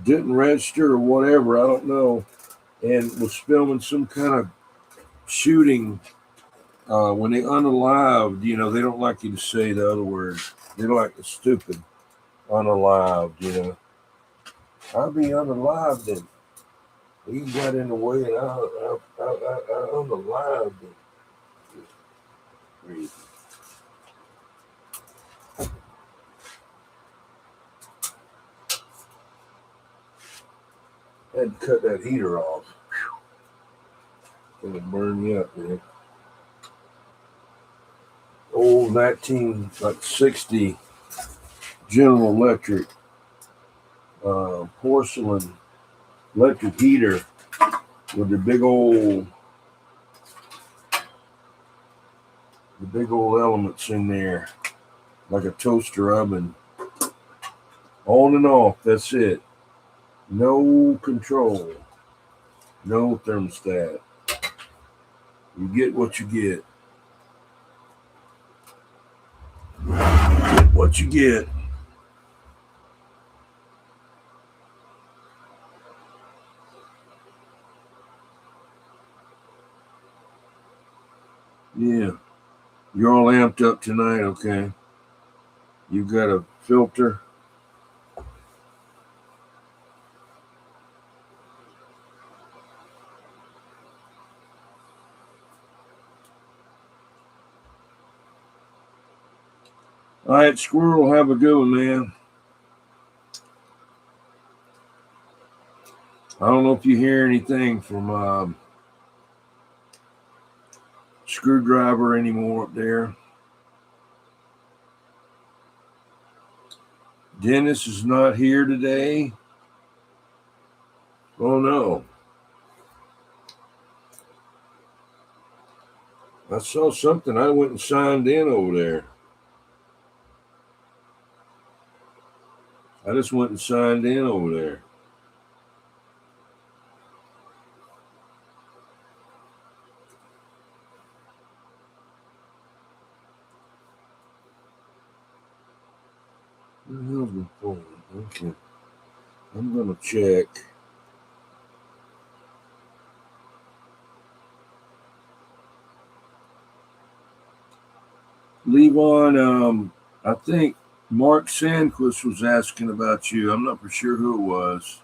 didn't register or whatever, I don't know, and was filming some kind of shooting. When they unalived, you know, they don't like you to say the other word. They don't like the stupid unalived, you know. I'll be unalived and he got in the way and I unalived him. Crazy. I had to cut that heater off. Gonna burn you up, man. Old 1960 General Electric porcelain electric heater with the big old elements in there, like a toaster oven. On and off, that's it. No control, no thermostat. You get what you get. Get what you get. Yeah. You're all amped up tonight, okay? You got a filter. All right, Squirrel, have a good one, man. I don't know if you hear anything from Screwdriver anymore up there. Dennis is not here today. Oh, no. I saw something. I went and signed in over there. I just went and signed in over there. What the hell's my phone? Okay. I'm going to check. Levon, I think Mark Sandquist was asking about you. I'm not for sure who it was.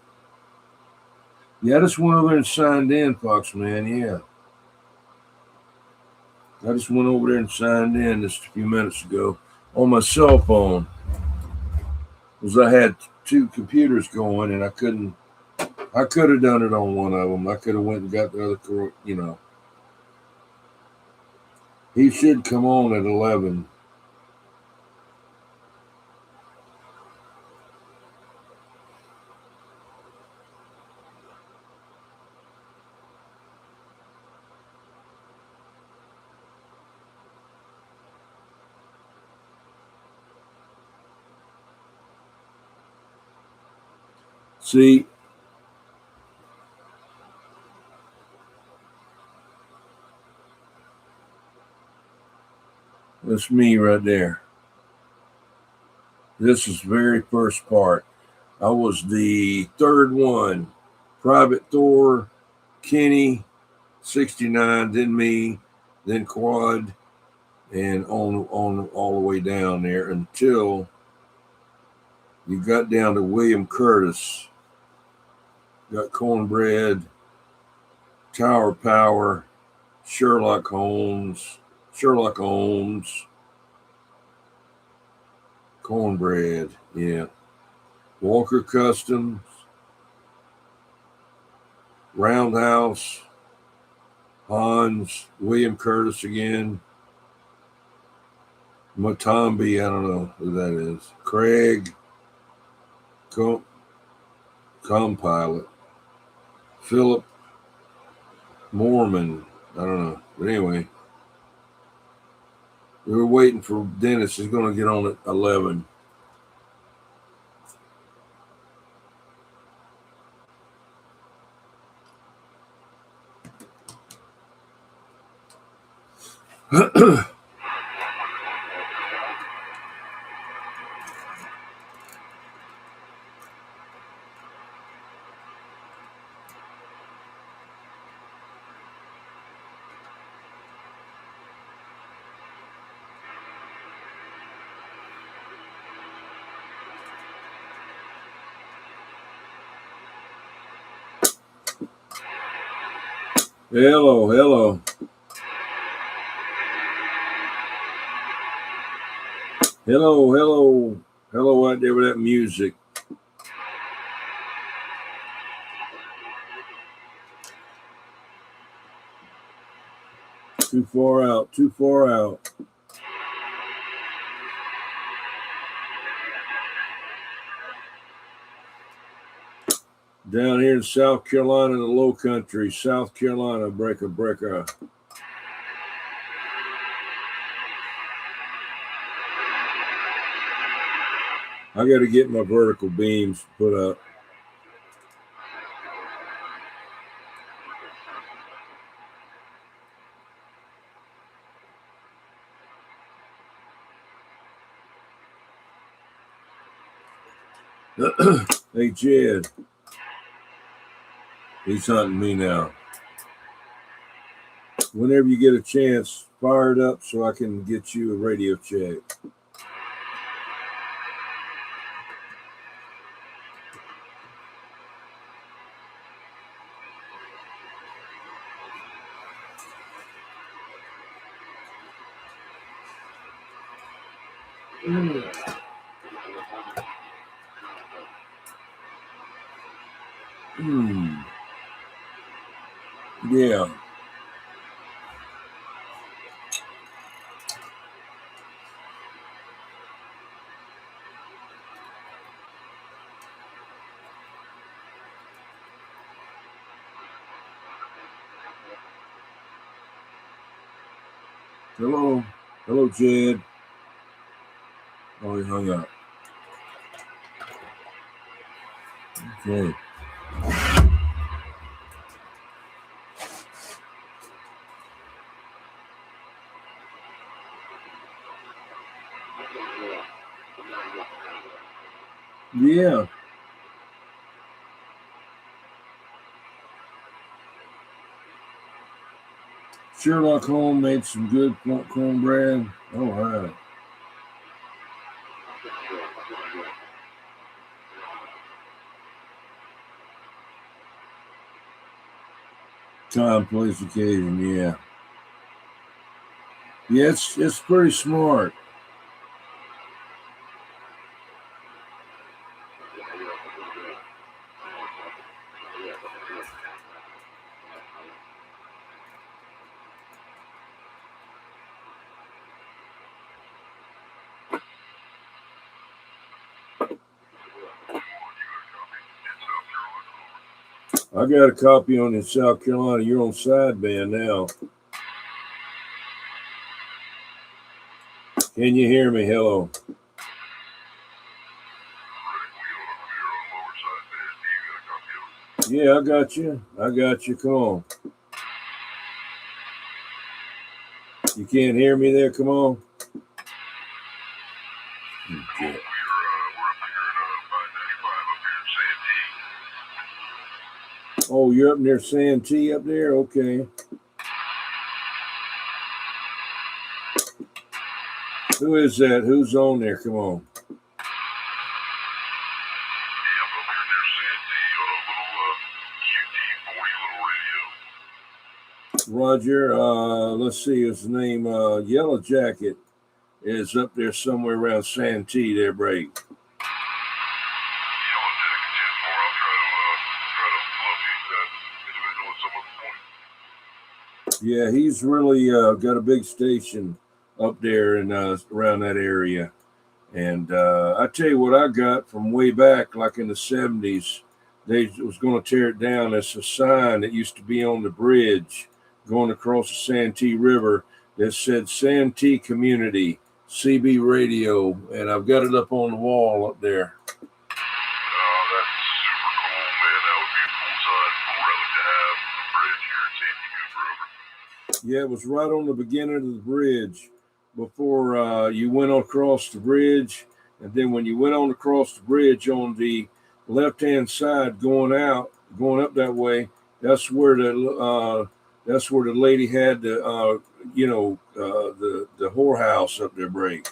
Yeah, I just went over there and signed in, Fox, man. Yeah. I just went over there and signed in just a few minutes ago on my cell phone. Because I had two computers going and I could have done it on one of them. I could have went and got the other, you know. He should come on at 11. See, that's me right there. This is the very first part. I was the third one. Private Thor, Kenny, 69, then me, then Quad, and on all the way down there until you got down to William Curtis. Got Cornbread, Tower Power, Sherlock Holmes, Cornbread, yeah. Walker Customs, Roundhouse, Hans, William Curtis again, Matambi, I don't know who that is, Craig, Compilot. Philip Mormon. I don't know. But anyway, we were waiting for Dennis. He's going to get on at 11. Hello, hello. Hello, hello. Hello out there with that music. Too far out, too far out. Down here in South Carolina, the low country, South Carolina, breaker. I got to get my vertical beams put up. Hey, Jed. He's hunting me now. Whenever you get a chance, fire it up so I can get you a radio check. Yeah. Hello. Hello, Jed. Oh, he hung up. Okay. Yeah. Sherlock Holmes made some good cornbread. All right. Time, place, occasion, yeah. Yeah, it's pretty smart. I got a copy on in South Carolina. You're on sideband now. Can you hear me? Hello. Yeah, I got you. Come on. You can't hear me there? Come on. Okay. Oh, you're up near Santee up there? Okay. Who is that? Who's on there? Come on. Roger, let's see his name. Yellow Jacket is up there somewhere around Santee there, break. Yeah, he's really got a big station up there and around that area. And I tell you what I got from way back, like in the 70s, they was going to tear it down. It's a sign that used to be on the bridge going across the Santee River that said Santee Community CB Radio, and I've got it up on the wall up there. Oh, that's super cool, man. That would be a cool relic to have, the bridge here at Santee Cooper. Yeah, it was right on the beginning of the bridge before you went across the bridge. And then when you went on across the bridge on the left-hand side going up that way, that's where the lady had the the whorehouse up there break.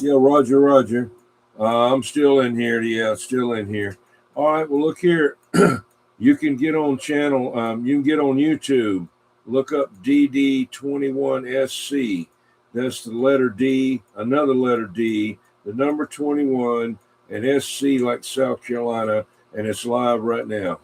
Yeah, Roger. I'm still in here. Yeah, still in here. All right. Well, look here. You can get on channel. You can get on YouTube. Look up DD21SC. That's the letter D, another letter D, the number 21, and SC like South Carolina, and it's live right now.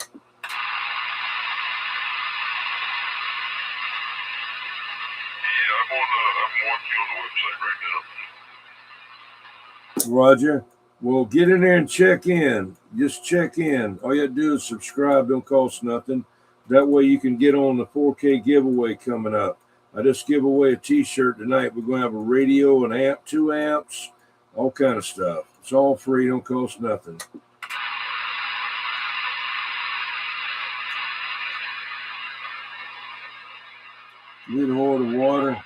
Roger. Well, get in there and check in. Just check in. All you have to do is subscribe. Don't cost nothing. That way you can get on the 4K giveaway coming up. I just give away a T-shirt tonight. We're going to have a radio, an amp, 2 amps, all kind of stuff. It's all free. Don't cost nothing. Need a hold of water.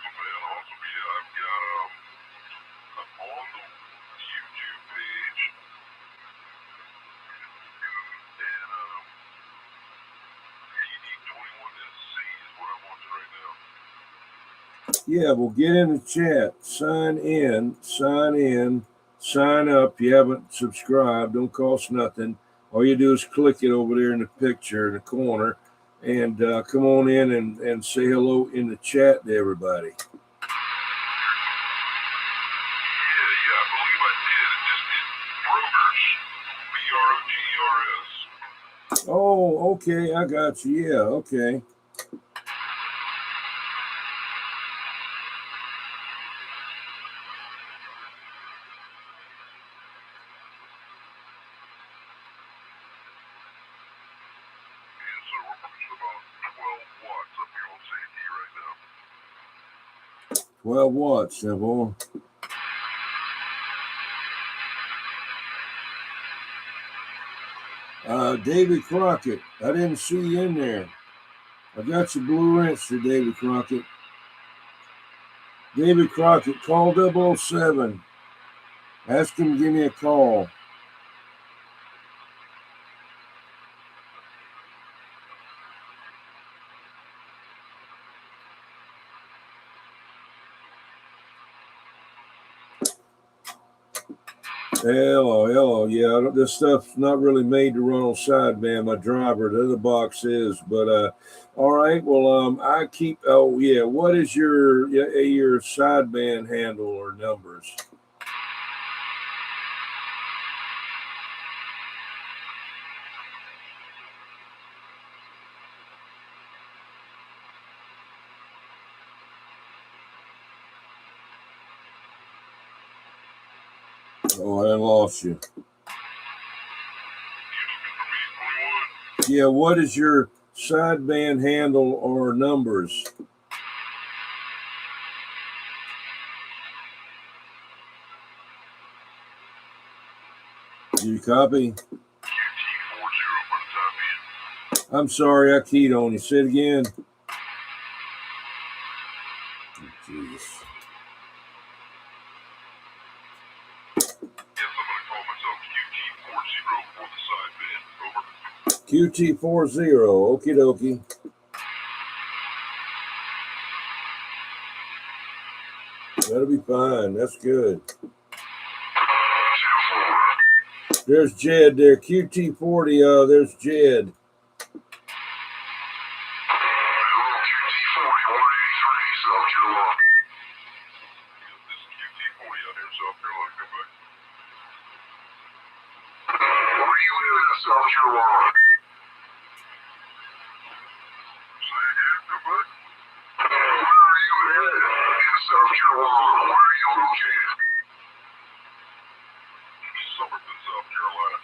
Yeah, well, get in the chat. Sign in, sign up. You haven't subscribed. Don't cost nothing. All you do is click it over there in the picture in the corner and come on in and say hello in the chat to everybody. Yeah, I believe I did. It's Brogers, B-R-O-G-E-R-S. Oh, okay. I got you. Yeah, okay. About 12 watts, Neville. David Crockett, I didn't see you in there. I got your blue wrench for David Crockett. David Crockett, call 007. Ask him to give me a call. Hello. Yeah, this stuff's not really made to run on sideband. My driver, the other box is, but all right. Well, I keep. Oh yeah, what is your sideband handle or numbers? Oh, I lost you. Yeah, what is your sideband handle or numbers? Do you copy? I'm sorry, I keyed on you. Say it again. Jeez. QT40, okie dokie. That'll be fine. That's good. There's Jed there. QT40, there's Jed. you located? Silverton, South Carolina.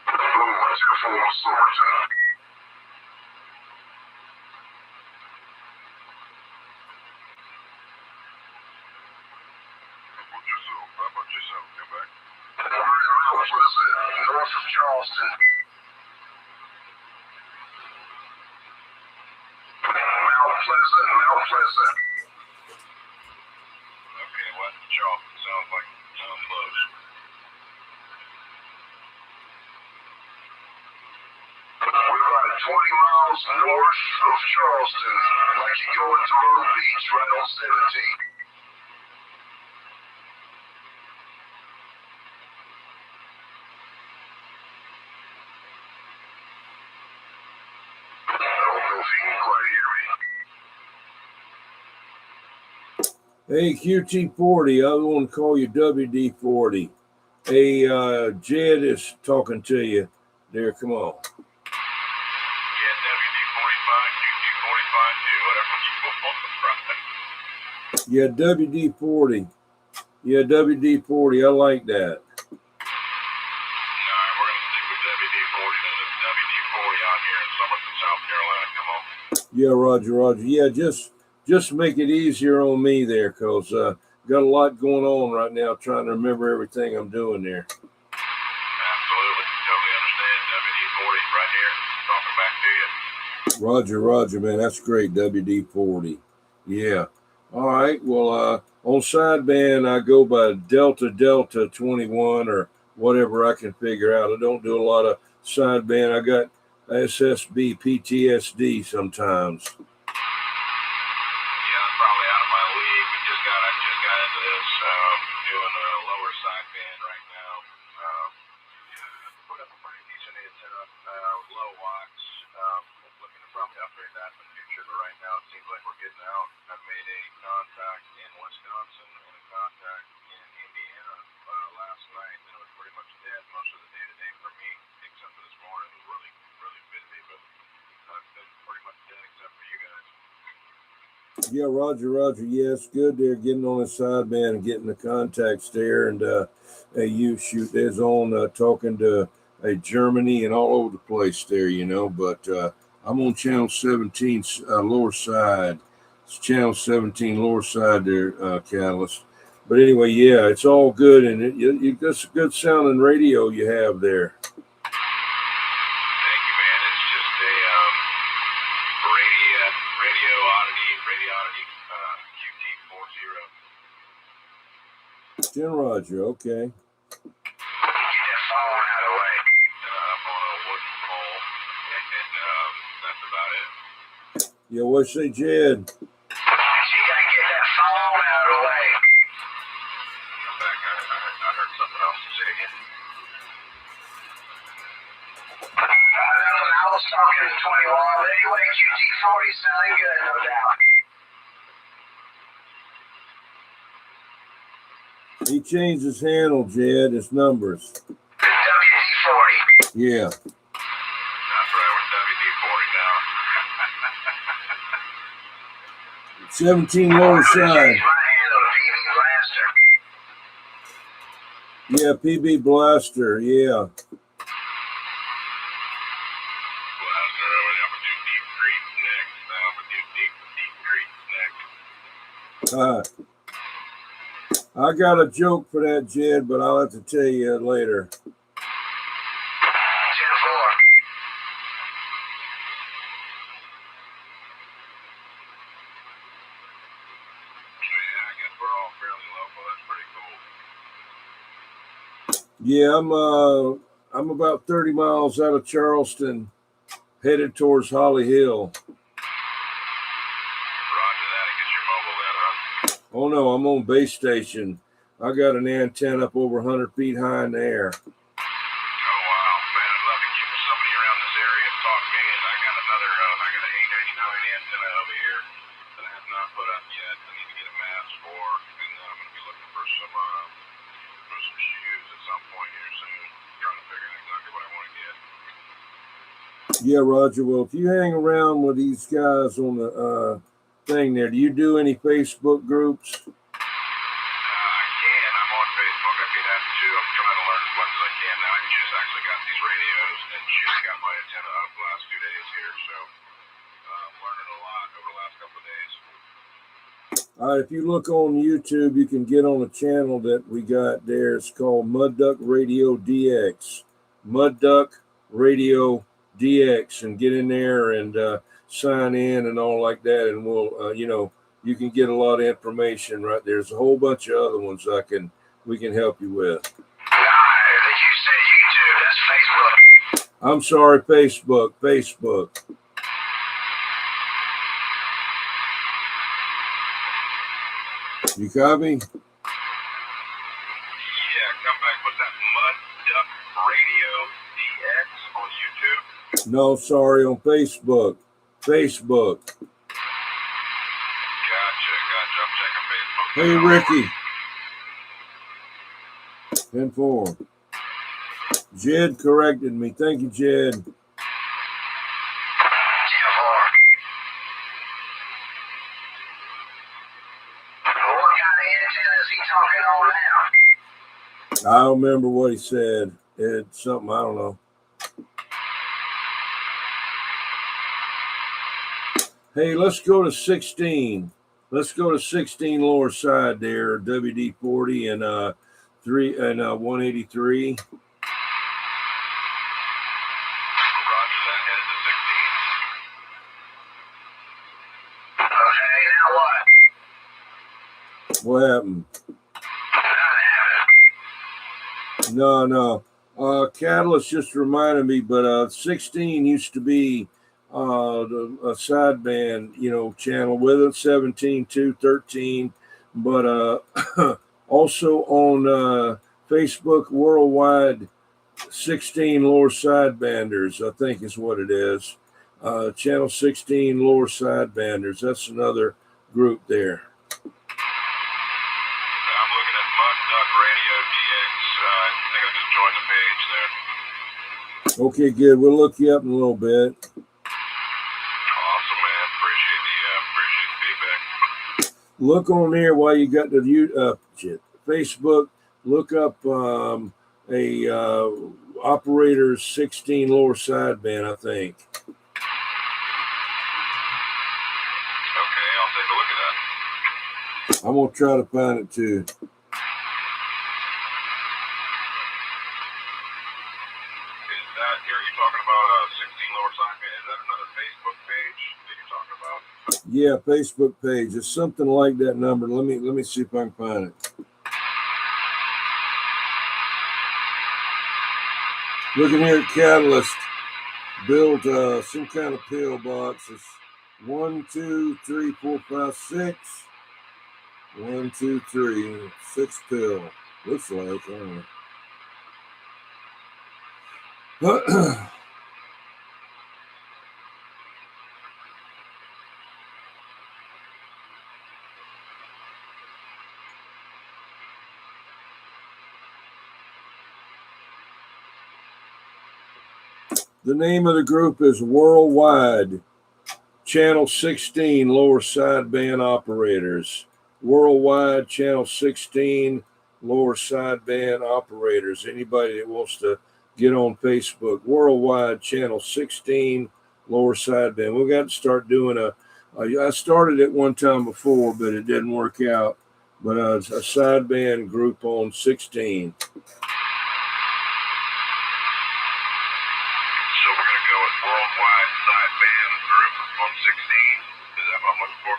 Boom, 241 Silverton. How about yourself? Come back. We're in Mount Pleasant, north of Charleston. Mount Pleasant. Okay, what? Charleston sounds close. We're about 20 miles north of Charleston, like you go into Myrtle Beach, right on 17. I don't know if you can quite hear me. Hey, QT40, I want to call you WD40. Hey, Jed is talking to you there. Come on. Yeah, WD45, QT45, too, whatever you want. Yeah, WD40. Yeah, WD40. I like that. All right, we're going to stick with WD40. Then it's WD40 out here in Summerton, South Carolina. Come on. Yeah, Roger. Yeah, just make it easier on me there, cause got a lot going on right now, trying to remember everything I'm doing there. Absolutely, totally understand. WD40 right here, talking back to you. Roger, man. That's great. WD40. Yeah. All right. Well, on sideband, I go by Delta 21 or whatever I can figure out. I don't do a lot of sideband. I got SSB, PTSD sometimes. Yeah, I'm probably out of my league. I just got into this, doing a lower sideband right now. Put up a pretty decent antenna, low watts. Looking to probably upgrade that in the future, but right now it seems like we're getting out. I made a contact in Wisconsin and a contact in Indiana last night, and it was pretty much dead most of the day today for me, except for this morning. It was really, really busy, but I've been pretty much dead except for you guys. Yeah, Roger. Yeah, it's good there getting on the sideband and getting the contacts there. And you shoot, there's on talking to Germany and all over the place there, But I'm on channel 17 lower side. It's channel 17 lower side there, Catalyst. But anyway, yeah, it's all good, and it's a good sounding radio you have there. Thank you, man. It's just a radio oddity QT40. Roger, okay. Get that phone out of the way. I'm on a wooden pole, and that's about it. Yeah, what say, Jed? You gotta get that phone out of the way. Come back. I heard something else to say again. I was talking to 21, but anyway, QT40 sounding good, no doubt. He changed his handle, Jed, his numbers. WD40. Yeah. That's right, we're WD40 now. 17 lower side. My handle, PB Blaster. Yeah, PB Blaster, yeah. Blaster, I'm gonna do Deep Creek next. I'm gonna do Deep Creek next. I got a joke for that, Jed, but I'll have to tell you later. 10-4. Yeah, I guess we're all fairly local. That's pretty cool. Yeah, I'm about 30 miles out of Charleston, headed towards Holly Hill. Roger that. I guess you're mobile then, huh? Oh no, I'm on base station. I got an antenna up over 100 feet high in the air. Oh, wow. Man, I'd love to keep with somebody around this area and talk to me. And I got an 899 antenna over here that I have not put up yet. I need to get a mask for. And then I'm going to be looking for some shoes at some point here soon. Trying to figure out exactly what I want to get. Yeah, Roger. Well, if you hang around with these guys on the thing there. Do you do any Facebook groups? I can. I'm on Facebook. I've been having to. I'm trying to learn as much as I can now. I just actually got these radios and just got my antenna up the last 2 days here, so learning a lot over the last couple of days. If you look on YouTube, you can get on a channel that we got there. It's called Mud Duck Radio DX. Mud Duck Radio DX, and get in there and sign in and all like that, and we'll you can get a lot of information right there. There's a whole bunch of other ones we can help you with. You said YouTube, that's Facebook. I'm sorry, Facebook. You copy? Yeah, come back. What's that? Mud Duck Radio DX on YouTube? No, sorry, on Facebook. Gotcha. I'm checking Facebook. Hey, Ricky. 10-4. Jed corrected me. Thank you, Jed. 10-4. What kind of antenna is he talking on now? I don't remember what he said. It's something, I don't know. Hey, let's go to 16. Let's go to 16 lower side there, WD-40 and 183. Roger that. Headed to 16. Okay, now what? What happened? No. Catalyst just reminded me, but 16 used to be a sideband, channel with it, 17, 2, 13, but also on Facebook Worldwide, 16 lower sidebanders, I think is what it is. Channel 16 lower sidebanders. That's another group there. I'm looking at Mud Duck Radio DX. I think I just joined the page there. Okay, good. We'll look you up in a little bit. Awesome, man. Appreciate the feedback. Look on there while you got the Facebook. Look up a operator's 16 lower sideband, I think. Okay, I'll take a look at that. I'm gonna try to find it too. Are you talking about 16 lower sideband? Is that another Facebook page that you're talking about? Yeah, Facebook page. It's something like that number. Let me see if I can find it. Looking here at Catalyst, built some kind of pill box. It's 1, 2, 3, 4, 5, 6. 1, 2, 3, 6 pill. Looks like, I don't know. The name of the group is Worldwide Channel 16 Lower Sideband Operators. Worldwide Channel 16 Lower Sideband Operators. Anybody that wants to get on Facebook, Worldwide Channel 16 Lower Sideband. We got to start doing I started it one time before, but it didn't work out. But it's a sideband group on 16. So we're going to go with Worldwide Sideband Group on 16. Is that what I'm looking for?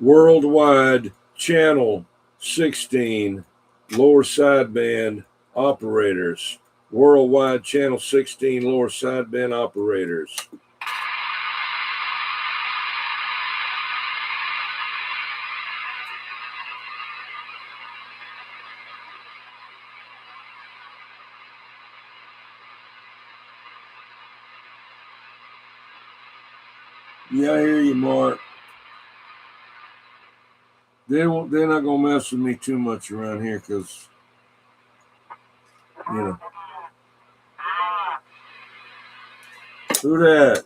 Worldwide Channel 16 Lower Sideband Operators. Worldwide Channel 16 Lower Sideband Operators. Yeah, I hear you, Mark. They're not gonna mess with me too much around here because, Who that?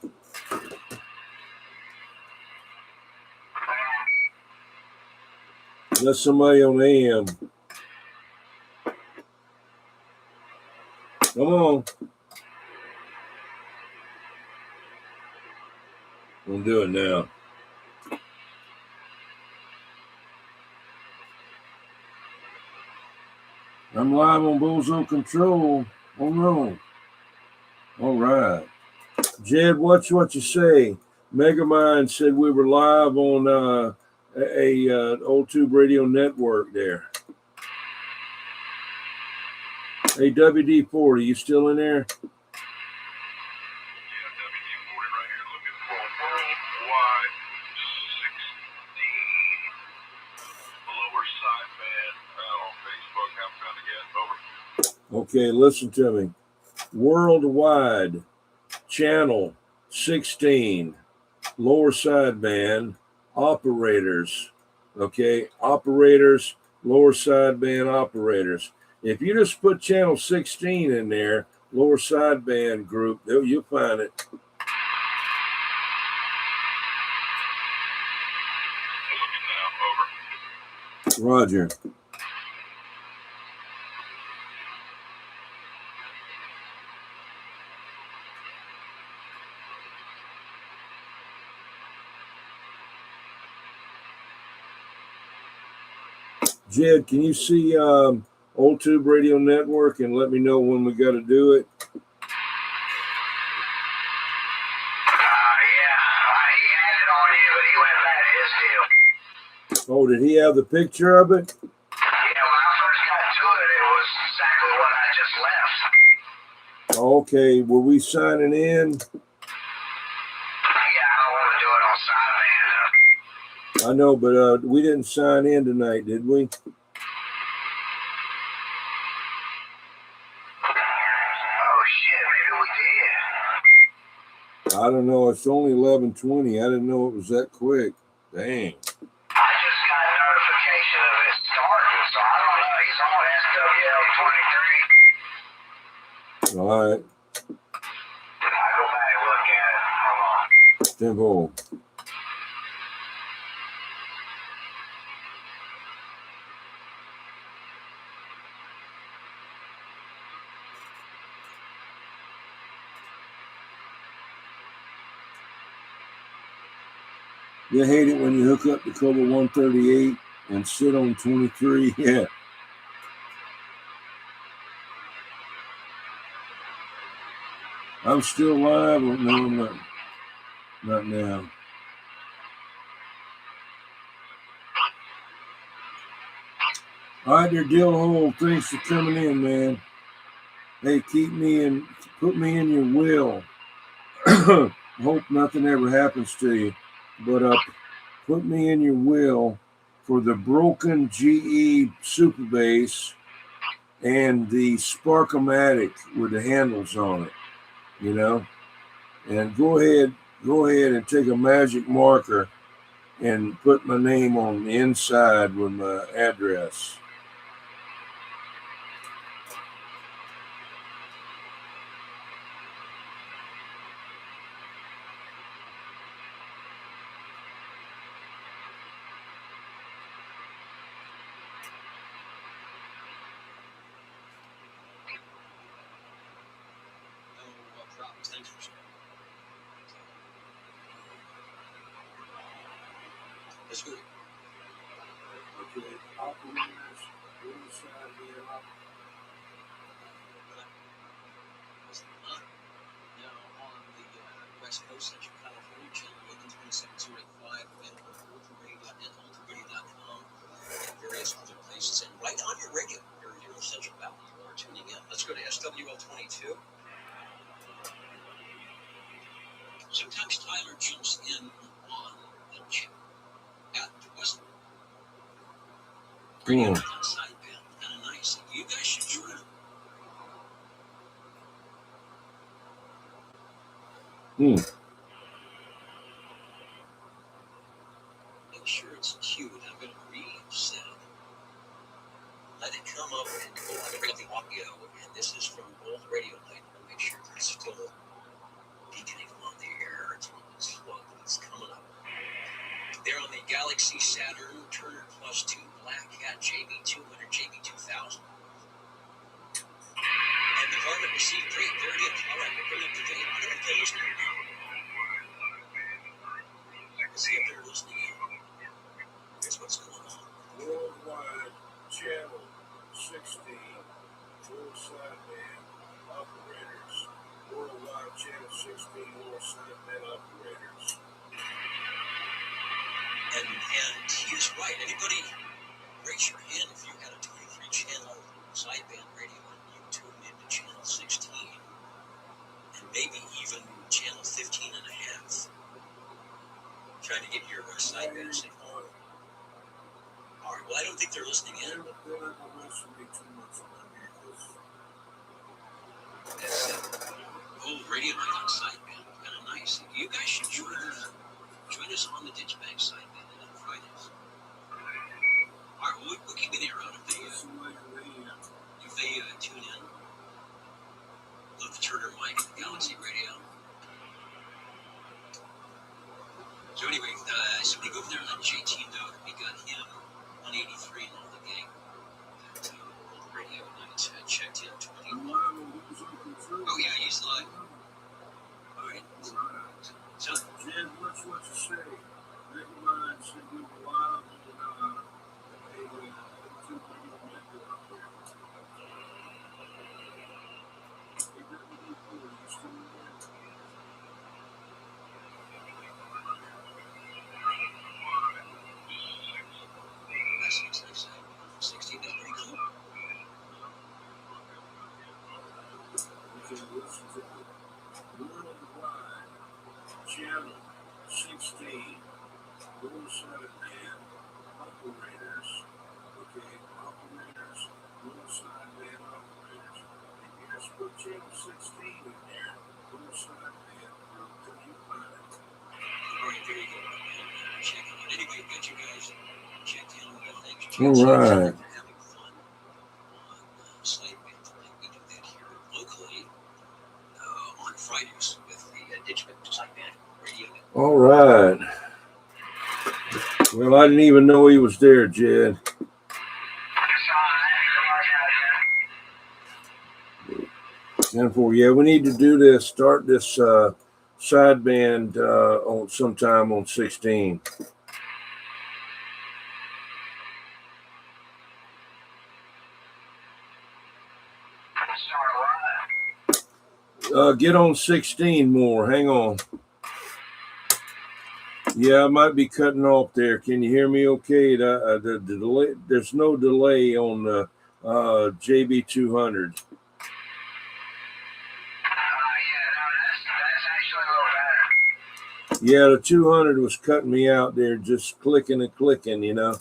That's somebody on AM. Come on. We'll do it now. I'm live on Bullseye Control. Oh no. All right. Jed, watch what you say. Megamind said we were live on a old tube radio network there. Hey, WD-40, you still in there? Yeah, WD-40 right here looking for worldwide 16 lower sideband on Facebook. Haven't found it yet. Over. Okay, listen to me. Worldwide channel 16 lower sideband operators. Okay, operators, lower sideband operators. If you just put channel 16 in there, lower sideband group, you'll find it. Looking now. Over. Roger. Jed, can you see Old Tube Radio Network and let me know when we got to do it? Oh, did he have the picture of it? Yeah, when I first got to it, it was exactly what I just left. Okay, were we signing in? Yeah, I don't want to do it on sideband. I know, but we didn't sign in tonight, did we? Oh, shit, maybe we did. I don't know. It's only 11:20. I didn't know it was that quick. Dang. I just got notification of it starting, so I don't know. He's on SWL 23. All right. I go back and look at it. Hold on. Tempo. You hate it when you hook up the Cobra 138 and sit on 23. Yeah. I'm still live. No, I'm not. Not now. All right, there, Dill Hole. Thanks for coming in, man. Hey, put me in your will. Hope nothing ever happens to you. But put me in your will for the broken GE Super Bass and the Sparkomatic with the handles on it, you know? And go ahead and take a magic marker and put my name on the inside with my address. Sometimes Tyler jumps in on the chip at the West. Bring it outside band, kind of nice. You guys should join him. Make sure it's cute. I'm going to reset it. Let it come up and go on the audio. And this is from Old Radio Night. Make sure it's still beginning on the air. It's slow. It's coming up. They're on the Galaxy Saturn Turner Plus 2 Black. black. Yeah, JB200, JB2000. And the Varmint received great. There it is. All right, we'll bring up the video. I don't know if they're listening now. Let's see if they're listening in. Here's what's going on. Worldwide channel 16 full sideband operators. Worldwide channel 16 full sideband operators. And he's right. Anybody, raise your hand if you had a 23-channel sideband radio and you tuned into channel 16, and maybe even channel 15 and a half, trying to get your sideband signal. All right, well, I don't think they're listening in. That's old radio night on sideband. Kind of nice. You guys should join us on the Ditchbag sideband on Fridays. All right, we'll keep it around if they tune in. Love the Turner mic and the Galaxy radio. So anyway, somebody go over there and let JT know that we got him 183 and all the gang at World Radio Night. Checked in 21. Oh yeah, he's live. All right. So, Jen, what's what you say? Never mind, should we be live and that's nice. 16 is pretty cool. okay, listen to the worldwide channel 16 full sideband operators. Okay, operators, full sideband operators. And you just put channel 16 in there, full sideband. Till you find it. All right, there you go. And check it out. Anyway, got you guys checked in with things. All right. They're having fun on sideband tonight. We do that here locally on Fridays with the Ditchbag sideband radio. All right. Well, I didn't even know he was there, Jed. 10-4. Yeah, we need to do this. Start this sideband on sometime on 16. Get on 16 more. Hang on. Yeah, I might be cutting off there. Can you hear me okay? The delay, there's no delay on the JB200. Yeah, the 200 was cutting me out there, just clicking and clicking, you know.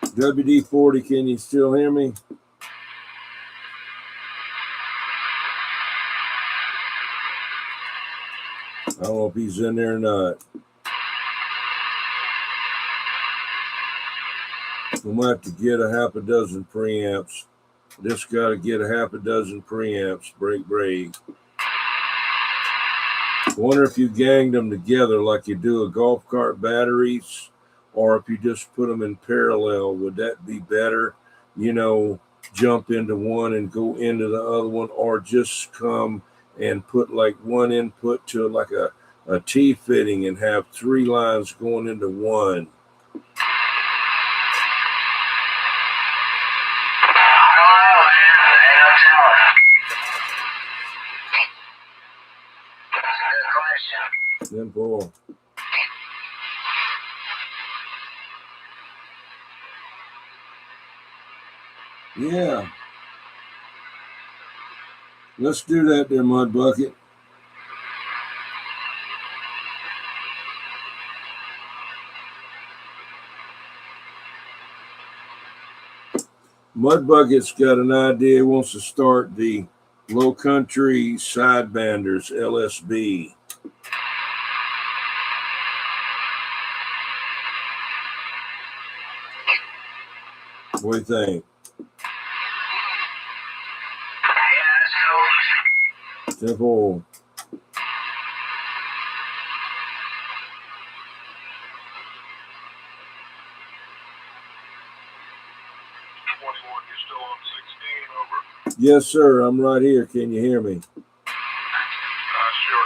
WD-40, can you still hear me? I don't know if he's in there or not. We might have to get a half a dozen preamps. Just got to get a half a dozen preamps. Break. Wonder if you ganged them together like you do a golf cart batteries, or if you just put them in parallel. Would that be better? You know, jump into one and go into the other one, or just come and put like one input to like a T fitting and have 3 lines going into one. Simple. Yeah. Let's do that there, Mud Bucket. Mud Bucket's got an idea. He wants to start the Low Country Sidebanders LSB. What do you think? Simple. Yes, sir. I'm right here. Can you hear me? I sure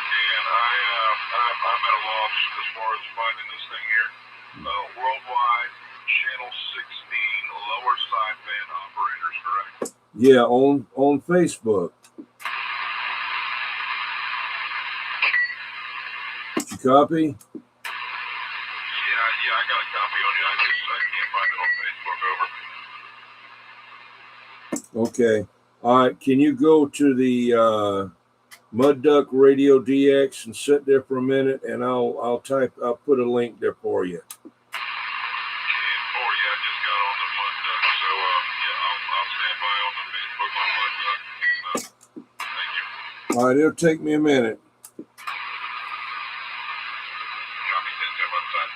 can. I'm at a loss as far as finding this thing here. Worldwide, channel 16, lower sideband operators, correct? Yeah, on Facebook. Did you copy? Yeah, I got a copy on you. I can't find it on Facebook. Over. Okay. All right. Can you go to the Mud Duck Radio DX and sit there for a minute, and I'll put a link there for you. I just got on the Mud Duck, so I'll stand by on the Facebook on Mud Duck. Thank you. All right, it'll take me a minute. Copy that, website.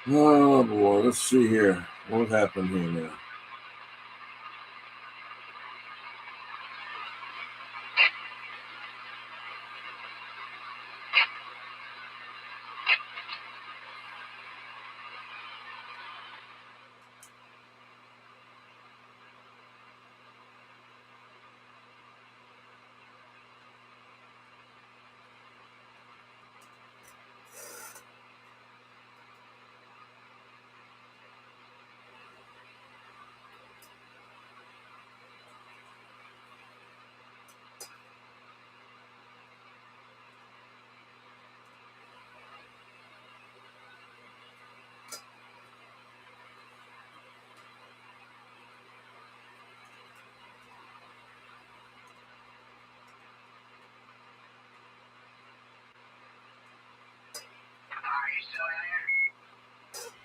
Oh boy, let's see here. What happened here now?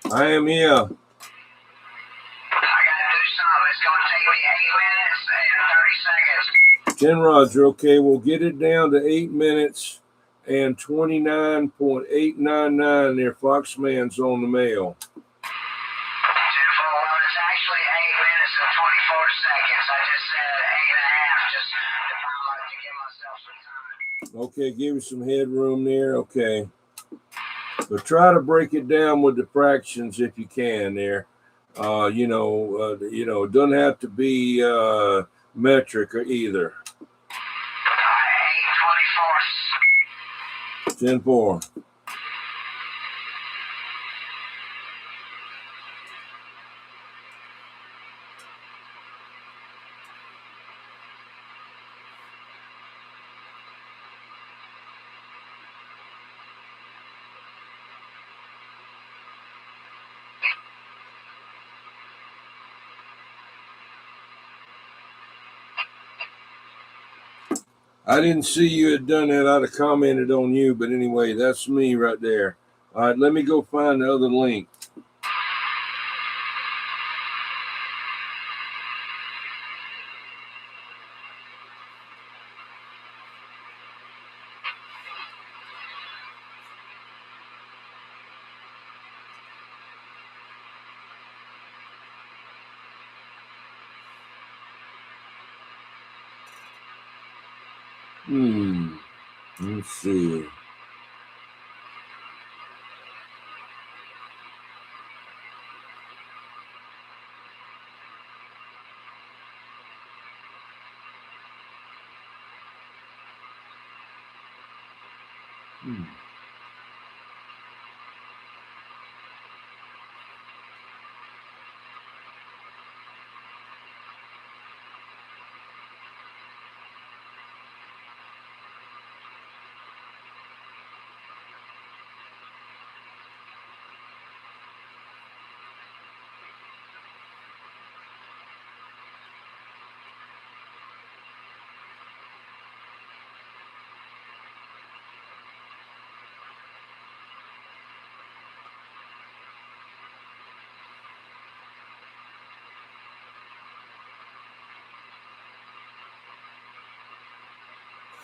I am here. I gotta do something. It's gonna take me 8 minutes and 30 seconds. 10 Roger. Okay, we'll get it down to 8 minutes and 29.899 there. Foxman's on the mail. It's actually 8 minutes and 24 seconds. I just said 8.5 just to give myself some time. Okay, give you some headroom there. Okay. But try to break it down with the fractions if you can there. It doesn't have to be metric or either. 8.24. 10-4. I didn't see you had done that. I'd have commented on you, but anyway, that's me right there. All right, let me go find the other link. Let's see.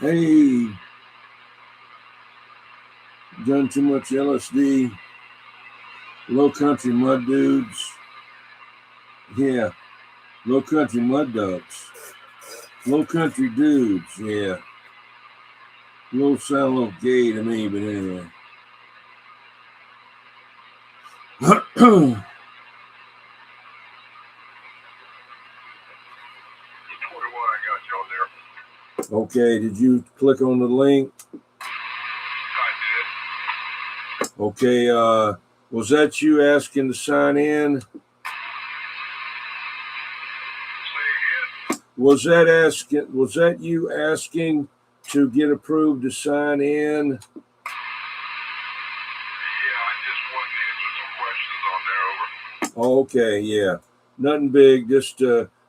Hey, done too much LSD. Low country mud dudes. Yeah. Low country mud ducks. Low country dudes. Yeah. Little sound a little gay to me, but anyway. Okay, did you click on the link? I did. Okay, was that you asking to sign in? Say again. Was that you asking to get approved to sign in? Yeah, I just wanted to answer some questions on there, over. Okay, yeah. Nothing big, just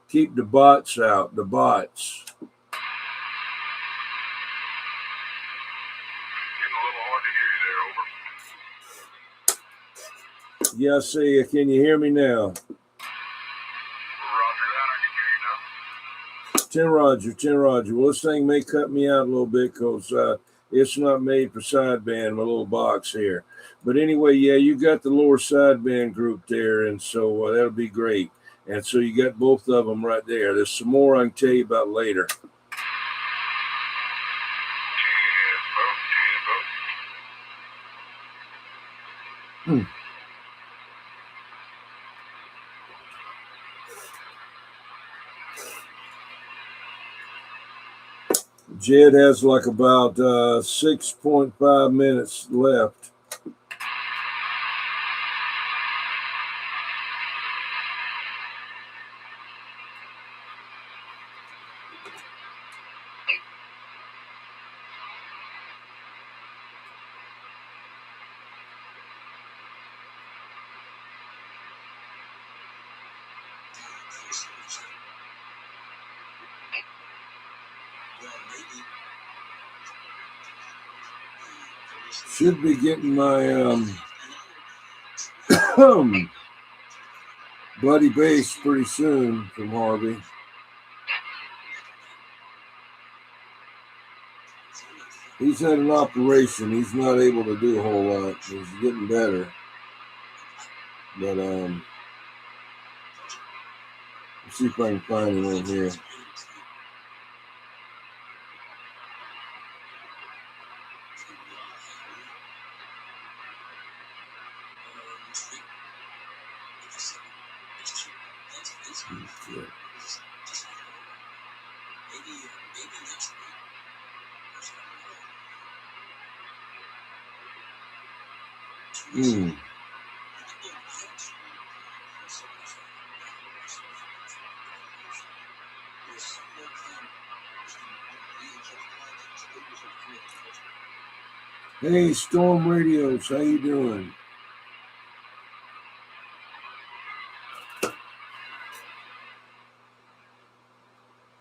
keep the bots out, the bots. Getting a little hard to hear you there, over. Yeah, I see you. Can you hear me now? Roger that, I can hear you now. 10 Roger. Well, this thing may cut me out a little bit because it's not made for sideband, my little box here. But anyway, yeah, you got the lower sideband group there, and so that'll be great. And so you got both of them right there. There's some more I can tell you about later. Jed has like about 6.5 minutes left. Should be getting my Buddy Bass pretty soon from Harvey. He's had an operation. He's not able to do a whole lot. He's getting better. But let's see if I can find him on here. Hey, Storm Radios, how you doing?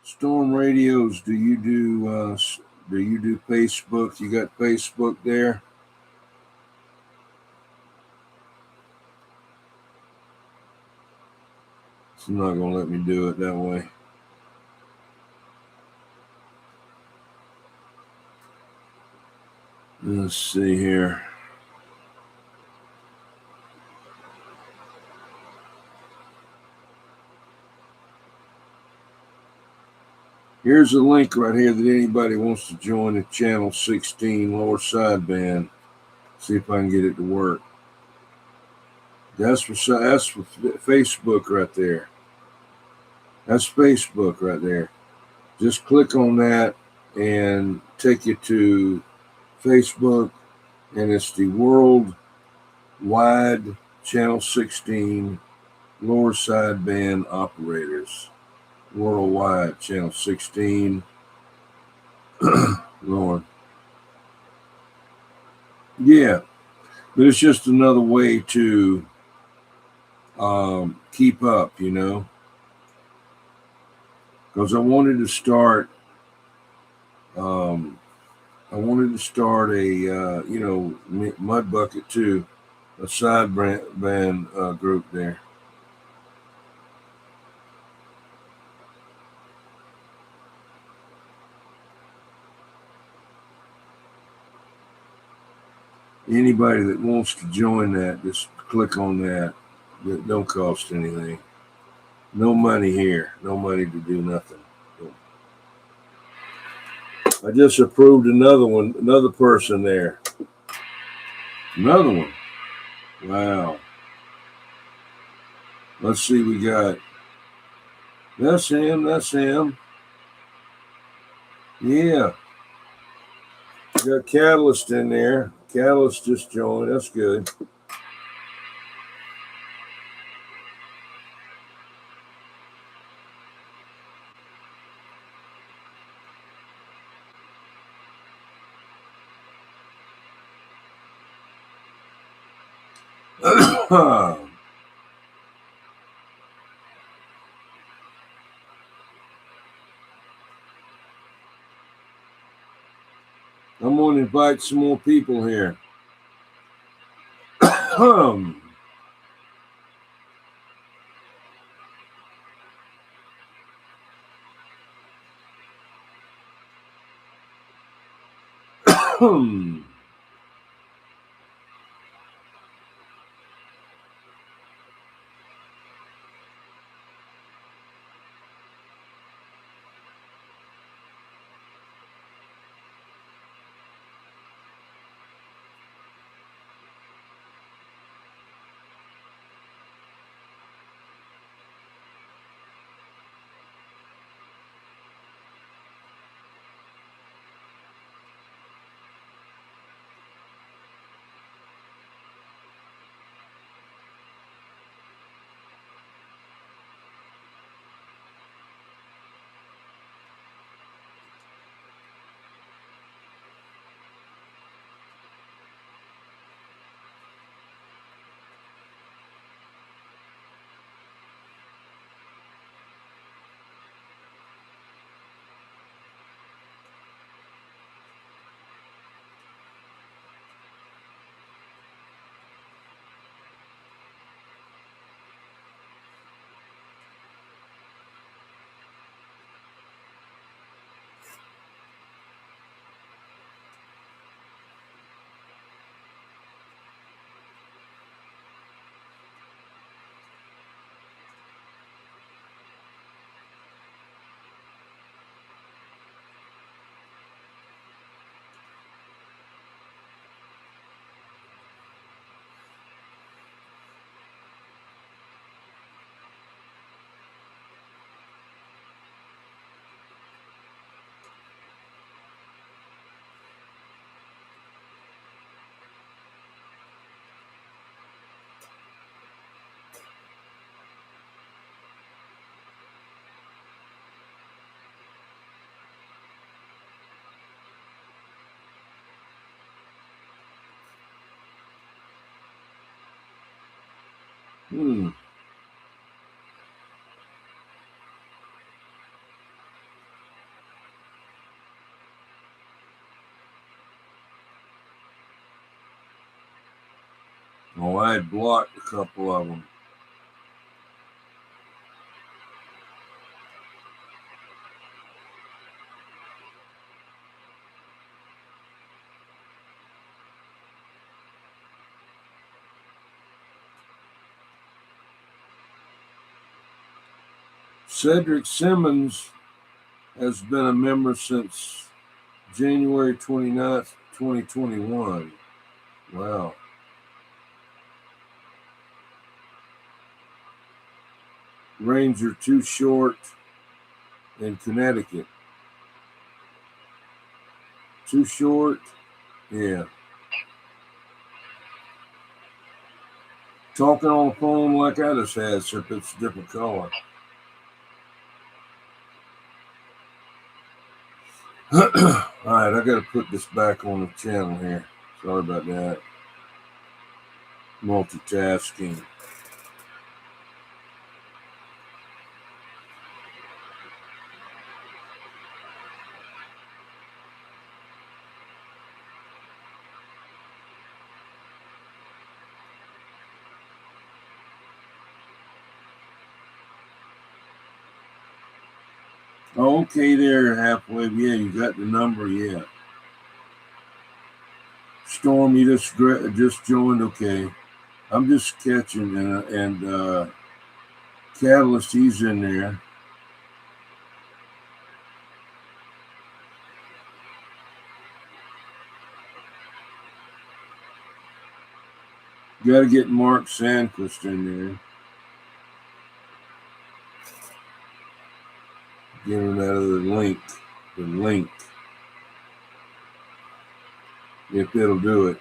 Storm Radios, do you do Facebook? You got Facebook there? It's not gonna let me do it that way. Let's see here. Here's a link right here that anybody wants to join the channel 16 lower sideband. See if I can get it to work. That's for Facebook right there. That's Facebook right there. Just click on that and take you to Facebook, and it's the worldwide channel 16 lower sideband operators. Worldwide channel 16 Lord. Yeah, but it's just another way to keep up, you know, because I wanted to start a Mud Bucket too, a sideband group there. Anybody that wants to join that, just click on that. It don't cost anything. No money here. No money to do nothing. I just approved another one, another person there. Another one. Wow. Let's see, we got. That's him. That's him. Yeah. We got Catalyst in there. Catalyst just joined. That's good. I'm going to invite some more people here. Oh, I had blocked a couple of them. Cedric Simmons has been a member since January 29th, 2021. Wow. Ranger Too Short in Connecticut. Too Short? Yeah. Talking on the phone like I just had, except it's a different color. All right, I got to put this back on the channel here. Sorry about that. Multitasking. Okay there, halfway. Yeah, you got the number, yeah. Storm, you just joined. Okay, I'm just catching, and Catalyst, he's in there. Got to get Mark Sandquist in there. Get him out of the link. If it'll do it.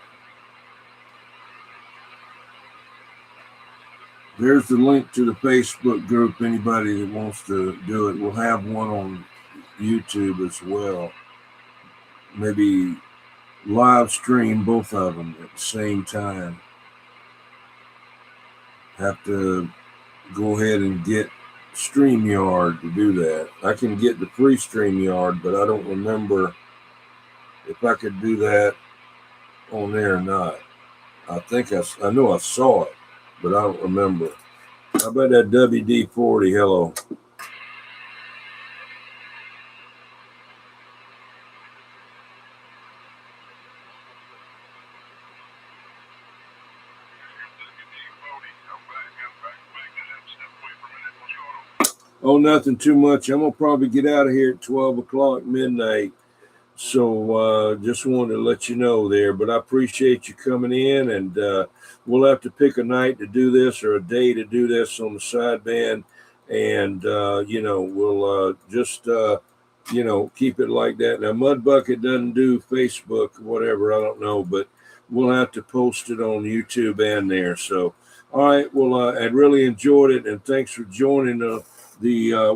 There's the link to the Facebook group. Anybody that wants to do it, we'll have one on YouTube as well. Maybe live stream both of them at the same time. Have to go ahead and get StreamYard to do that. I can get the free StreamYard, but I don't remember if I could do that on there or not. I think I know I saw it, but I don't remember. How about that WD-40? Hello. Oh, nothing too much. I'm going to probably get out of here at 12 o'clock midnight. So just wanted to let you know there. But I appreciate you coming in, and we'll have to pick a night to do this or a day to do this on the sideband. And, we'll just, keep it like that. Now, Mudbucket doesn't do Facebook or whatever. I don't know. But we'll have to post it on YouTube and there. So, all right. Well, I really enjoyed it. And thanks for joining the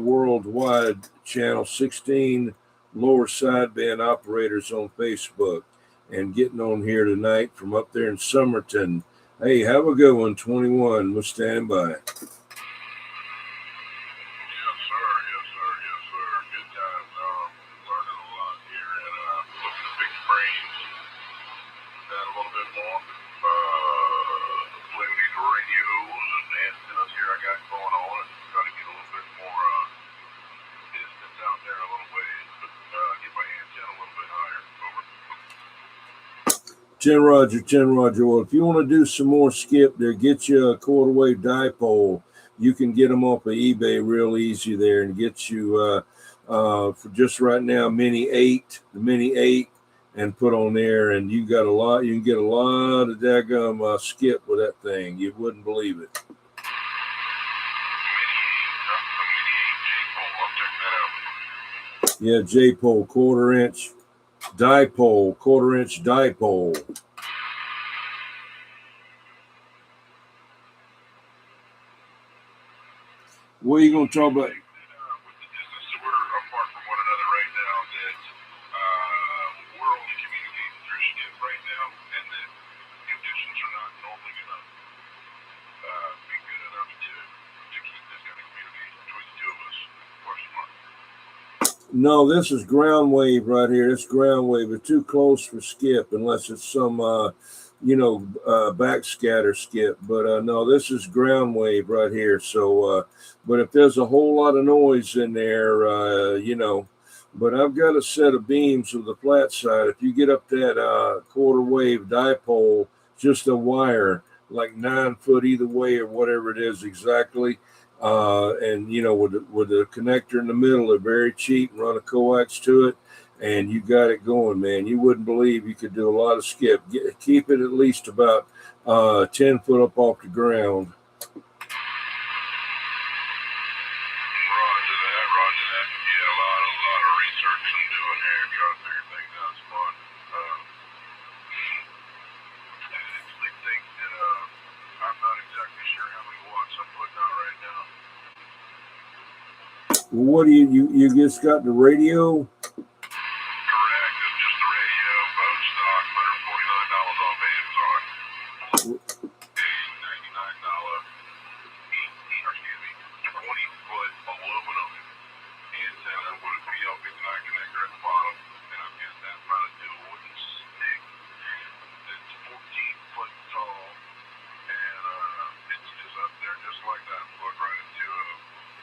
worldwide channel 16 lower sideband operators on Facebook and getting on here tonight from up there in Somerton. Hey, have a good one, 21. We're standing by. Yes, sir. Good times. Learning a lot here and looking to pick brains that a little bit more. Play with these radios and antennas here I got going on and try to get a little bit more distance out there a little ways. Get my antenna a little bit higher. Over. 10 Roger. Well, if you want to do some more skip there, get you a quarter wave dipole. You can get them off of eBay real easy there and get you for just right now the Mini 8 and put on there, and you got a lot. You can get a lot of daggum skip with that thing. You wouldn't believe it. Yeah, J-pole, quarter inch dipole. What are you going to talk about? With the distance that we're apart from one another right now, that we're only communicating through skip right now, and that conditions are not normally going to be good enough to keep this kind of communication between the two of us. Question mark. No, this is ground wave right here. It's ground wave. It's too close for skip unless it's some, backscatter skip. But no, this is ground wave right here. So, but if there's a whole lot of noise in there, but I've got a set of beams with the flat side. If you get up that quarter wave dipole, just a wire, like 9 foot either way or whatever it is exactly. And with the connector in the middle, they're very cheap, and run a coax to it, and you got it going, man. You wouldn't believe you could do a lot of skip. Keep it at least about 10 foot up off the ground. Roger that. Yeah, a lot of research I'm doing here, trying to figure things out. It's fun. It's things that I'm not exactly sure how many watts I'm putting out right now. Well, what do you just got the radio? Correct. It's just the radio, boat stock, $149 off Amazon. $99, 20-foot aluminum antenna with a PLP9 connector at the bottom, and I've got that mounted to a wooden stick that's 14 foot tall, and it's just up there just like that. Plug right into a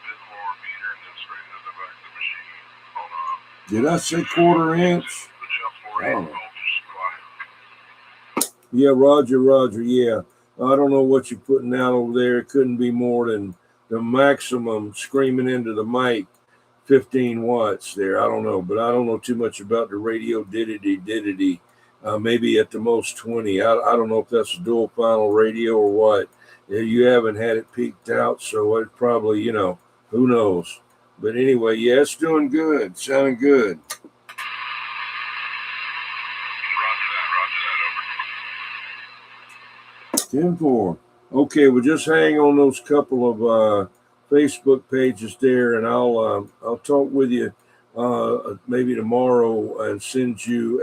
mid-floor meter and then straight into the back of the machine on a. Did I say quarter inch? The jump 4 Oh. voltage supply. Yeah, Roger. Yeah. I don't know what you're putting out over there. It couldn't be more than the maximum screaming into the mic, 15 watts there. I don't know, but I don't know too much about the radio diddity. Maybe at the most 20. I don't know if that's a dual final radio or what. Yeah, you haven't had it peaked out, so it probably, who knows. But anyway, yeah, it's doing good. Sounding good. Roger that, 10-4. Okay, well, just hang on those couple of Facebook pages there, and I'll talk with you maybe tomorrow and send you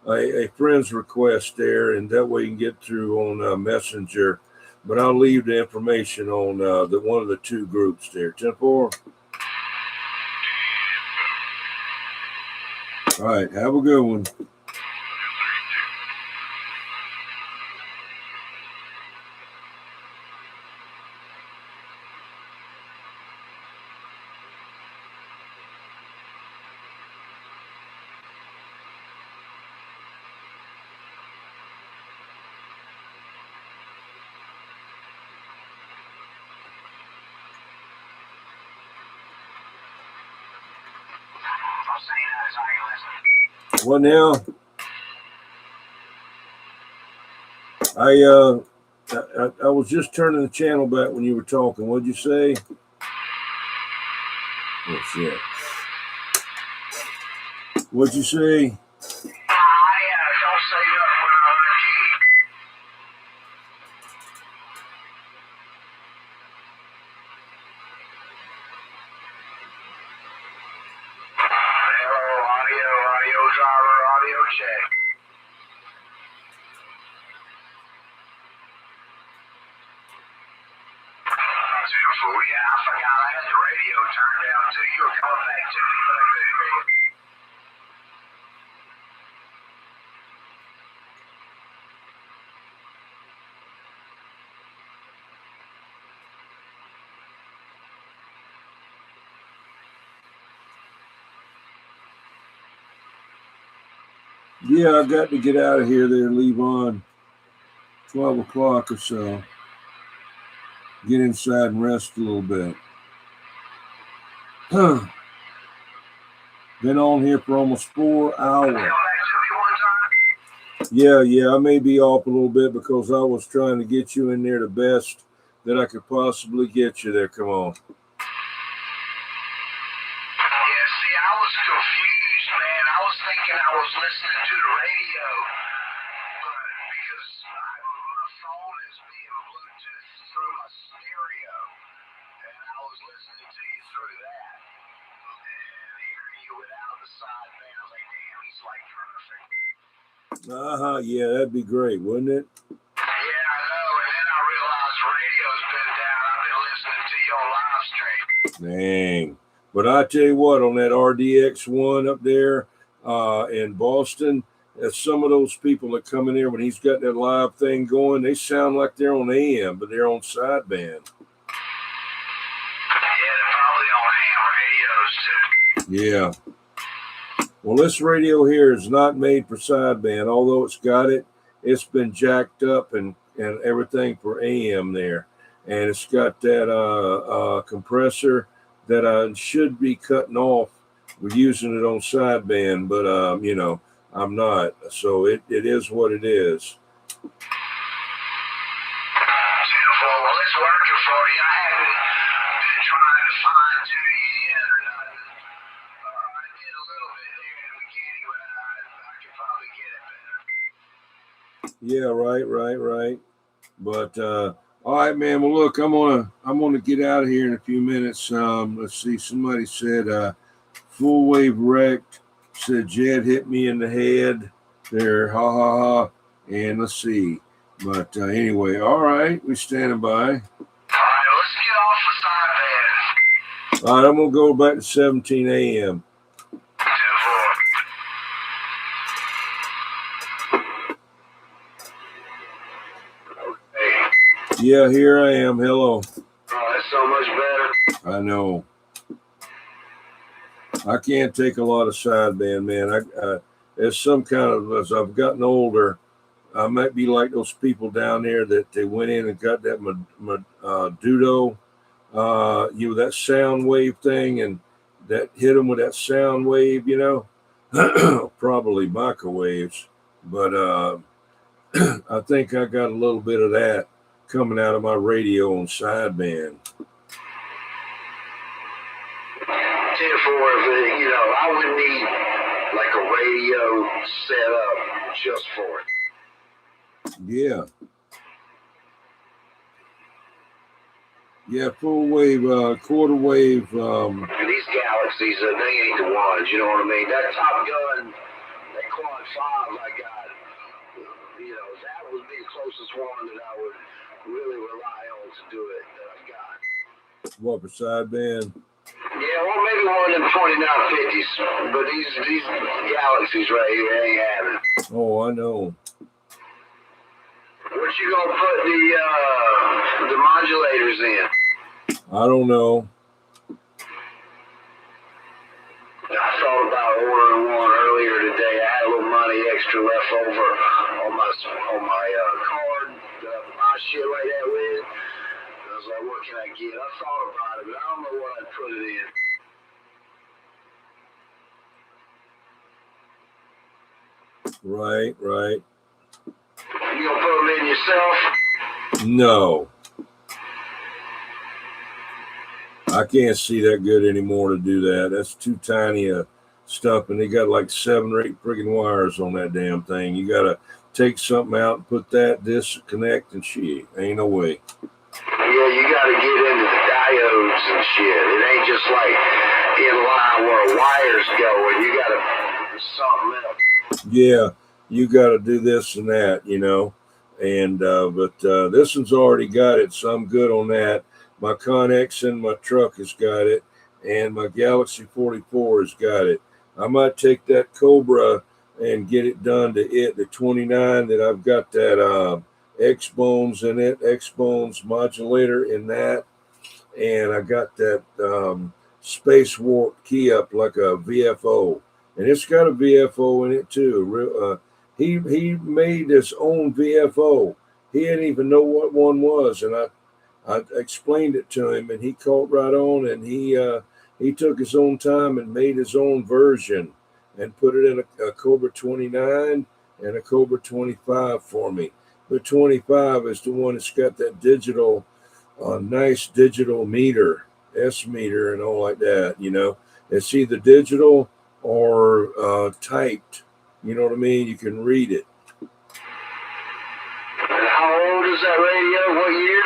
a friend's request there, and that way you can get through on Messenger. But I'll leave the information on the one of the two groups there. 10-4. All right, have a good one. What now? I was just turning the channel back when you were talking. What'd you say? Oh shit. What'd you say? Don't say nothing when I'm on G. Hello, audio driver, audio check. Beautiful. Yeah, I forgot I had the radio turned down too. You were coming back to me, but I couldn't hear you. Yeah, I got to get out of here there, leave on 12 o'clock or so. Get inside and rest a little bit. Been on here for almost 4 hours. Yeah, I may be off a little bit because I was trying to get you in there the best that I could possibly get you there. Come on. Yeah, see, I was confused, man. I was thinking I was listening to the radio, but because my phone is being Bluetooth through my stereo, and I was listening to you through that, and hearing you without the sideband, I was like, damn, he's like perfect. Yeah, that'd be great, wouldn't it? Yeah, I know, and then I realized radio's been down. I've been listening to you on live stream. Dang. But I tell you what, on that RDX1 up there in Boston, some of those people that come in there when he's got that live thing going, they sound like they're on AM, but they're on sideband. Yeah, they're probably on ham radios too. Yeah. Well, this radio here is not made for sideband, although it's got it. It's been jacked up and everything for AM there. And it's got that compressor that should be cutting off. We're using it on sideband, but, I'm not. So it is what it is. Well, it's working for you. I haven't been trying to fine tune you yet or nothing. I did a little bit there in the beginning, but I could probably get it better. Yeah, right. But all right, man. Well, look, I'm gonna get out of here in a few minutes. Let's see. Somebody said full wave wrecked. Said Jed hit me in the head. There, ha. And let's see. But anyway, all right, we're standing by. All right, let's get off the sideband. All right, I'm gonna go back to 17 a.m. 10-4. Yeah, here I am. Hello. Oh, that's so much better. I know. I can't take a lot of sideband, man. There's some kind of, as I've gotten older, I might be like those people down there that they went in and got that Dudo, that sound wave thing, and that hit them with that sound wave, probably microwaves. But I think I got a little bit of that coming out of my radio on sideband. 10-4, I would need like a radio set up just for it. Yeah. Yeah, full wave, quarter wave. These Galaxies, they ain't the ones, you know what I mean? That Top Gun, that Quad 5 I got, that would be the closest one that I would really rely on to do it that I've got. What, for sideband? Yeah, well, maybe one of them 2950s, but these Galaxies right here ain't having it. Oh, I know. What you gonna put the modulators in? I don't know. I thought about ordering one earlier today. I had a little money extra left over on my card that I buy shit like that with. I was like, what can I get? I thought about it, but I don't know what I'd put it in. Right. You gonna put them in yourself? No. I can't see that good anymore to do that. That's too tiny a stuff, and they got like 7 or 8 friggin' wires on that damn thing. You gotta take something out and put that, disconnect, and shit. Ain't no way. Yeah, you gotta get into the diodes and shit. It ain't just like in line where wires go, and you gotta do something else. Yeah, you gotta do this and that, And but this one's already got it, so I'm good on that. My Connex in my truck has got it, and my Galaxy 44 has got it. I might take that Cobra and get it done to it, the 29 that I've got that X-Bones in it, X-Bones modulator in that, and I got that Space Warp key up like a VFO, and it's got a VFO in it too. He made his own VFO. He didn't even know what one was, and I explained it to him, and he caught right on, and he took his own time and made his own version and put it in a Cobra 29 and a Cobra 25 for me. The 25 is the one that's got that digital, nice digital meter, S meter and all like that, It's either digital or typed, you know what I mean? You can read it. And how old is that radio? What year?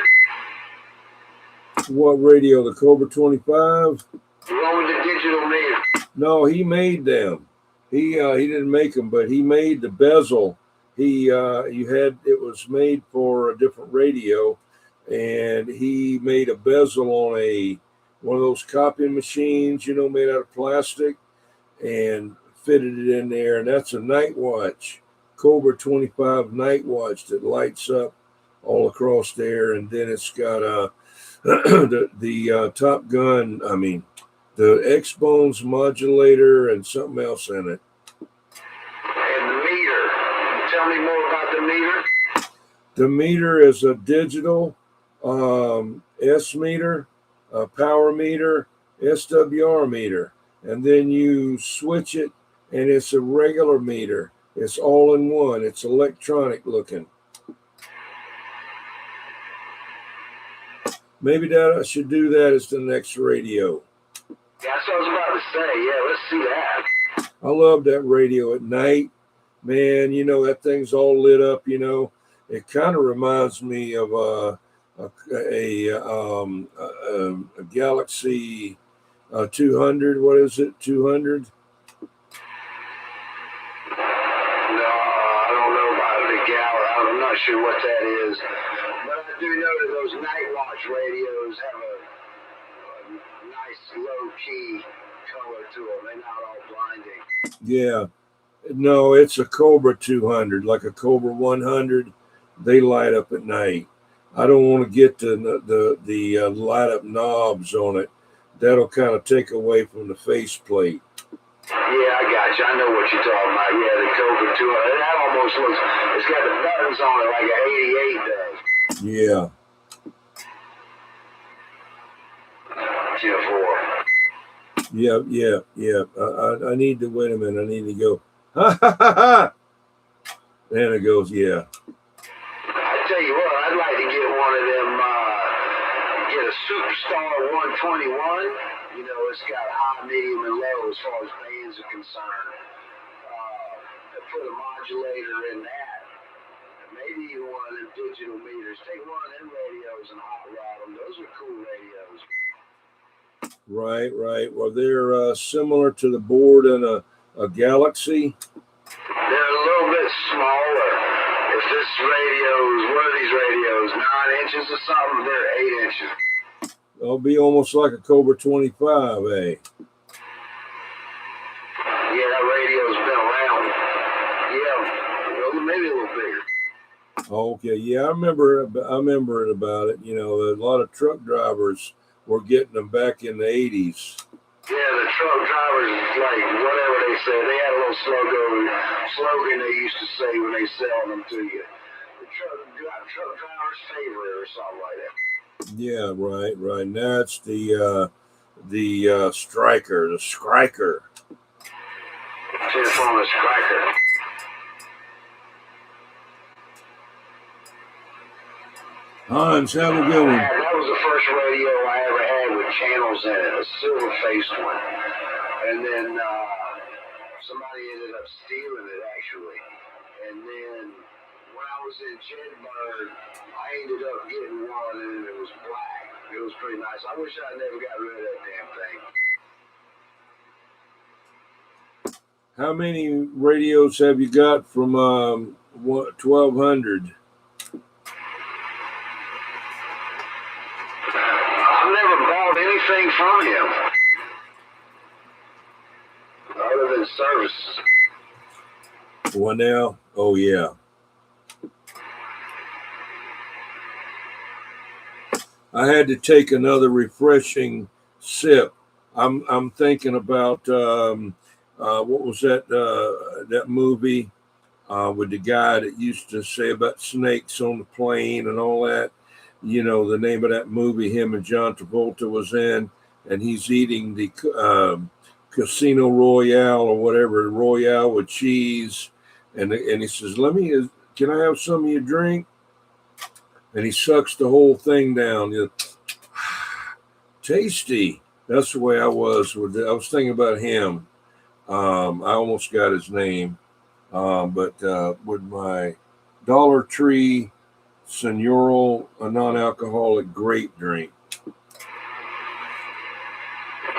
What radio? The Cobra 25? The one with the digital meter. No, he made them. He didn't make them, but he made the bezel. It was made for a different radio, and he made a bezel on one of those copying machines, made out of plastic, and fitted it in there. And that's a night watch, Cobra 25 night watch that lights up all across there, and then it's got the Top Gun. The X-Bones modulator and something else in it. And the meter. Tell me more about the meter. The meter is a digital S meter, a power meter, SWR meter, and then you switch it, and it's a regular meter. It's all in one. It's electronic looking. Maybe that I should do that as the next radio. Yeah, that's what I was about to say. Yeah, let's see that. I love that radio at night. Man, that thing's all lit up, It kind of reminds me of a Galaxy 200. What is it, 200? No, I don't know about the Galaxy. I'm not sure what that is. But I do know that those night watch radios have a nice low-key color to them. They're not all blinding. Yeah. No, it's a Cobra 200, like a Cobra 100. They light up at night. I don't want to get the light up knobs on it. That'll kind of take away from the faceplate. Yeah, Yeah, I got you. I know what you're talking about. Yeah, the Cobra 200. That almost looks, it's got the buttons on it like an 88 does. Yeah. 10-4. Yeah. I need to, wait a minute. I need to go. Ha ha ha ha. And it goes, yeah. I tell you what, I'd like to get one of them, get a Superstar 121. You know, it's got high, medium, and low as far as bands are concerned. Put a modulator in that. Maybe even one of them digital meters. Take one of them radios and hot rod them. Those are cool radios. Right. Well, they're similar to the board in a Galaxy. They're a little bit smaller. If this radio's, one of these radios, 9 inches or something, they're 8 inches. They'll be almost like a Cobra 25, eh? Yeah, that radio's been around. Yeah, maybe a little bigger. Okay, yeah, I remember it about it. You know, a lot of truck drivers were getting them back in the 80s. Yeah, the truck drivers, like whatever they say, they had a little slogan they used to say when they sell them to you. The truck driver's favorite or something like that. Yeah, right. Now it's the Striker, the Skriker. It's on the Skriker. Hans, have a good one. That was the first radio I ever had with channels in it, a silver-faced one. And then somebody ended up stealing it, actually. And then when I was in Jedburgh, I ended up getting one, and it was black. It was pretty nice. I wish I never got rid of that damn thing. How many radios have you got from 1200? I've never bought anything from him other than services. One now? Oh yeah. I had to take another refreshing sip. I'm thinking about what was that movie with the guy that used to say about snakes on the plane and all that. You know, the name of that movie him and John Travolta was in, and he's eating the Casino Royale or whatever, Royale with cheese, and he says, can I have some of your drink? And he sucks the whole thing down. You know, tasty. That's the way I was. I was thinking about him. I almost got his name, but with my Dollar Tree Senoral, a non-alcoholic grape drink. You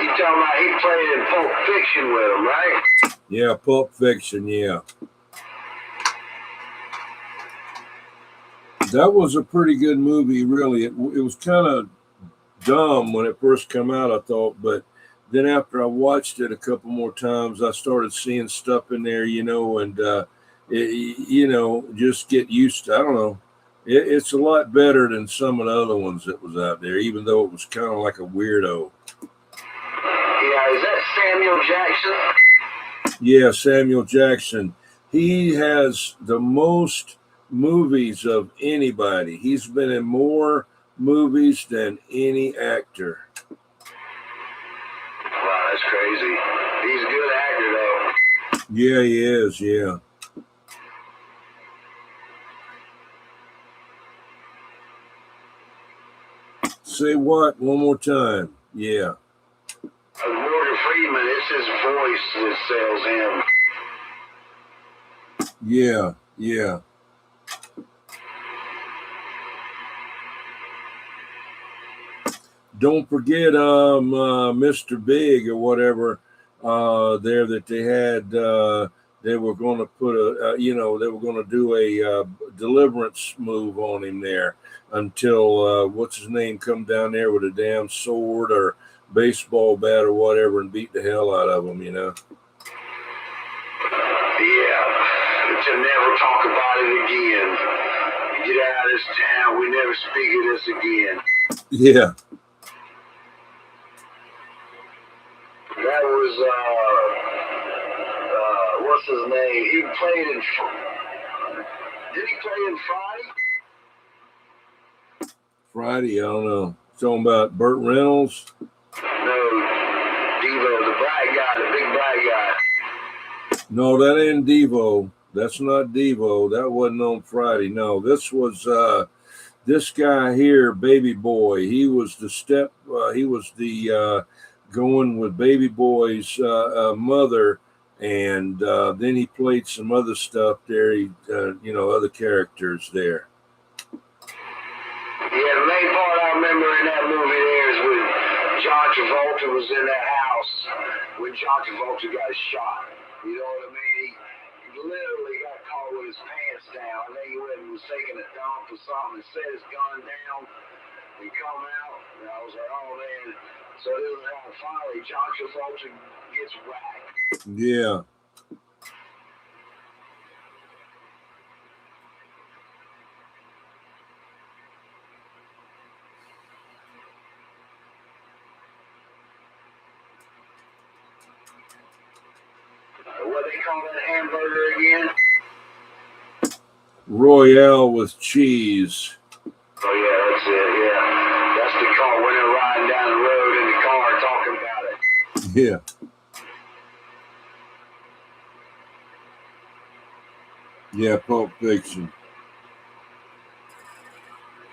talking about he played in Pulp Fiction with him, right? Yeah, Pulp Fiction, yeah. That was a pretty good movie, really. It was kind of dumb when it first came out, I thought, but then after I watched it a couple more times, I started seeing stuff in there, you know, and, just get used to, I don't know. It's a lot better than some of the other ones that was out there, even though it was kind of like a weirdo. Yeah, is that Samuel Jackson? Yeah, Samuel Jackson. He has the most movies of anybody. He's been in more movies than any actor. Wow, that's crazy. He's a good actor, though. Yeah, he is, yeah. Say what? One more time. Yeah. Morgan Freeman, it's his voice that sells him. Yeah. Don't forget Mr. Big or whatever there that they had. They were going to put they were going to do a deliverance move on him there until what's his name come down there with a damn sword or baseball bat or whatever and beat the hell out of him, you know. Yeah, to never talk about it again. Get out of this town. We never speak of this again. Yeah. That was what's his name? He played in. Did he play in Friday? Friday, I don't know. Talking about Burt Reynolds? No, Devo, the black guy, the big black guy. No, that ain't Devo. That's not Devo. That wasn't on Friday. No, this was this guy here, Baby Boy. He was the going with Baby Boy's mother, and then he played some other stuff there. He, other characters there. Yeah, the main part I remember in that movie there is when John Travolta was in that house when John Travolta got shot. You know what I mean? He literally got caught with his pants down. I think he went and was taking a dump or something and set his gun down and come out. And I was like, oh man. So this is how finally John Travolta gets whacked. Yeah. What they call that hamburger again? Royale with cheese. Oh yeah, that's it. Yeah, that's the car when they're riding down the road in the car talking about it. Yeah. Yeah, Pulp Fiction.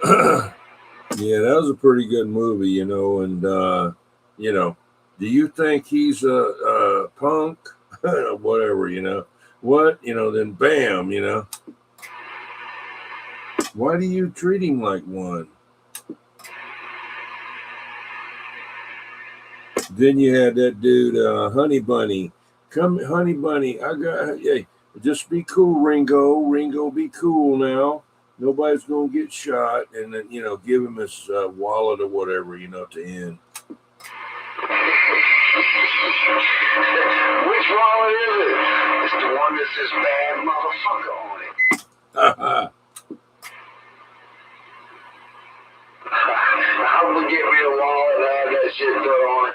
Yeah, that was a pretty good movie, and do you think he's a punk? Whatever, what, then bam, why do you treat him like one? Then you had that dude, Honey Bunny. Come, Honey Bunny, hey, just be cool, Ringo. Ringo, be cool now. Nobody's going to get shot. And then, give him his wallet or whatever, to end. Which wallet is it? It's the one that says bad motherfucker on it. I'm going to get me a wallet and have that shit put on it.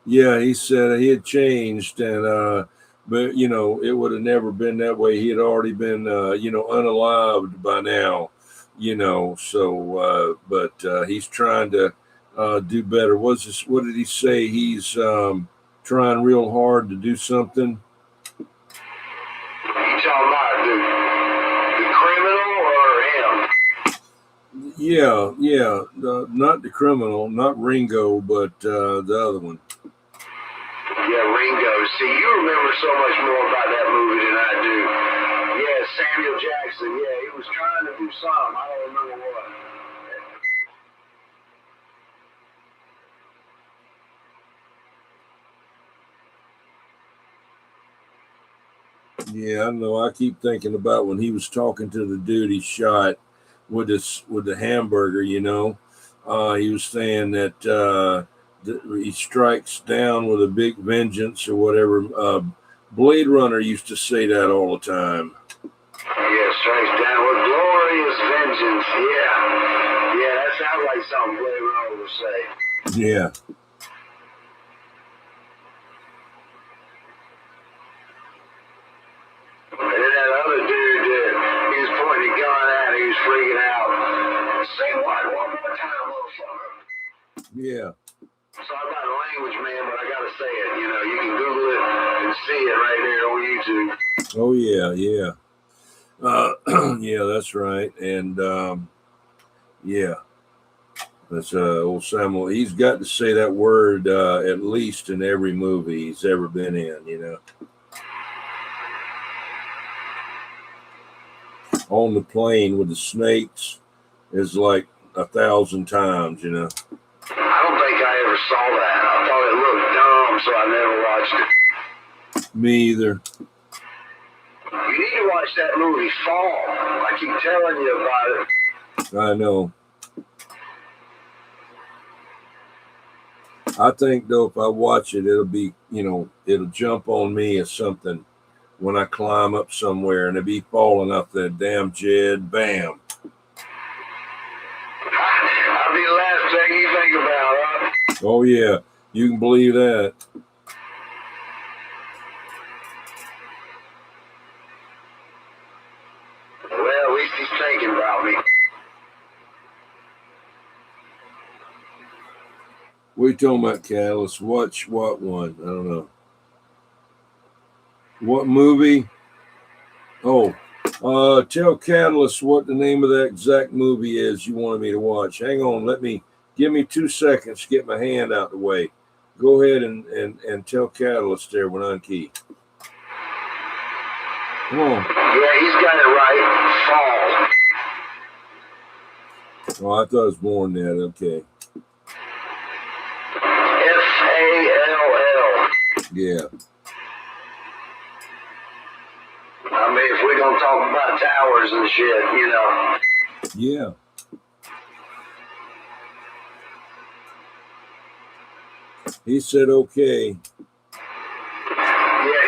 Yeah, he said he had changed, and but it would have never been that way. He had already been unalived by now, so but he's trying to do better. What did he say? He's trying real hard to do something. You talking about the criminal or him? Yeah, not the criminal, not Ringo, but the other one. Yeah, Ringo. See, you remember so much more about that movie than I do. Yeah, Samuel Jackson. Yeah, he was trying to do something. I don't remember what. Yeah, I know. I keep thinking about when he was talking to the dude he shot with the hamburger. He was saying that he strikes down with a big vengeance or whatever. Blade Runner used to say that all the time. Yeah, strikes down with glorious vengeance. Yeah, that sounds like something Blade Runner would say. Yeah. And then that other dude, he was pointing a gun at him, he was freaking out. Say what? One more time, motherfucker. Yeah. So I'm not a language man, but I gotta say it. You can Google it and see it right there on YouTube. Oh yeah. Yeah, that's right. And yeah, that's old Samuel. He's got to say that word at least in every movie he's ever been in. On the plane with the snakes is like 1,000 times. I don't think I ever saw that. I thought it looked dumb, so I never watched it. Me either. You need to watch that movie Fall. I keep telling you about it. I know. I think though, if I watch it, it'll be, it'll jump on me as something when I climb up somewhere and it'll be falling off that damn Jed. Bam. I'll be the last thing you think about, huh? Oh yeah, you can believe that. What are you talking about, Catalyst? Watch what one? I don't know. What movie? Oh, tell Catalyst what the name of that exact movie is you wanted me to watch. Hang on, give me 2 seconds to get my hand out the way. Go ahead and tell Catalyst there when I'm key. Come on. Yeah, he's got it right. Fall. Oh, I thought it was more than that. Okay. F-A-L-L. Yeah. I mean, if we're going to talk about towers and shit, you know. Yeah. He said okay. Yeah,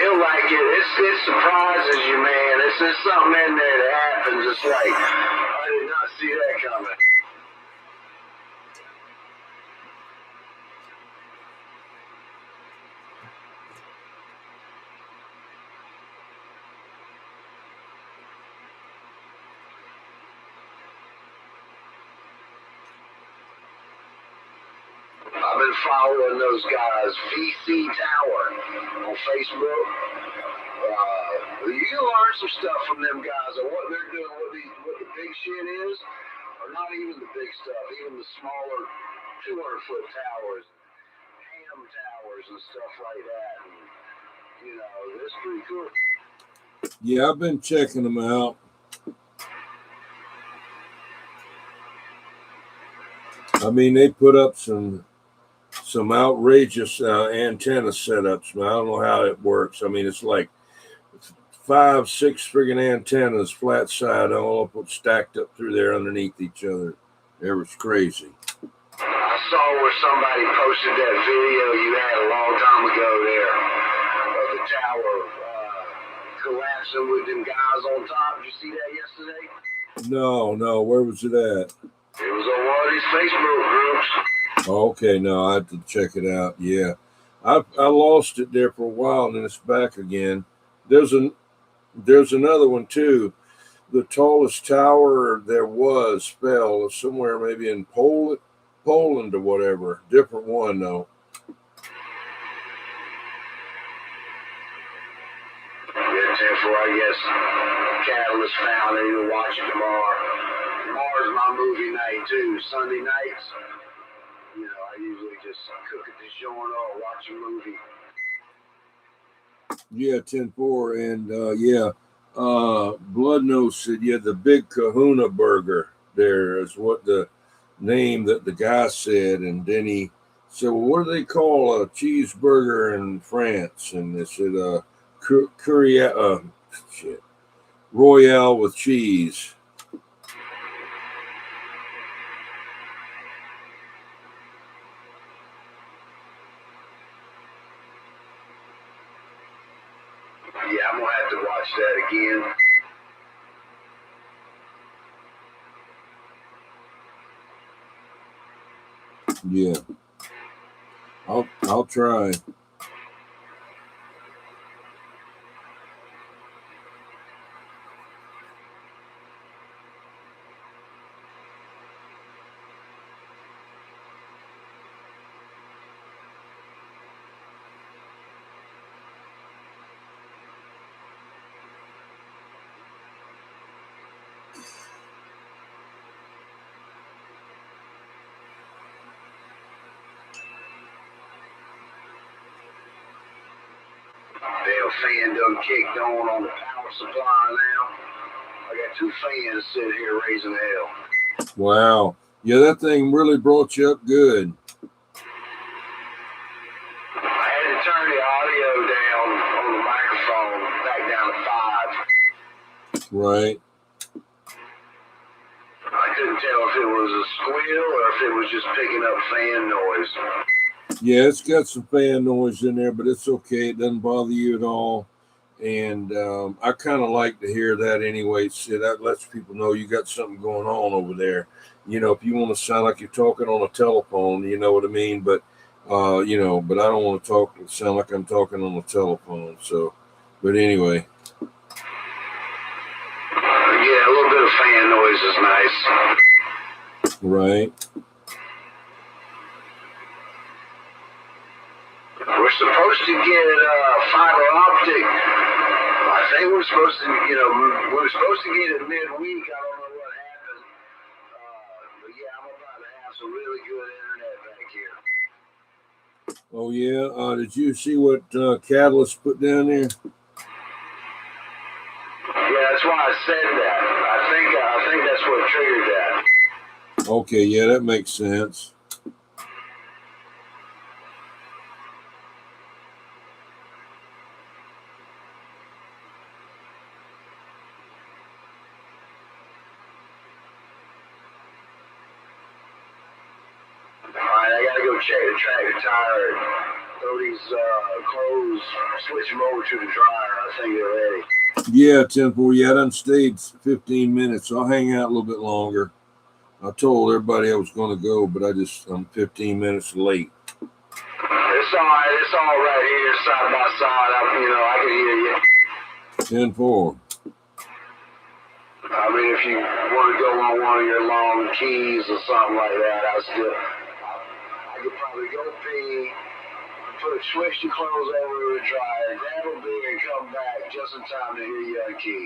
he'll like it. It surprises you, man. It's just something in there that happens. It's like, I did not see that coming. I've been following those guys, VC Tower, on Facebook. You learn some stuff from them guys on what they're doing, what the big shit is, or not even the big stuff, even the smaller 200-foot towers, ham towers and stuff like that. And, you know, it's pretty cool. Yeah, I've been checking them out. I mean, they put up some outrageous antenna setups. I don't know how it works. I mean, it's like 5, 6 friggin' antennas, flat side, all up stacked up through there underneath each other. It was crazy. I saw where somebody posted that video you had a long time ago there of the tower collapsing with them guys on top. Did you see that yesterday? No. Where was it at? It was on one of these Facebook groups. Okay, no, I have to check it out. Yeah. I lost it there for a while and then it's back again. There's another one too. The tallest tower there fell somewhere maybe in Poland or whatever. Different one though. Yeah, 10-4, I guess. Catalyst found it. You'll watch it tomorrow. Tomorrow's my movie night too. Sunday nights. You know, I usually just cook at the joint or watch a movie. Yeah, 10-4. And yeah, Blood Nose said, yeah, the Big Kahuna Burger there is what the name that the guy said. And then he said, well, what do they call a cheeseburger in France? And they said, Royale with cheese. Yeah, I'm going to have to watch that again. Yeah. I'll try. Damn fan done kicked on the power supply now. I got 2 fans sitting here raising hell. Wow. Yeah, that thing really brought you up good. I had to turn the audio down on the microphone back down to 5. Right. I couldn't tell if it was a squeal or if it was just picking up fan noise. Yeah, it's got some fan noise in there, but it's okay. It doesn't bother you at all. And I kind of like to hear that anyway. So that lets people know you got something going on over there. You know, if you want to sound like you're talking on a telephone, you know what I mean? But, you know, but I don't want to sound like I'm talking on the telephone. So, but anyway. Yeah, a little bit of fan noise is nice. Right. We're supposed to get fiber optic. I think we're supposed to, we're supposed to get it midweek. I don't know what happened. But yeah, I'm about to have some really good internet back here. Oh yeah. Did you see what Catalyst put down there? Yeah, that's why I said that. I think that's what triggered that. Okay, yeah, that makes sense. Alright, I gotta go check the tractor tire. Throw these clothes, switch them over to the dryer. I think they're ready. Yeah, 10-4. Yeah, I done stayed 15 minutes. So I'll hang out a little bit longer. I told everybody I was going to go, but I'm 15 minutes late. It's all right. It's all right here, side by side. I can hear you. 10-4. I mean, if you want to go on one of your long keys or something like that, I could probably go pee, switch the clothes over to the dryer, grab a beer, and come back just in time to hear you unkey.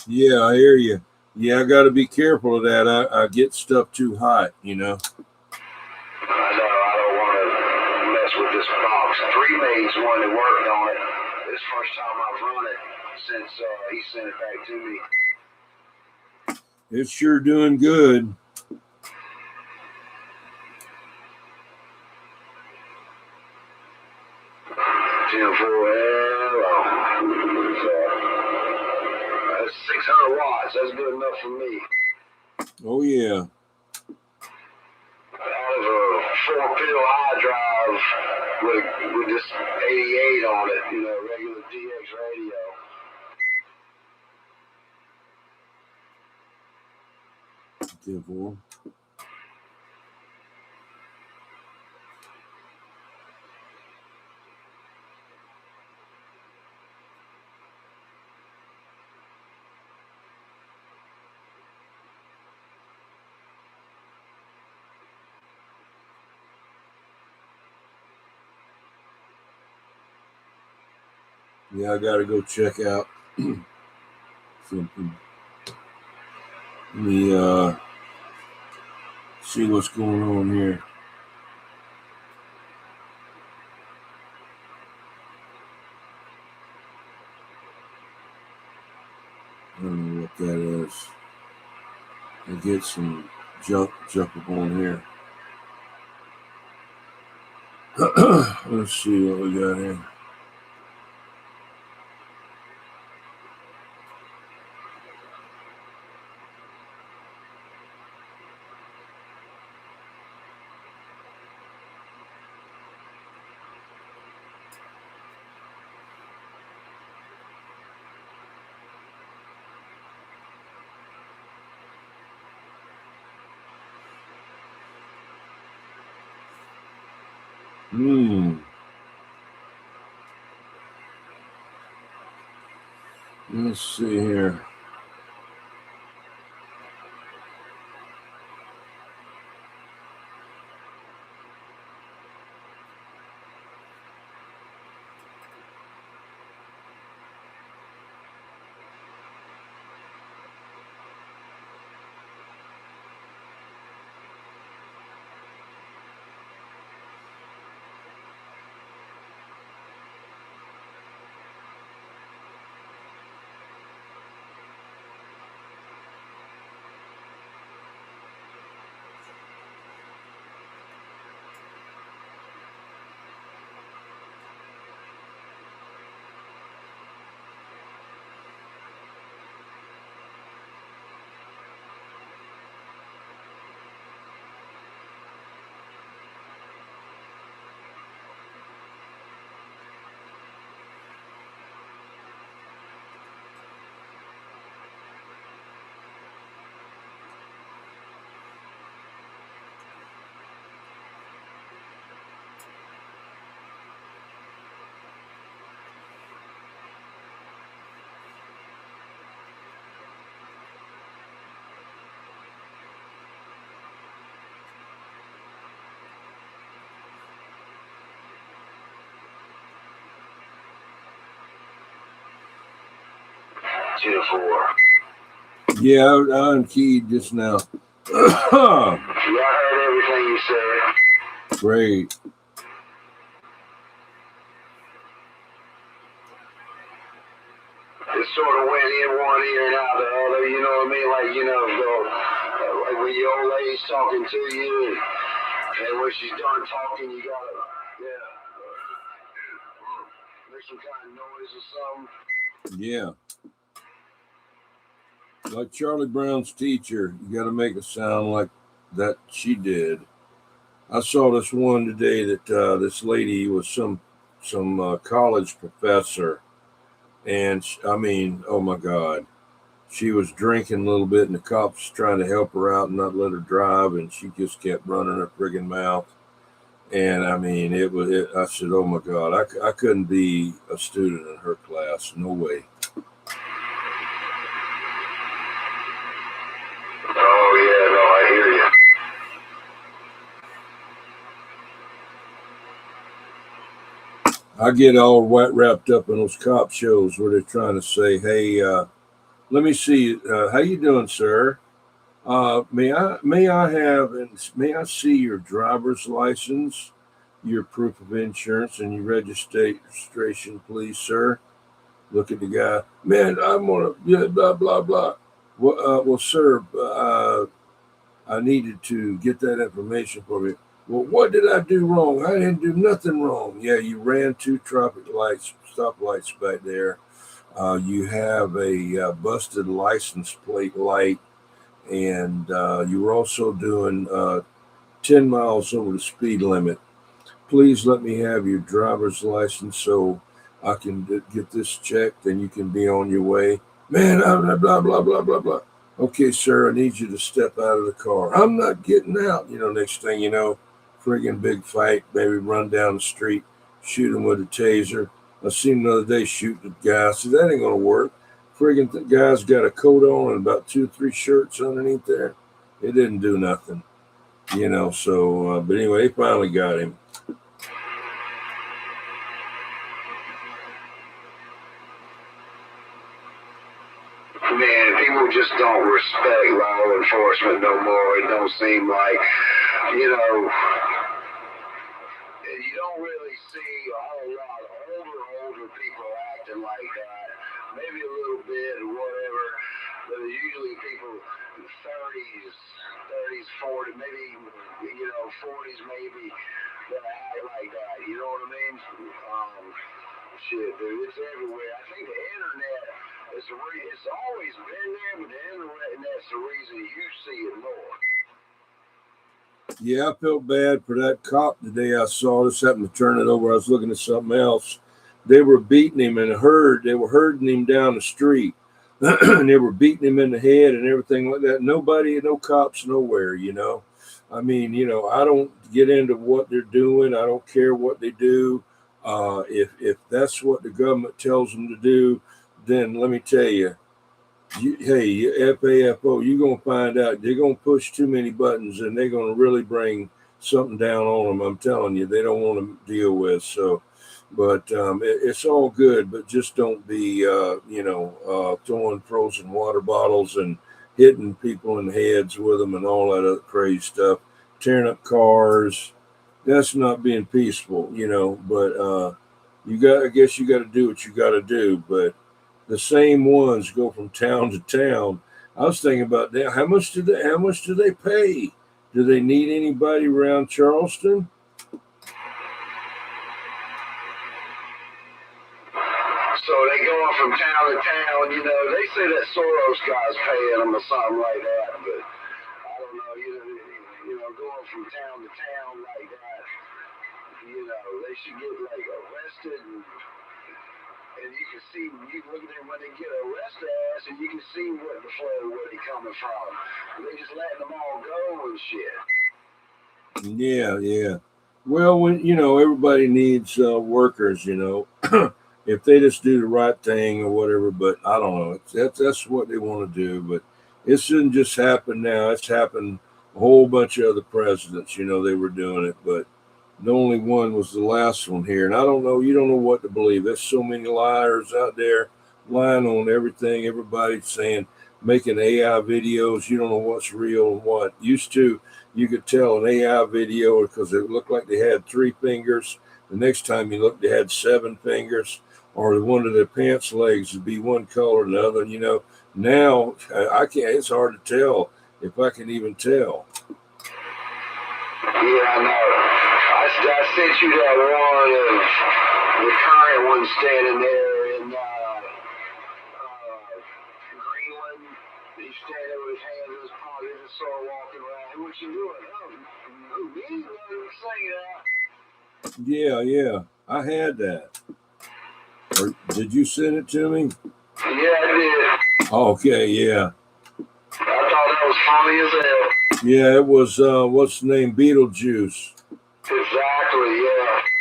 Yeah, I hear you. Yeah, I got to be careful of that. I get stuff too hot, I know. I don't want to mess with this box. Three Mays one that worked on it. This first time I've run it since he sent it back to me. It's sure doing good. That's 600 watts. That's good enough for me. Oh yeah. Out of a 4-pill iDrive with this 88 on it, regular DX radio. Yeah, I got to go check out something. Let me see what's going on here. I don't know what that is. I get some junk up on here. Let's see what we got here. Let's see here. 10-4. Yeah, I unkeyed just now. Yeah, I heard everything you said. Great. It sort of went in one ear and out the other, you know what I mean? Like, you know, like when your old lady's talking to you, and when she's done talking, you gotta, make some kind of noise or something. Yeah. Like Charlie Brown's teacher, you got to make it sound like that she did. I saw this one today that this lady was some college professor, and I mean, oh my God, she was drinking a little bit, and the cops trying to help her out and not let her drive, and she just kept running her friggin' mouth. And I mean, I said, oh my God, I couldn't be a student in her class, no way. Oh yeah, no, I hear you. I get all wrapped up in those cop shows where they're trying to say, "Hey, let me see, how you doing, sir? May I see your driver's license, your proof of insurance, and your registration, please, sir?" Look at the guy, man. I'm gonna blah blah blah. Well, sir, I needed to get that information for me. Well, what did I do wrong? I didn't do nothing wrong. Yeah, you ran 2 traffic lights, stoplights back there. You have a busted license plate light, and you were also doing 10 miles over the speed limit. Please let me have your driver's license so I can get this checked, and you can be on your way. Man, blah, blah, blah, blah, blah, blah. Okay, sir, I need you to step out of the car. I'm not getting out. You know, next thing you know, friggin' big fight, maybe run down the street, shoot him with a taser. I seen him the other day shoot the guy. I said, that ain't going to work. Friggin' the guy's got a coat on and about 2 or 3 shirts underneath there. It didn't do nothing, you know, so, but anyway, they finally got him. Man, people just don't respect law enforcement no more. It don't seem like, you know, you don't really see a whole lot of older people acting like that. Maybe a little bit or whatever, but usually people in 30s, 40s, maybe, you know, 40s maybe, that act like that. You know what I mean? Shit, dude, it's everywhere. I think the internet is it's always been there, but the internet's the reason you see it more. Yeah, I felt bad for that cop today. I saw this, happened to turn it over. I was looking at something else. They were beating him in a herd. They were herding him down the street. And they were beating him in the head and everything like that. Nobody, no cops nowhere, you know. I mean, you know, I don't get into what they're doing. I don't care what they do. If that's what the government tells them to do, then let me tell you, FAFO, you're going to find out they're going to push too many buttons and they're going to really bring something down on them. I'm telling you, they don't want to deal with. So, but it's all good, but just don't be, throwing frozen water bottles and hitting people in the heads with them and all that other crazy stuff, tearing up cars. That's not being peaceful, you know, but I guess you got to do what you got to do, but the same ones go from town to town. I was thinking about that. How much do they pay? Do they need anybody around Charleston? So they going from town to town, you know, they say that Soros guy's paying them or something like that, but I don't know, you know, going from town to town like that, you know, they should get like arrested and you can see, you look at them when they get arrested and you can see what the flow, where they coming from. They just letting them all go and shit. Yeah. Well, when you know everybody needs workers, you know, if they just do the right thing or whatever. But I don't know. That's what they want to do. But it shouldn't just happen now. It's happened a whole bunch of other presidents. You know, they were doing it, but the only one was the last one here. And I don't know. You don't know what to believe. There's so many liars out there. lying on everything. Everybody's saying, making AI videos. You don't know what's real and what. Used to, you could tell an AI video because it looked like they had 3 fingers. The next time you looked, they had 7 fingers. Or one of their pants legs would be one color and the other. You know, now I can't. It's hard to tell if I can even tell. Yeah, I know. I sent you that one of the current one standing there in Greenland. He's standing with his hands in his pocket, just sort of walking around. Hey, what you doing? Oh, me? Yeah. I had that. Or did you send it to me? Yeah, I did. Okay, yeah. I thought that was funny as hell. Yeah, it was, what's the name? Beetlejuice. Exactly, yeah.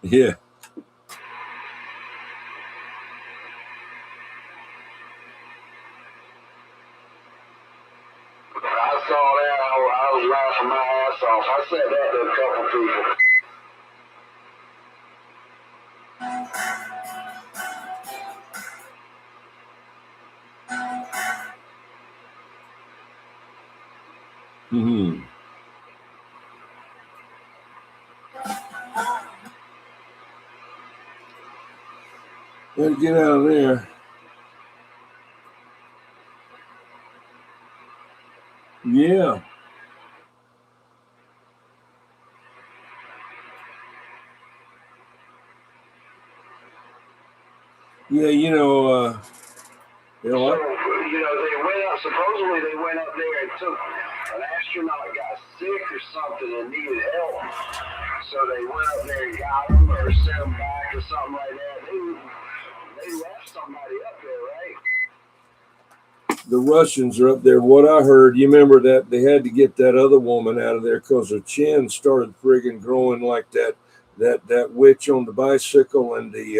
Yeah. I saw that. I was laughing my ass off. I said that to a couple people. Mm-hmm. Let's get out of there. Yeah. Yeah, So, they went up, supposedly they went up there and took, an astronaut got sick or something and needed help. So they went up there and got him or sent him back or something like that. They left somebody up there, right? The Russians are up there. What I heard, you remember that they had to get that other woman out of there because her chin started friggin' growing like that witch on the bicycle and the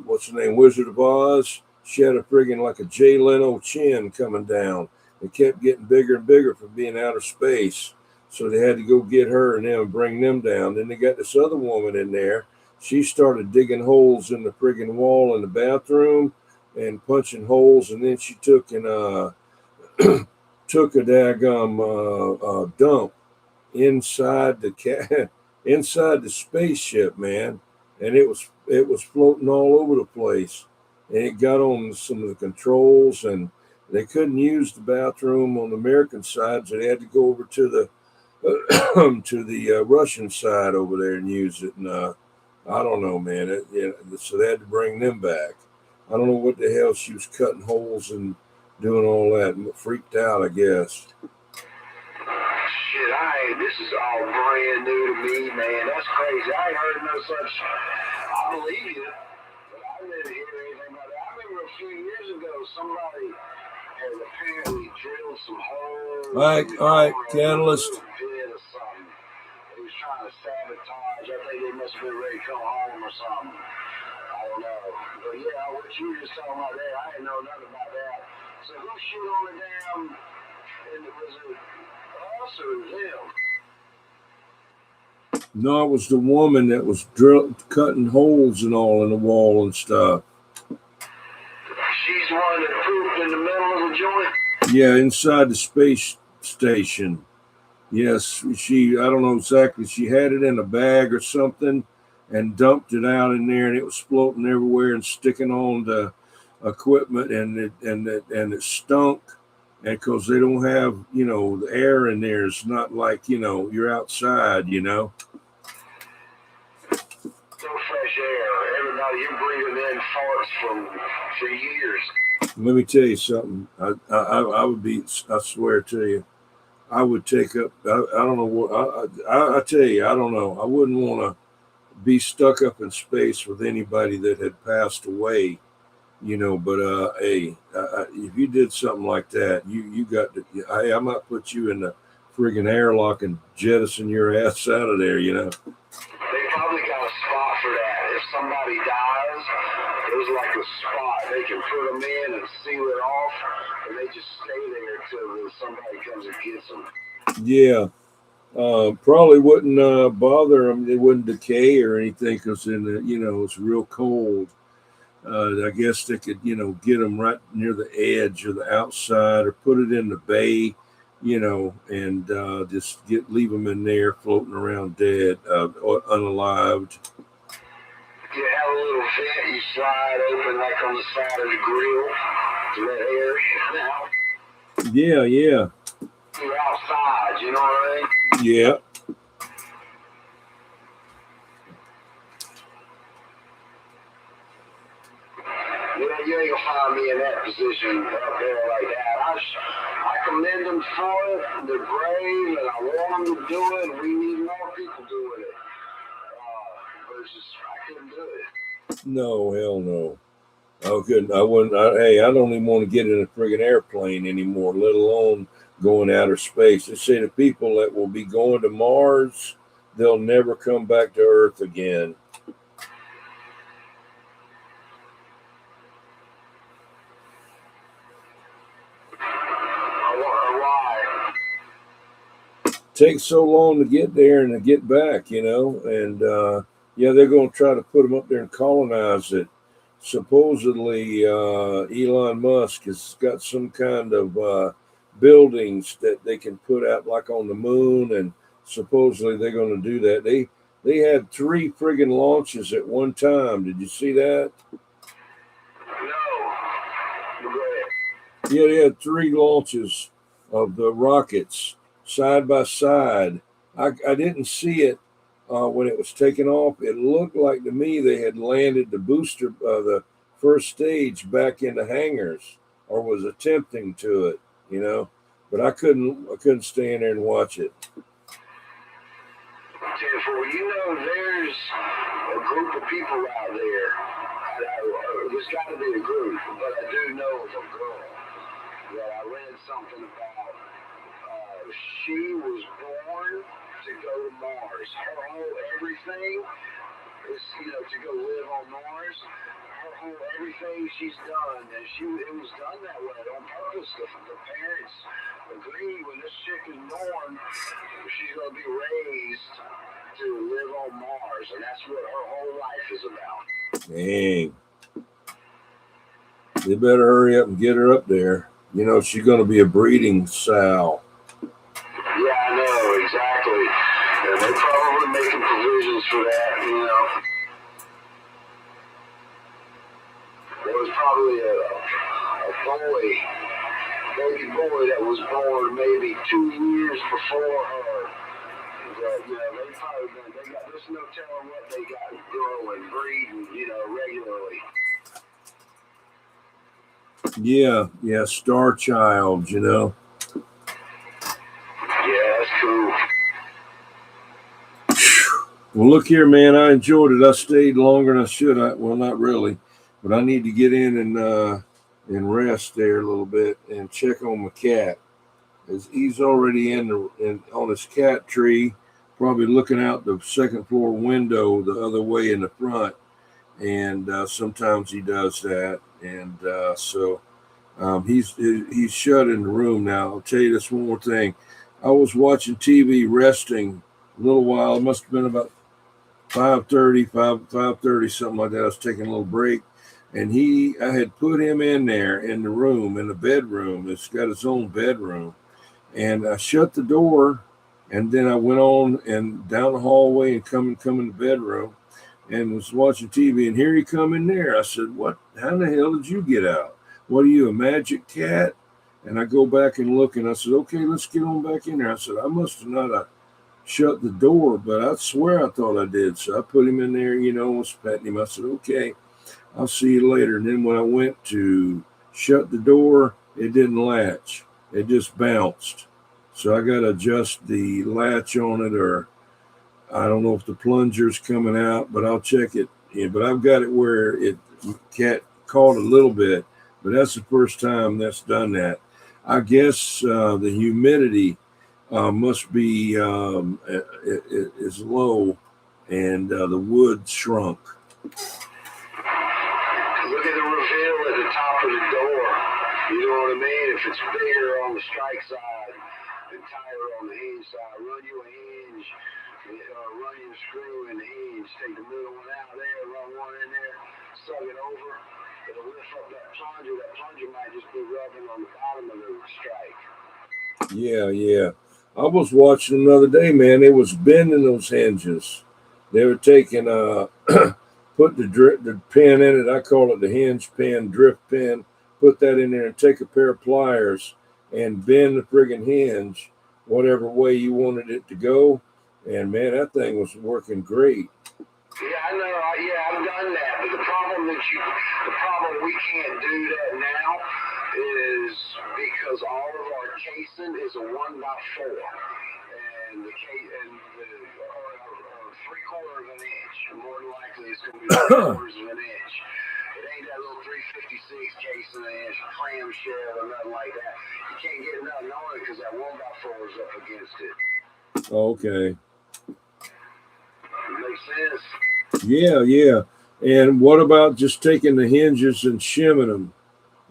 what's her name, Wizard of Oz. She had a friggin' like a Jay Leno chin coming down. It kept getting bigger and bigger from being out of space. So they had to go get her and them, bring them down. Then they got this other woman in there. She started digging holes in the friggin' wall in the bathroom and punching holes, and then she took and took a daggum dump inside the inside the spaceship, man, and it was floating all over the place, and it got on some of the controls, and they couldn't use the bathroom on the American side, so they had to go over to the to the Russian side over there and use it, and I don't know, man. So they had to bring them back. I don't know what the hell she was cutting holes and doing all that. Freaked out, I guess. Shit, this is all brand new to me, man. That's crazy. I ain't heard no such. I believe you, but I didn't hear anything about that. I remember a few years ago, somebody had apparently drilled some holes. All right, Catalyst. Pit or something. He was trying to sabotage. I think they must have been ready to come home or something. I don't know. But yeah, what you were just talking about there, I didn't know nothing about that. So who shit on the damn, and was it us or them? No, it was the woman that was cutting holes and all in the wall and stuff. She's the one that pooped in the middle of the joint? Yeah, inside the space station. Yes, I don't know exactly. She had it in a bag or something and dumped it out in there, and it was floating everywhere and sticking on the equipment, and it stunk. And because they don't have, the air in there, it's not like, you're outside, No fresh air. Everybody, you're breathing in farts for years. Let me tell you something. I would be, I swear to you, I would take up, I don't know what, I tell you, I don't know. I wouldn't want to be stuck up in space with anybody that had passed away, but hey, if you did something like that, you got to, hey, I might put you in the friggin' airlock and jettison your ass out of there, They probably got a spot for that. If somebody dies, there's like a spot they can put them in and seal it off, and they just stay there till somebody comes and gets them. Yeah. Probably wouldn't bother them. It wouldn't decay or anything because it's real cold. I guess they could, get them right near the edge or the outside, or put it in the bay, and just leave them in there floating around dead, or unalived. You have a little vent you slide open like on the side of the grill to let air in out. Yeah, yeah, You're outside, you know what I mean? yeah. You ain't gonna find me in that position up there like that. I commend them for it. They're brave, and I want them to do it. And we need more people doing it. Versus, I couldn't do it. No, hell no. I couldn't. I wouldn't. Hey, I don't even want to get in a friggin' airplane anymore, let alone going outer space. They say the people that will be going to Mars, they'll never come back to Earth again. Why? Takes so long to get there and to get back, and they're going to try to put them up there and colonize it. Supposedly, Elon Musk has got some kind of buildings that they can put out like on the moon, and supposedly they're going to do that. They had 3 friggin' launches at one time. Did you see that? No. Go ahead. Yeah, they had 3 launches of the rockets side by side. I didn't see it when it was taken off. It looked like to me they had landed the booster, the first stage, back in the hangars, or was attempting to it. But I couldn't stay in there and watch it. There's a group of people out there. There's got to be a group, but I do know of a girl that I read something about. She was born to go to Mars. Her whole everything is, to go live on Mars. Her whole everything she's done, and it was done that way on purpose. The parents agreed when this chick is born, she's going to be raised to live on Mars, and that's what her whole life is about. Dang. They better hurry up and get her up there. She's going to be a breeding sow. Yeah, I know, exactly. And they're probably making provisions for that, There was probably a baby boy that was born maybe 2 years before her. They probably got, there's no telling what they got growing, breeding, regularly. Yeah, Star Child, Yeah, that's cool. Well, look here, man. I enjoyed it. I stayed longer than I should. Well, not really, but I need to get in and rest there a little bit and check on my cat. As he's already on his cat tree, probably looking out the second floor window the other way in the front. And sometimes he does that, and so he's shut in the room now. I'll tell you this one more thing. I was watching TV, resting a little while. It must have been about 5:30, something like that. I was taking a little break, and I had put him in there in the room, in the bedroom. It's got its own bedroom, and I shut the door, and then I went on and down the hallway and come in the bedroom, and was watching TV, and here he come in there. I said, "What? How the hell did you get out? What are you, a magic cat?" And I go back and look, and I said, "Okay, let's get on back in there." I said, "I must have not shut the door, but I swear I thought I did." So I put him in there, was petting him. I said, "Okay, I'll see you later." And then when I went to shut the door, it didn't latch. It just bounced. So I got to adjust the latch on it, or I don't know if the plunger's coming out, but I'll check it. Yeah, but I've got it where cat caught a little bit, but that's the first time that's done that. I guess the humidity must be is low, and the wood shrunk. Look at the reveal at the top of the door. You know what I mean? If it's bigger on the strike side, and tighter on the hinge side. Run your hinge, run your screw in the hinge. Take the middle one out there, run one in there, suck it over. It'll lift up that plunger. That plunger might just be rubbing on the bottom of the strike. Yeah. I was watching the other day, man. They was bending those hinges. They were taking put the pin in it. I call it the hinge pin, drift pin. Put that in there and take a pair of pliers and bend the friggin' hinge whatever way you wanted it to go. And man, that thing was working great. Yeah, I know. I've done that. But the problem we can't do that now is because all of our casing is a 1x4, and the or 3/4 of an inch. More than likely, it's going to be 3/4 of an inch. It ain't that little 356 casing and clamshell or nothing like that. You can't get nothing on it because that 1x4 is up against it. Okay. Makes sense. Yeah. And what about just taking the hinges and shimming them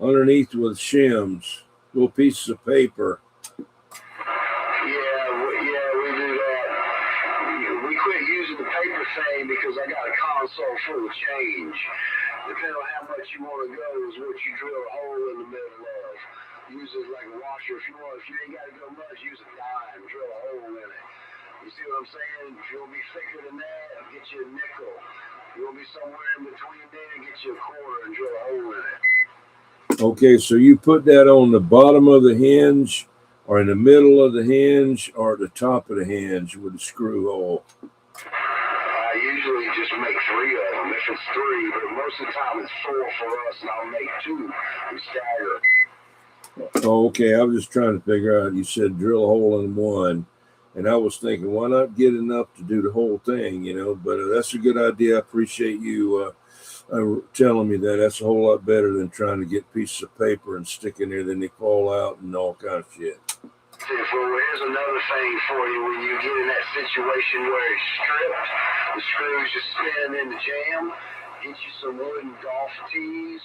underneath with shims, little pieces of paper? Yeah, we do that. We quit using the paper thing because I got a console full of change. Depending on how much you want to go is what you drill a hole in the middle of. Use it like a washer if you want. If you ain't got to go much, use a dime, drill a hole in it. You see what I'm saying? If you want to be thicker than that, get you a nickel. If you want to be somewhere in between there, get you a quarter and drill a hole in it. Okay, so you put that on the bottom of the hinge, or in the middle of the hinge, or at the top of the hinge with a screw hole? I usually just make 3 of them if it's 3, but most of the time it's 4 for us, and I'll make 2 and stagger. Oh, okay, I was just trying to figure out. You said drill a hole in one, and I was thinking, why not get enough to do the whole thing, But that's a good idea. I appreciate you telling me that. That's a whole lot better than trying to get pieces of paper and stick in there, then they fall out and all kind of shit. Well, here's another thing for you. When you get in that situation where it's stripped, the screws just spin in the jam, get you some wooden golf tees,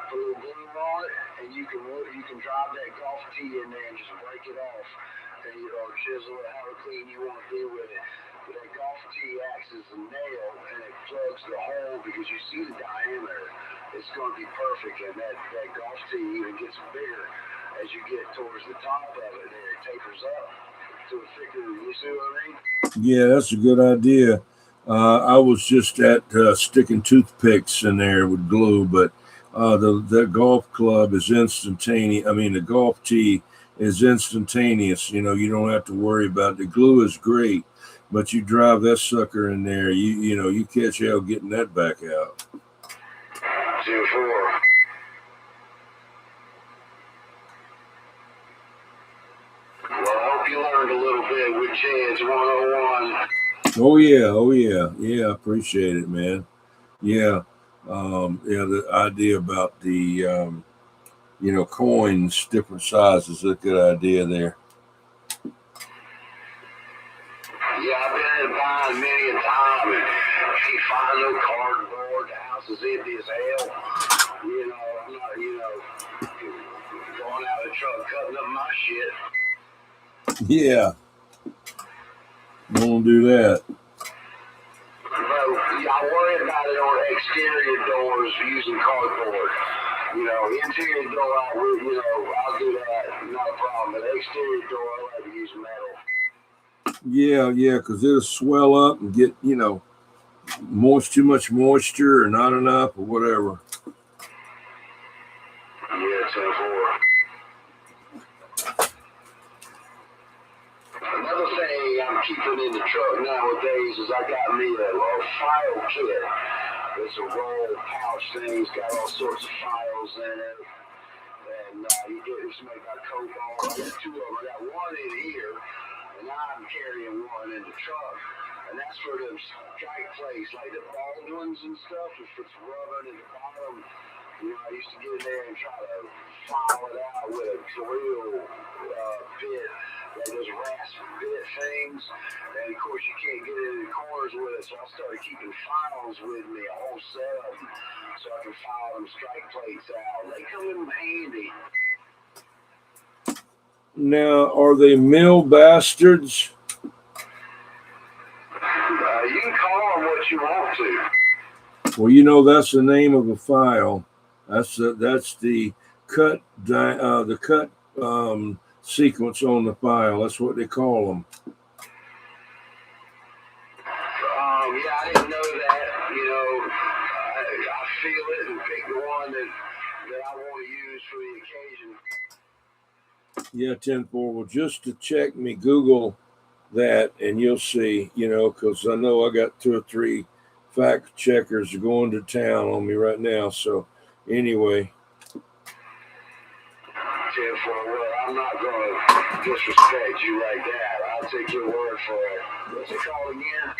put a little glue on it, and you can drive that golf tee in there and just break it off, or chisel it, however clean you want to do with it. But that golf tee acts as a nail, and it plugs the hole because you see the diameter. It's going to be perfect, and that golf tee even gets bigger as you get towards the top of it. There, it tapers up to a thicker. You see what I mean? Yeah, that's a good idea. I was just at sticking toothpicks in there with glue, but the golf club is instantaneous. I mean, the golf tee is instantaneous. You don't have to worry about it. The glue is great, but you drive that sucker in there, you catch hell getting that back out. 2-4. Well, I hope you learned a little bit with Jed's 101. Oh yeah. I appreciate it, man. Yeah. The idea about the coins, different sizes, is a good idea there. Yeah, I've been buying many a time, and can't find no cardboard. The house is empty as hell. I'm not, going out of the truck cutting up my shit. Yeah. Don't do that. But I worry about it on exterior doors using cardboard. Interior door, I'll do that, not a problem. But exterior door, I like to use metal. Yeah, because it'll swell up and get, too much moisture or not enough or whatever. Yeah, 10-4. Another thing I'm keeping in the truck nowadays is I got me a file kit. It's a roll pouch thing. It's got all sorts of files in it. And you get this made by Cobalt. I got 2 of them. I got one in here, and I'm carrying one in the truck. And that's for the strike plates, like the Baldwins and stuff. If it's rubbing in the bottom, I used to get in there and try to file it out with a drill bit. Those rasp bit things, and of course you can't get in the corners with it, so I started keeping files with me, a whole set of them, so I can file them strike plates out. They come in handy. Now, are they mill bastards? You can call them what you want to. Well, you know, that's the name of a file. That's the cut sequence on the file. That's what they call them. Yeah, I didn't know that. You know, I feel it and pick the one that I want to use for the occasion. Yeah, 10-4. Well, just to check me, Google that, and you'll see. You know, because I know I got 2 or 3 fact checkers going to town on me right now. So, anyway. 10-4. Well, I'm not going to disrespect you like that. I'll take your word for it. What's it called again?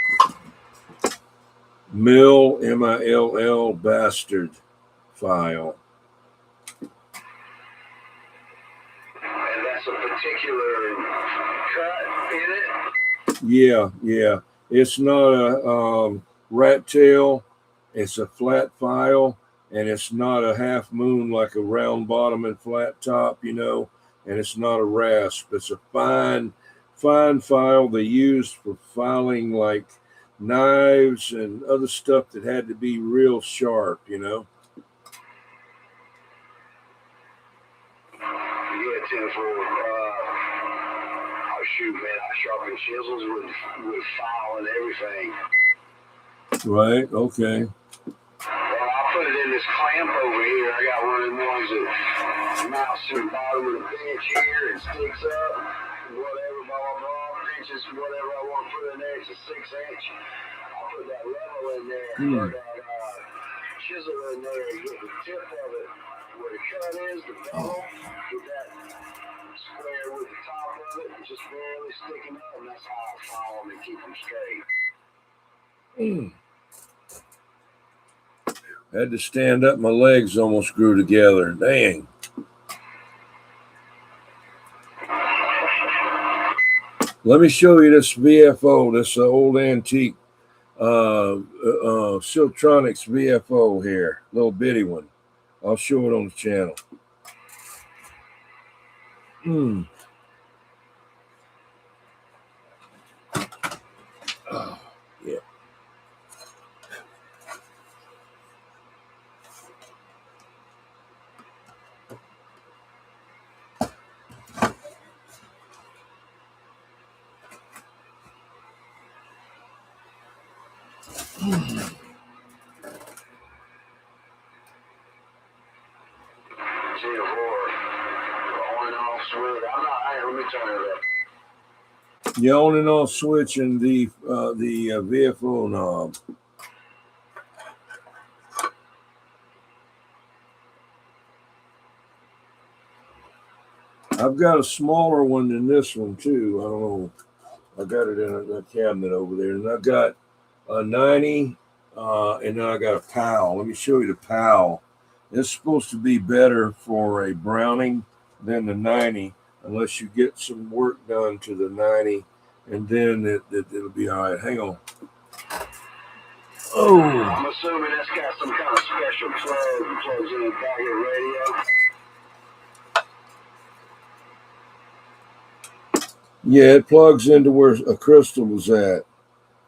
Mill, M-I-L-L, bastard file. And that's a particular cut in it? Yeah. It's not a rat tail. It's a flat file, and it's not a half moon like a round bottom and flat top, you know, and it's not a rasp. It's a fine file they used for filing like knives and other stuff that had to be real sharp, you know. Yeah, 10-4. Oh shoot, man! I sharpen chisels with file and everything. Right. Okay. Well, I'll put it in this clamp over here. I got one of the ones that mounts to the bottom of the bench here and sticks up. Whatever, blah blah blah. Inches, whatever I want to put in there. It's a 6-inch. I'll put that level in there, or that chisel in there, and get the tip of it where the cut is, the bevel, get that square with the top of it, and just barely sticking up, and that's how I file them and keep them straight. Had to stand up. My legs almost grew together. Dang. Let me show you this VFO, this old antique Siltronics VFO here. Little bitty one. I'll show it on the channel. Oh, yeah. The on and off switch and the VFO knob. I've got a smaller one than this one too. I don't know. I got it in a cabinet over there, and I've got a 90, and then I got a PAL. Let me show you the PAL. It's supposed to be better for a Browning than the 90, unless you get some work done to the 90, and then it'll be all right. Hang on. Oh. I'm assuming that's got some kind of special plug that plugs in the back of the radio. Yeah, it plugs into where a crystal is at,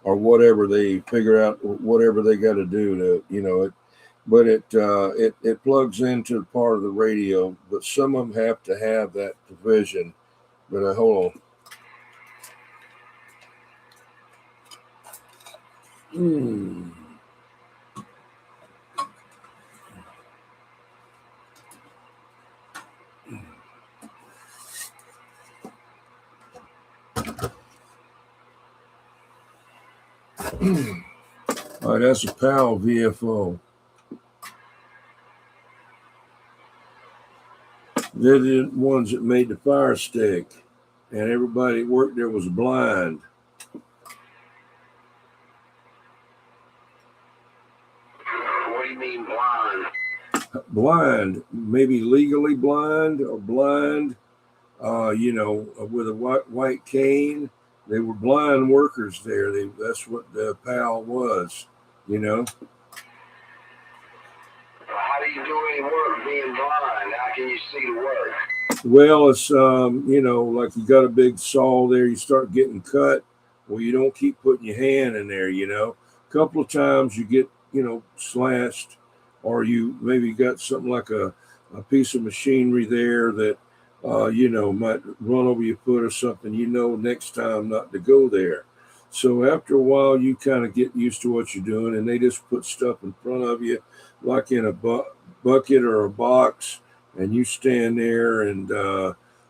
or whatever they figure out, whatever they got to do to, you know, it. But it plugs into part of the radio. But some of them have to have that provision. But hold on. All right, that's a PAL VFO. They're the ones that made the Fire Stick, and everybody that worked there was blind. What do you mean blind? Blind, maybe legally blind or blind, you know, with a white cane. They were blind workers there. That's what the PAL was, you know. How do you do any work being blind? How can you see the work? Well, it's like you got a big saw there, you start getting cut. Well, you don't keep putting your hand in there. A couple of times you get slashed, or you maybe got something like a piece of machinery there that might run over your foot or something. Next time not to go there. So after a while, you kind of get used to what you're doing, and they just put stuff in front of you, like in a bucket or a box, and you stand there and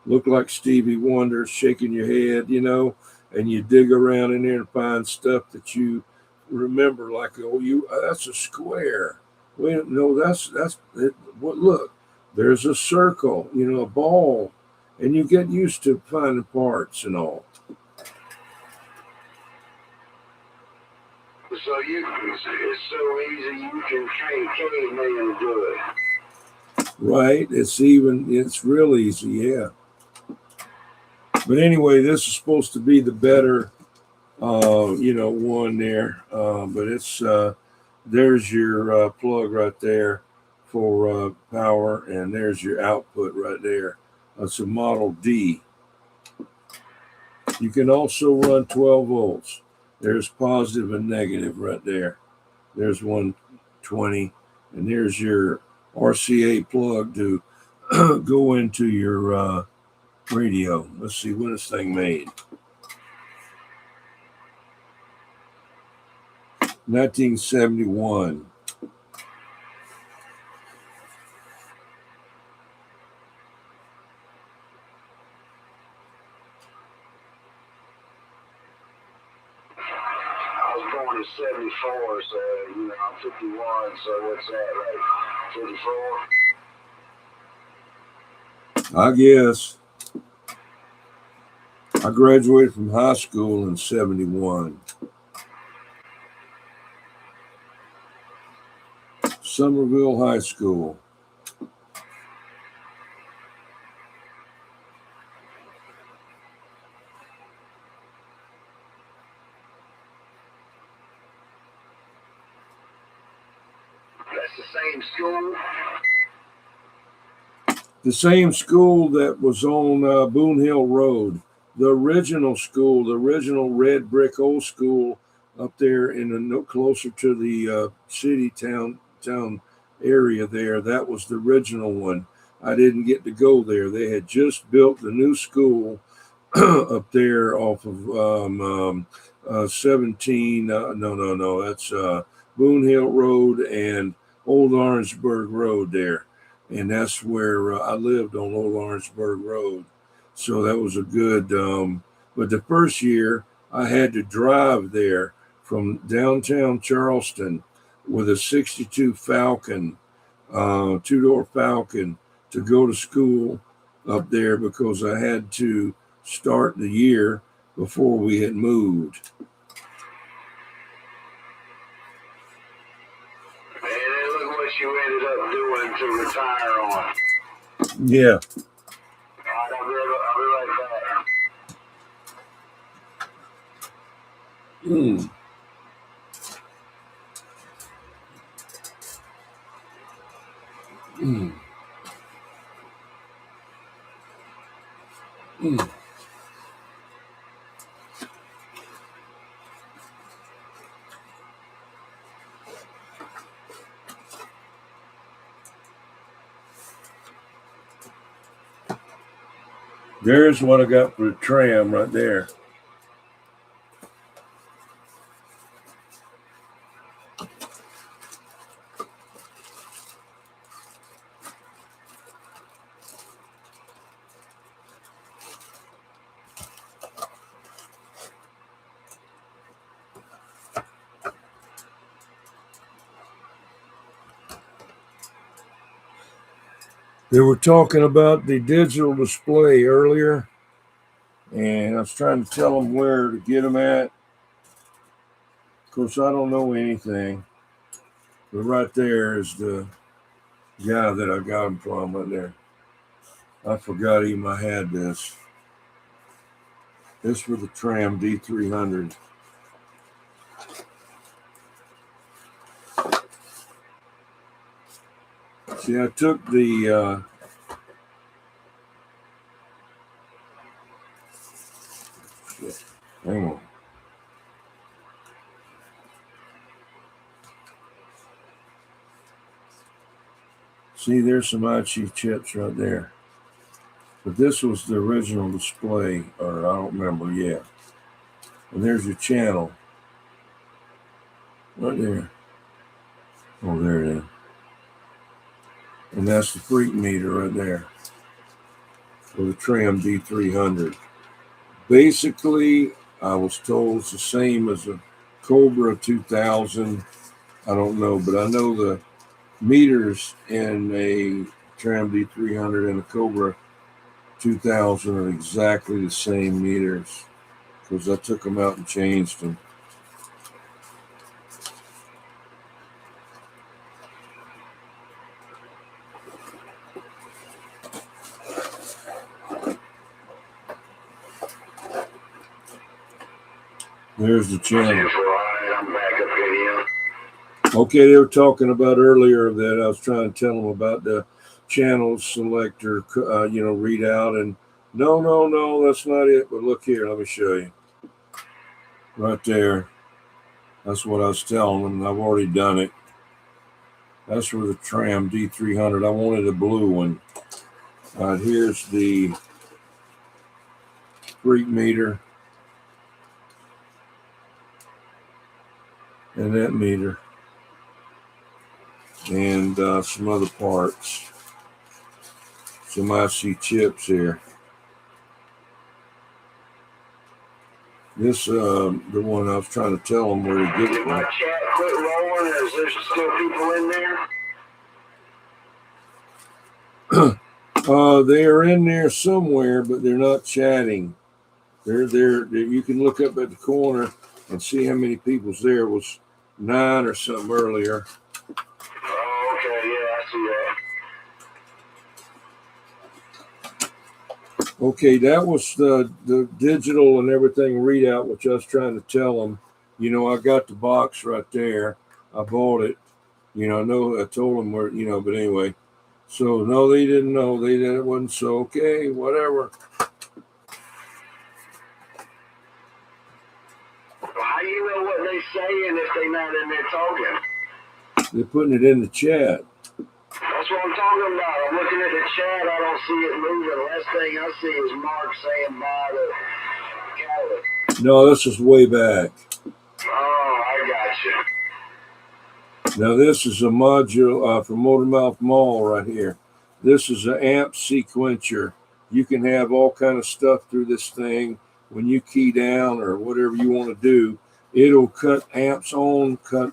look like Stevie Wonder shaking your head, and you dig around in there and find stuff that you remember, like, oh, that's a square. Wait, no, that's it. What? Look, there's a circle, a ball, and you get used to finding parts and all. So it's so easy you can train caveman to do it. Right? It's real easy, yeah. But anyway, this is supposed to be the better, one there. But it's there's your plug right there for power, and there's your output right there. It's a Model D. You can also run 12 volts. There's positive and negative right there. There's 120, and there's your RCA plug to go into your radio. Let's see, when this thing made. 1971. I was born in 74, so, I'm 51, so what's that, like 54? I guess. I graduated from high school in 71. Somerville High School. That's the same school? The same school that was on Boone Hill Road. The original school, the original red brick old school up there closer to the city town area there. That was the original one. I didn't get to go there. They had just built the new school up there off of 17. No. That's Boone Hill Road and Old Orangeburg Road there. And that's where I lived, on Old Orangeburg Road. So that was a good, but the first year I had to drive there from downtown Charleston with a 62 Falcon, two-door Falcon, to go to school up there because I had to start the year before we had moved. And look what you ended up doing to retire on. Yeah. I'll be right back. Mm. Mm. Mm. There's what I got for the tram right there. They were talking about the digital display earlier, and I was trying to tell them where to get them at. Of course, I don't know anything, but right there is the guy that I got them from right there. I forgot even I had this. This for the tram D300. See, I took the See, there's some IC chips right there. But this was the original display, or I don't remember yet. And there's your channel. Right there. Oh, there it is. And that's the freak meter right there for the Preamp D300. Basically, I was told it's the same as a Cobra 2000. I don't know, but I know the meters in a Preamp D300 and a Cobra 2000 are exactly the same meters because I took them out and changed them. There's the channel. Okay, they were talking about earlier that I was trying to tell them about the channel selector, readout, and no, that's not it. But look here, let me show you. Right there. That's what I was telling them. I've already done it. That's for the Preamp D300. I wanted a blue one. Here's the freak meter. And that meter. And some other parts. Some IC chips here. This, the one I was trying to tell them where to get it from. Did my chat quit rolling, or is there still people in there? They are in there somewhere, but they're not chatting. They're there. You can look up at the corner and see how many people's there. It was 9 or something earlier. Oh, okay, yeah, I see that. Okay, that was the digital and everything readout, which I was trying to tell them. I got the box right there. I bought it. I know I told them where, but anyway. So, no, they didn't know. They didn't. It wasn't so, okay, whatever. How do you know what they're saying if they're not in there talking? They're putting it in the chat. That's what I'm talking about. I'm looking at the chat. I don't see it moving. The last thing I see is Mark saying bye to Calvin. No, this is way back. Oh, I got you. Now, this is a module from Motormouth Mall right here. This is an amp sequencer. You can have all kind of stuff through this thing. When you key down or whatever you want to do, it'll cut amps on, cut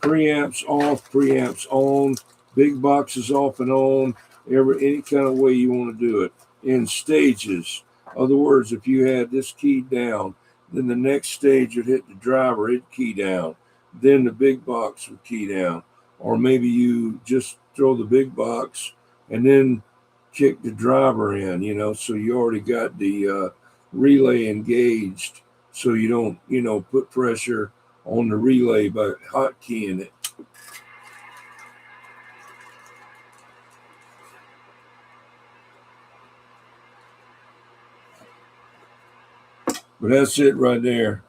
preamps off, preamps on, big boxes off and on, any kind of way you want to do it in stages. In other words, if you had this keyed down, then the next stage would hit the driver, it'd key down. Then the big box would key down. Or maybe you just throw the big box and then kick the driver in, so you already got the relay engaged so you don't, put pressure on the relay by hotkeying it. But that's it right there.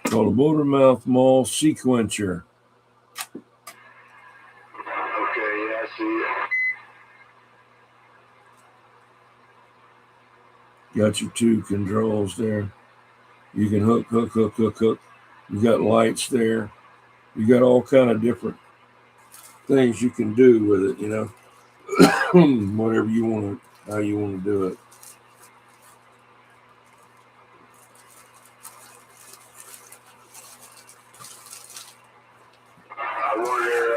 Called a Motormouth Mall sequencer. Okay, yeah, I see it. Got your 2 controls there. You can hook. You got lights there. You got all kind of different things you can do with it, whatever you want to, how you want to do it. I wonder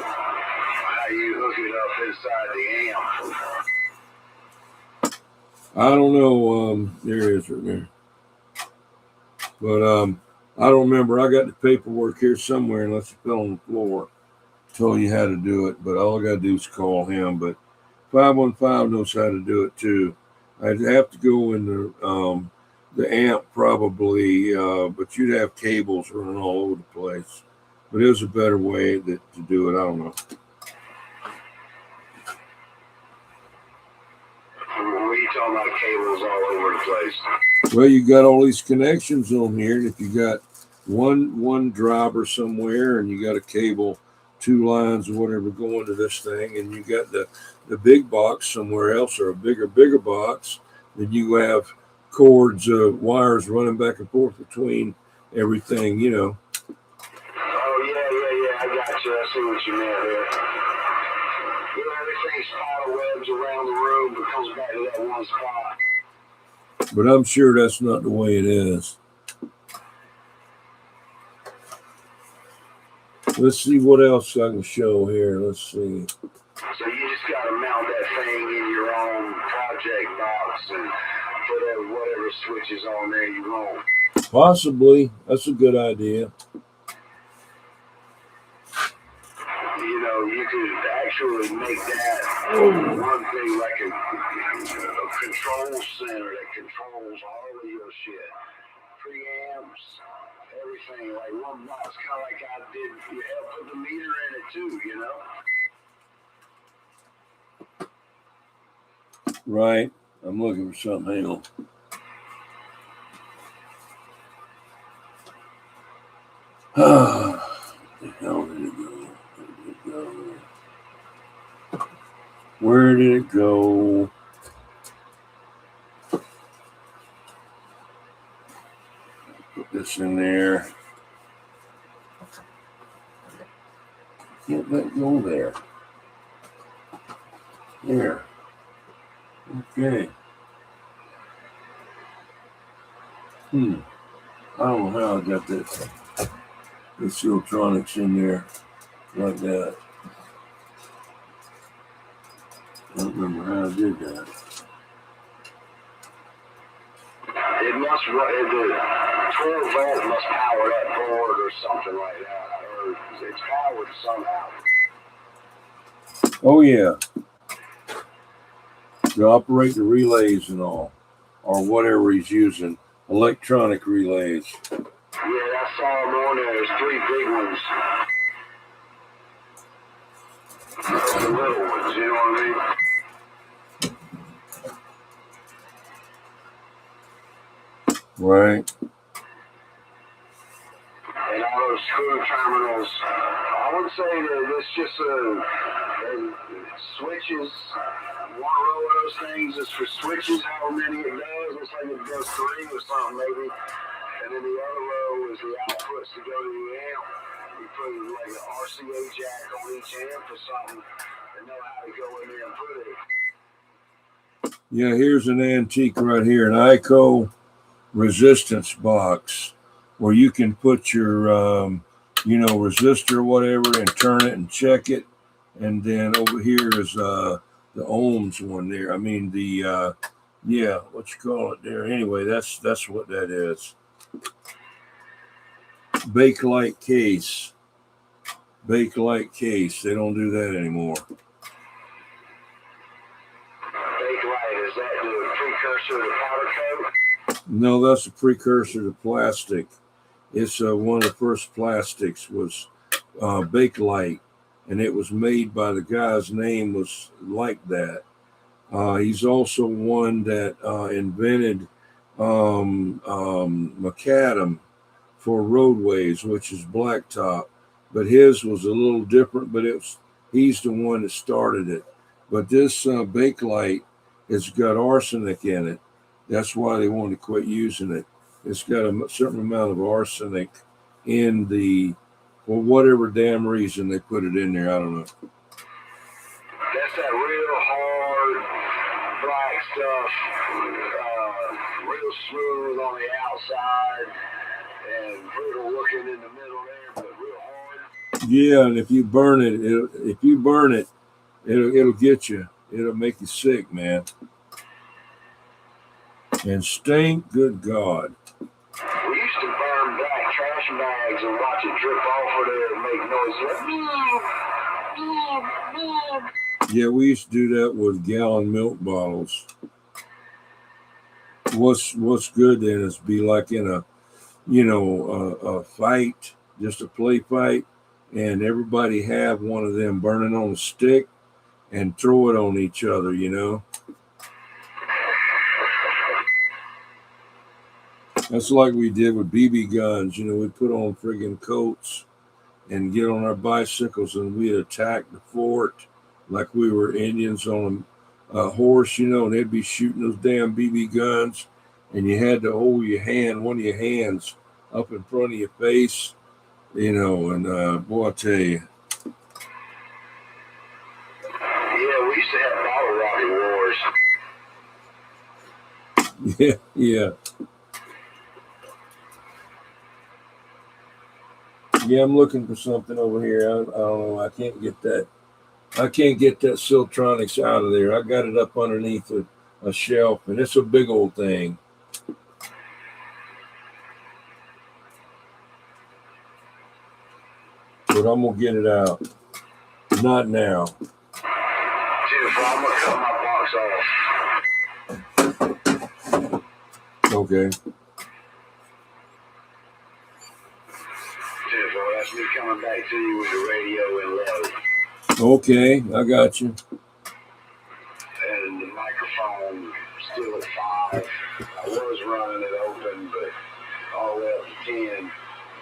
how you hook it up inside the amp. I don't know. There it is right there. But I don't remember. I got the paperwork here somewhere, unless it fell on the floor. Told you how to do it, but all I got to do is call him. But 515 knows how to do it too. I'd have to go in the amp probably, but you'd have cables running all over the place. But there's a better way to do it. I don't know. What are you talking about, cables all over the place? Well, you got all these connections on here, and if you got one driver somewhere, and you got a cable, 2 lines or whatever going to this thing, and you got the big box somewhere else, or a bigger box. Then you have cords, wires running back and forth between everything, you know. Oh, yeah, I got you. I see what you meant there. You know, everything spider webs around the room, but comes back to that one spot. But I'm sure that's not the way it is. Let's see what else I can show here. Let's see. So you just got to mount that thing in your own project box and put whatever switches on there you want. Possibly. That's a good idea. You know, you could actually make that one thing like a control center that controls all of your shit. Preamps, everything, like one box, kind of like I did. You help put the meter in it too, you know? Right. I'm looking for something. Hang on. Where did it go? Put this in there. Can't let go there. There. Okay. I don't know how I got this electronics in there like that. I don't remember how I did that. It must run, the 12 volt must power that board or something like that, or it's powered somehow. Oh yeah. To operate the relays and all, or whatever he's using, electronic relays. Yeah, I saw them on there. There's 3 big ones. The little ones, you know what I mean? Right. And all those screw terminals, I would say that it's just switches. One row of those things is for switches, however many it does. Looks like it does 3 or something maybe. And then the other row is the outputs to go to the amp. You put like an RCA jack on each amp or something and know how to go in there and put it. Yeah, here's an antique right here, an ICO resistance box where you can put your, resistor or whatever and turn it and check it. And then over here is the ohms one there. I mean, what you call it there. Anyway, that's what that is. Bakelite case. Bakelite case. They don't do that anymore. Bakelite, is that the precursor to powder coat? No, that's a precursor to plastic. It's one of the first plastics was Bakelite, and it was made by the guy's name was like that. He's also one that invented macadam for roadways, which is blacktop. But his was a little different, but he's the one that started it. But this Bakelite has got arsenic in it. That's why they want to quit using it. It's got a certain amount of arsenic in for whatever damn reason they put it in there. I don't know. That's that real hard black stuff, real smooth on the outside and brittle looking in the middle there, but real hard. Yeah, and if you burn it, it'll get you. It'll make you sick, man. And stink, good God. We used to burn black trash bags and watch it drip off of there and make noise. Yeah, we used to do that with gallon milk bottles. What's good then is be like in a fight, just a play fight, and everybody have one of them burning on a stick and throw it on each other, That's like we did with BB guns. You know, we'd put on friggin' coats and get on our bicycles and we'd attack the fort like we were Indians on a horse, you know, and they'd be shooting those damn BB guns. And you had to hold one of your hands up in front of your face, you know, and boy, I tell you. Yeah, we used to have bottle rocket wars. Yeah, yeah. Yeah, I'm looking for something over here. I don't know. I can't get that Siltronics out of there. I got it up underneath a shelf, and it's a big old thing. But I'm gonna get it out. Not now. Jennifer, I'm gonna cut my box off. Okay. Jennifer, that's me coming back to you with the radio and low. Okay, I got you. And the microphone still at 5. I was running it open, but all the way up to 10.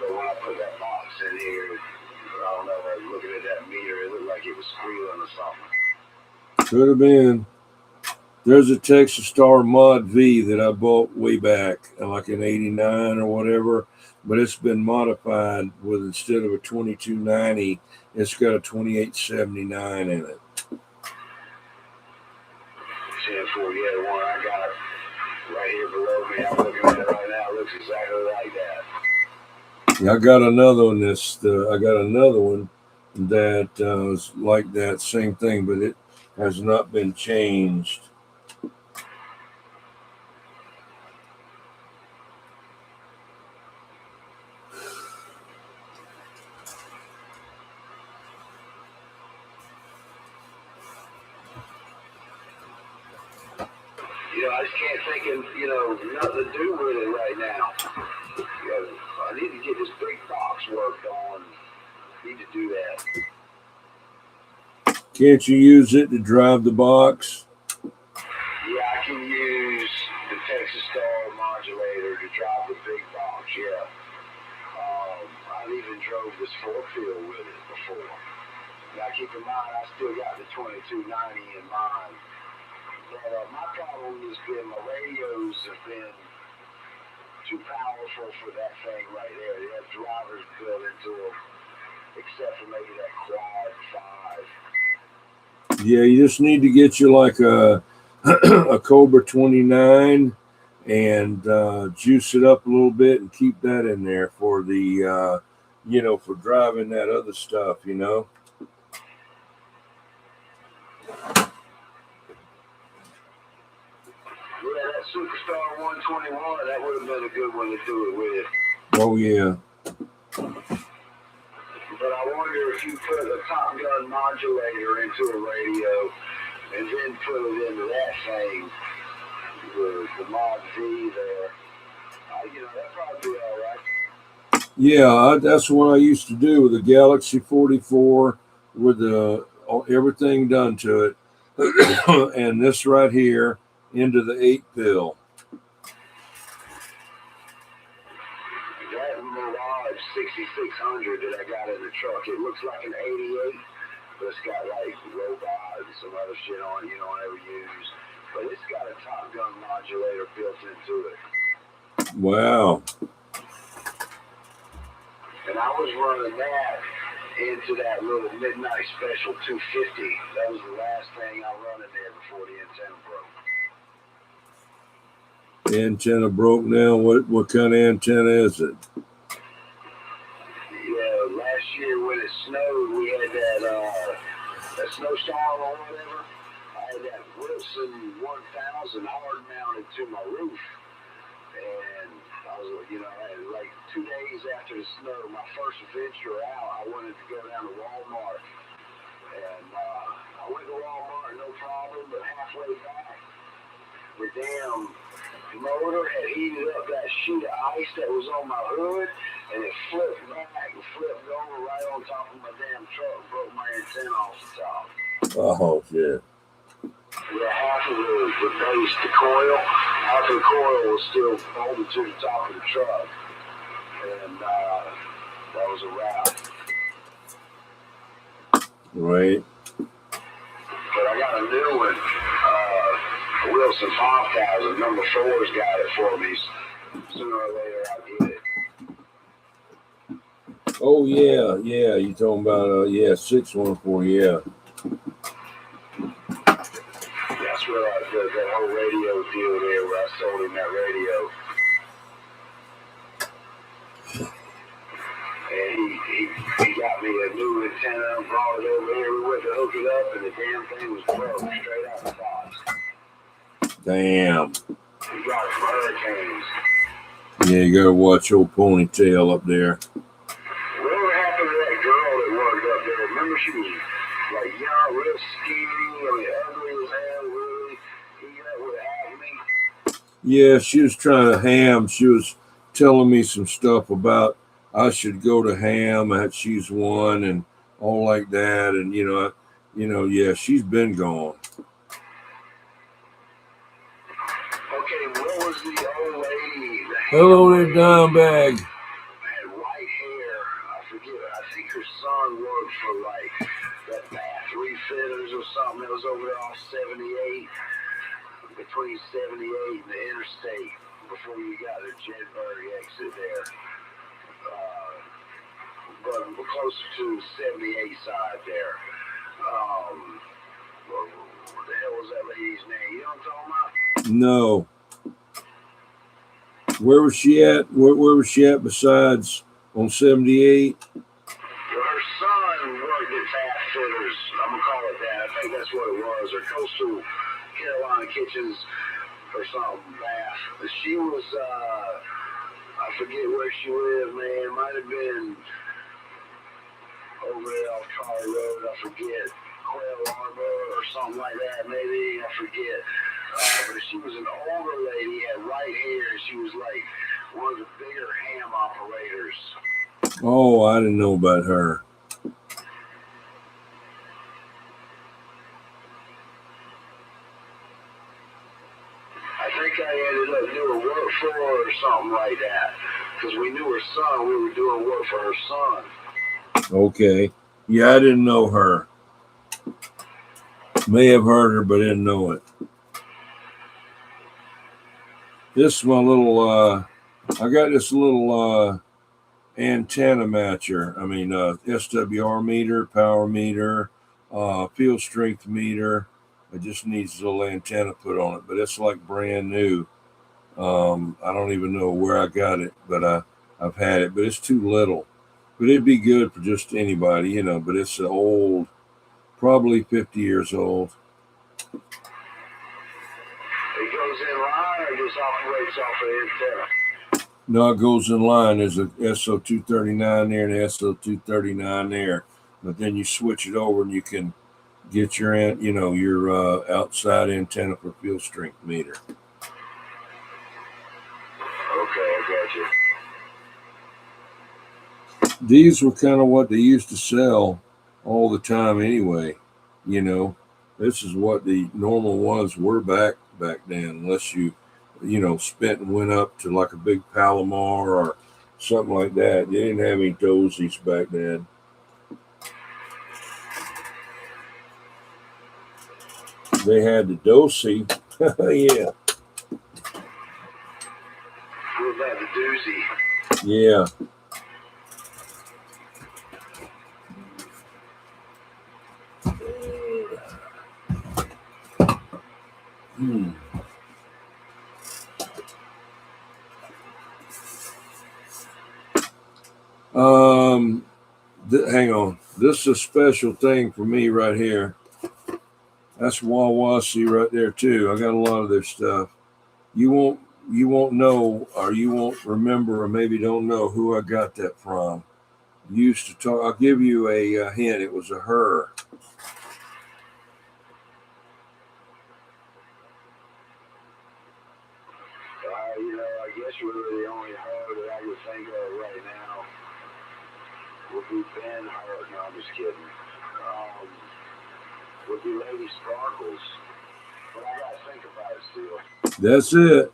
But when I put that box in here, I don't know, I was looking at that meter, it looked like it was squealing or something. Could have been. There's a Texas Star Mod V that I bought way back, like in '89 or whatever, but it's been modified with, instead of a 2290, it's got a 2879 in it. 10-4, yeah, the one I got right here below me, I'm looking at it right now, it looks exactly like that. Yeah, I got another one that is like that same thing, but it has not been changed. You know, I just can't think of, you know, nothing to do with it right now. You know, I need to get this big box worked on. I need to do that. Can't you use it to drive the box? Yeah, I can use the Texas Star modulator to drive the big box, yeah. I even drove this 4-field with it before. Now, keep in mind, I still got the 2290 in mind. But my problem has been my radios have been too powerful for that thing right there. They have drivers built into them, except for maybe that quad 5. Yeah, you just need to get you like a Cobra 29 and juice it up a little bit and keep that in there for the, you know, for driving that other stuff, you know. Yeah, that Superstar 121, that would have been a good one to do it with. Oh, yeah. But I wonder if you put a Top Gun modulator into a radio and then put it into that thing, the Mod V there, you know, that'd probably be all right. Yeah, that's what I used to do with the Galaxy 44 with everything done to it. And this right here into the 8-pill. That Mirage 6600 that I got in the truck, it looks like an 88, but it's got like robot and some other shit on it you don't ever use. But it's got a Top Gun modulator built into it. Wow. And I was running that into that little Midnight Special 250. That was the last thing I run in there before the antenna broke. Antenna broke now. What kind of antenna is it? Yeah, last year when it snowed, we had that snowstorm or whatever. I had that Wilson 1000 hard mounted to my roof. And I was, you know, like 2 days after the snow, my first venture out, I wanted to go down to Walmart. And I went to Walmart, no problem, but halfway back, the damn motor had heated up that sheet of ice that was on my hood, and it flipped back and flipped over right on top of my damn truck and broke my antenna off the top. Oh, shit. Yeah, half of the base, the coil, outer coil was still bolted to the top of the truck, and that was a wrap. Right. But I got a new one. Wilson 5000, number 4's got it for me. Sooner or later, I'll get it. Oh yeah, yeah. You talking about 614? Yeah. That's where I did that whole radio deal there, where I sold him that radio. And he got me a new antenna and brought it over here. We went to hook it up, and the damn thing was broke straight out the box. Damn. He got it from hurricanes. Yeah, you gotta watch old Ponytail up there. Whatever happened to that girl that worked up there? Remember, she was like young, real skinny, ugly as hell, really. He would have me. Yeah, she was trying to ham. She was telling me some stuff about I should go to ham. That she's one and all like that. And yeah, she's been gone. Okay, what was the old lady? Hello there, Dimebag. Had white hair. I forget. I think her son worked for like that bath refitters or something that was over there off 78, between 78 and the interstate, before you got the Jedburgh exit there. But closer to 78 side there. What the hell was that lady's name? You know what I'm talking about? No. Where was she at? Where was she at besides on 78? Her son worked at Bath Fitters. I'm going to call it that. I think that's what it was. Or Coastal Carolina Kitchens or something, Bath. But she was, I forget where she lived, man. Might have been over there off Charlie Road. I forget. Quail Arbor or something like that, maybe. I forget. But she was an older lady, had white hair. She was like one of the bigger ham operators. Oh, I didn't know about her. I think I ended up doing work for her or something like that. Because we knew her son. We were doing work for her son. Okay. Yeah, I didn't know her. May have heard her, but didn't know it. This is my little, I got this little antenna matcher. I mean, SWR meter, power meter, field strength meter. It just needs a little antenna put on it, but it's like brand new. I don't even know where I got it, but I've had it, but it's too little. But it'd be good for just anybody, but it's old, probably 50 years old. It goes in line or just operates off the antenna? No, it goes in line. There's a SO239 there and a SO239 there. But then you switch it over and you can get your outside antenna for field strength meter. Okay, I got you. These were kind of what they used to sell all the time anyway. This is what the normal ones were back then, unless you spent and went up to like a big Palomar or something like that. You didn't have any dozies back then. They had the dozy. Yeah. What about the doozy? Yeah. Hang on. This is a special thing for me right here. That's Wawasi right there too. I got a lot of their stuff. You won't know, or you won't remember, or maybe don't know who I got that from. Used to talk. I'll give you a hint. It was a her. I guess really the only her that I would think of right now would be Ben Hart. No, I'm just kidding. Would be Lady Sparkles. But I gotta think about it still. That's it.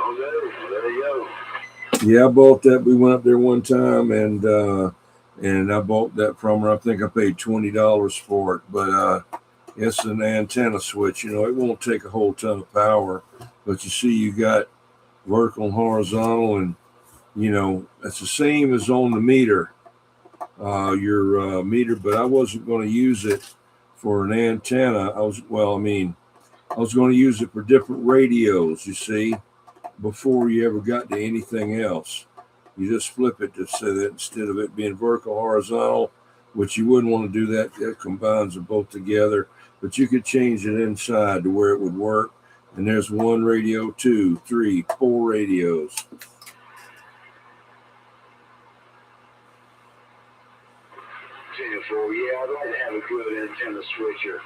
Okay, there you go. Yeah, I bought that. We went up there one time, and I bought that from her. I think I paid $20 for it, but it's an antenna switch. You know, it won't take a whole ton of power, but you see, you got vertical and horizontal, and you know, it's the same as on the meter, your meter. But I wasn't going to use it for an antenna. I was going to use it for different radios. You see, before you ever got to anything else. You just flip it to say that instead of it being vertical, horizontal, which you wouldn't want to do that. It combines them both together. But you could change it inside to where it would work. And there's 1 radio, 2, 3, 4 radios. Yeah, I'd like to have a good antenna switcher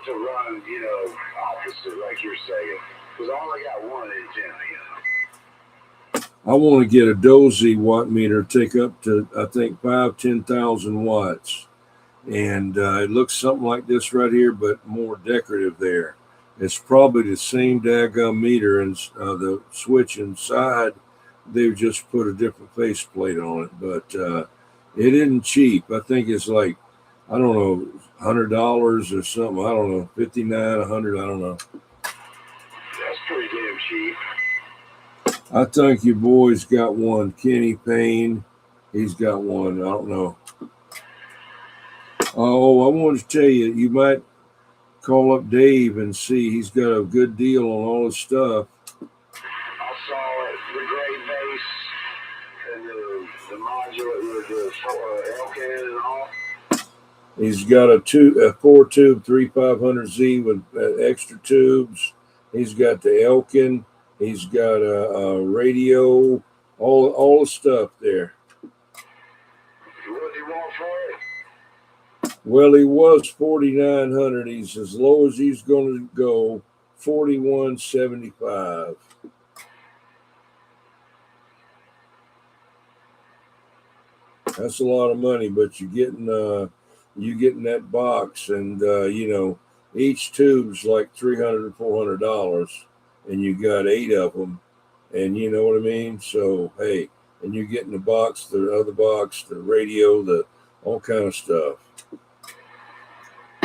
to run, you know, opposite, like you're saying. Because I only got one antenna, you know. I want to get a dozy watt meter, take up to, I think, 10,000 watts. And it looks something like this right here, but more decorative there. It's probably the same daggum meter, and the switch inside, they've just put a different faceplate on it. But it isn't cheap. I think it's like, I don't know, $100 or something. I don't know, 59, 100, I don't know. That's pretty damn cheap. I think your boy's got one. Kenny Payne, he's got one. I don't know. Oh, I wanted to tell you, you might call up Dave and see. He's got a good deal on all his stuff. I saw it, the gray base and the modular with the Elkin and all. He's got a 4-tube 3500Z with extra tubes. He's got the Elkin. He's got a radio, all the stuff there. What do you want for it? Well, he was 4,900. He's as low as he's going to go, 4,175. That's a lot of money, but you're getting that box, and you know, each tube's like $300 or $400, and you got 8 of them, and you know what I mean. So hey, and you're getting the box, the other box, the radio, the all kind of stuff.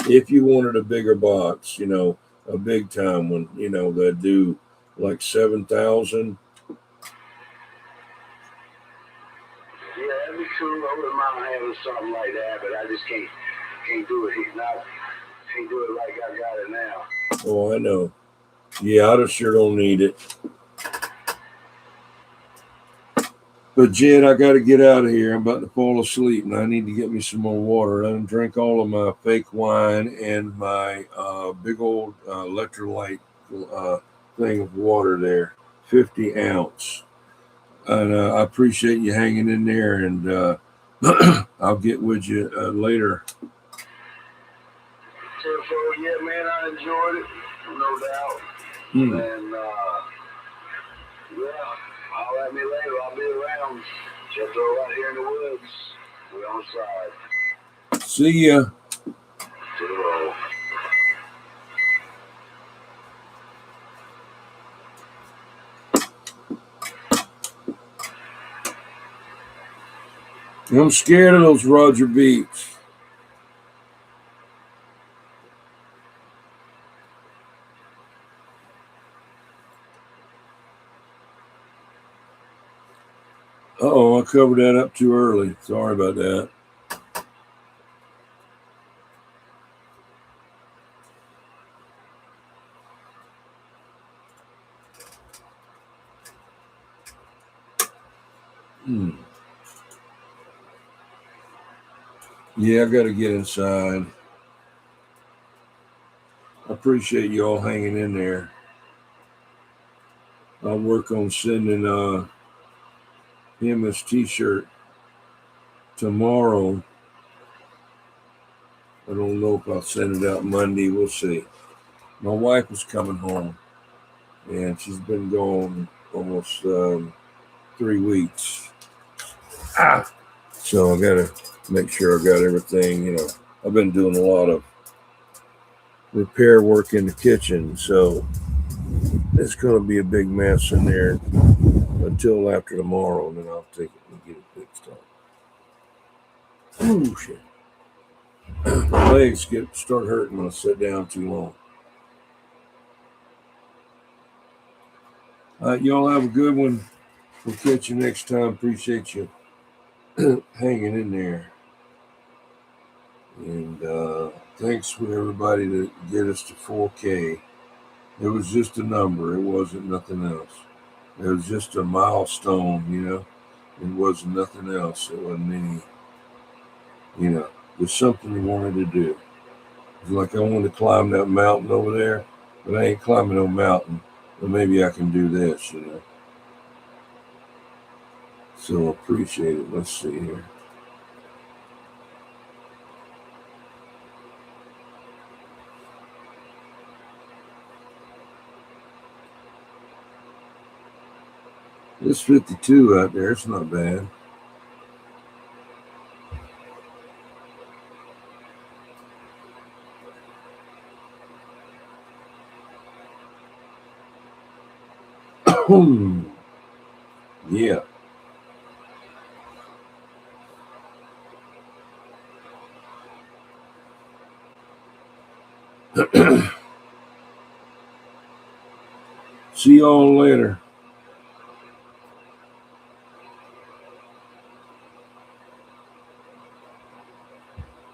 If you wanted a bigger box, you know, a big time one, you know, that do like 7,000. Yeah, that'd be cool. I wouldn't mind having something like that, but I just can't do it. Can't do it like I got it now. Oh, I know. Yeah, I just sure don't need it. But Jed, I got to get out of here. I'm about to fall asleep, and I need to get me some more water. I done drank all of my fake wine and my big old electrolyte thing of water there, 50 ounce. And I appreciate you hanging in there, and I'll get with you later. So, yeah, man, I enjoyed it, no doubt. And, yeah, holler at me later. I'll be around. Just right here in the woods. We're on side. See ya. Toodle. I'm scared of those Roger Beats. Uh-oh, I covered that up too early. Sorry about that. Yeah, I got to get inside. I appreciate you all hanging in there. I'll work on sending him his t-shirt tomorrow. I don't know if I'll send it out Monday. We'll see. My wife is coming home, and she's been gone almost 3 weeks. So I got to make sure I got everything. You know, I've been doing a lot of repair work in the kitchen, so it's going to be a big mess in there until after tomorrow, and then I'll take it and get it fixed up. Oh shit! My legs start hurting when I sit down too long. All right, y'all have a good one. We'll catch you next time. Appreciate you hanging in there. And thanks for everybody to get us to 4K. It was just a number. It wasn't nothing else. It was just a milestone, you know. It wasn't nothing else. It wasn't any, you know, there's something we wanted to do. It's like I wanted to climb that mountain over there, but I ain't climbing no mountain. But maybe I can do this, you know. So appreciate it. Let's see here. It's 52 out there. It's not bad. Yeah. See y'all later.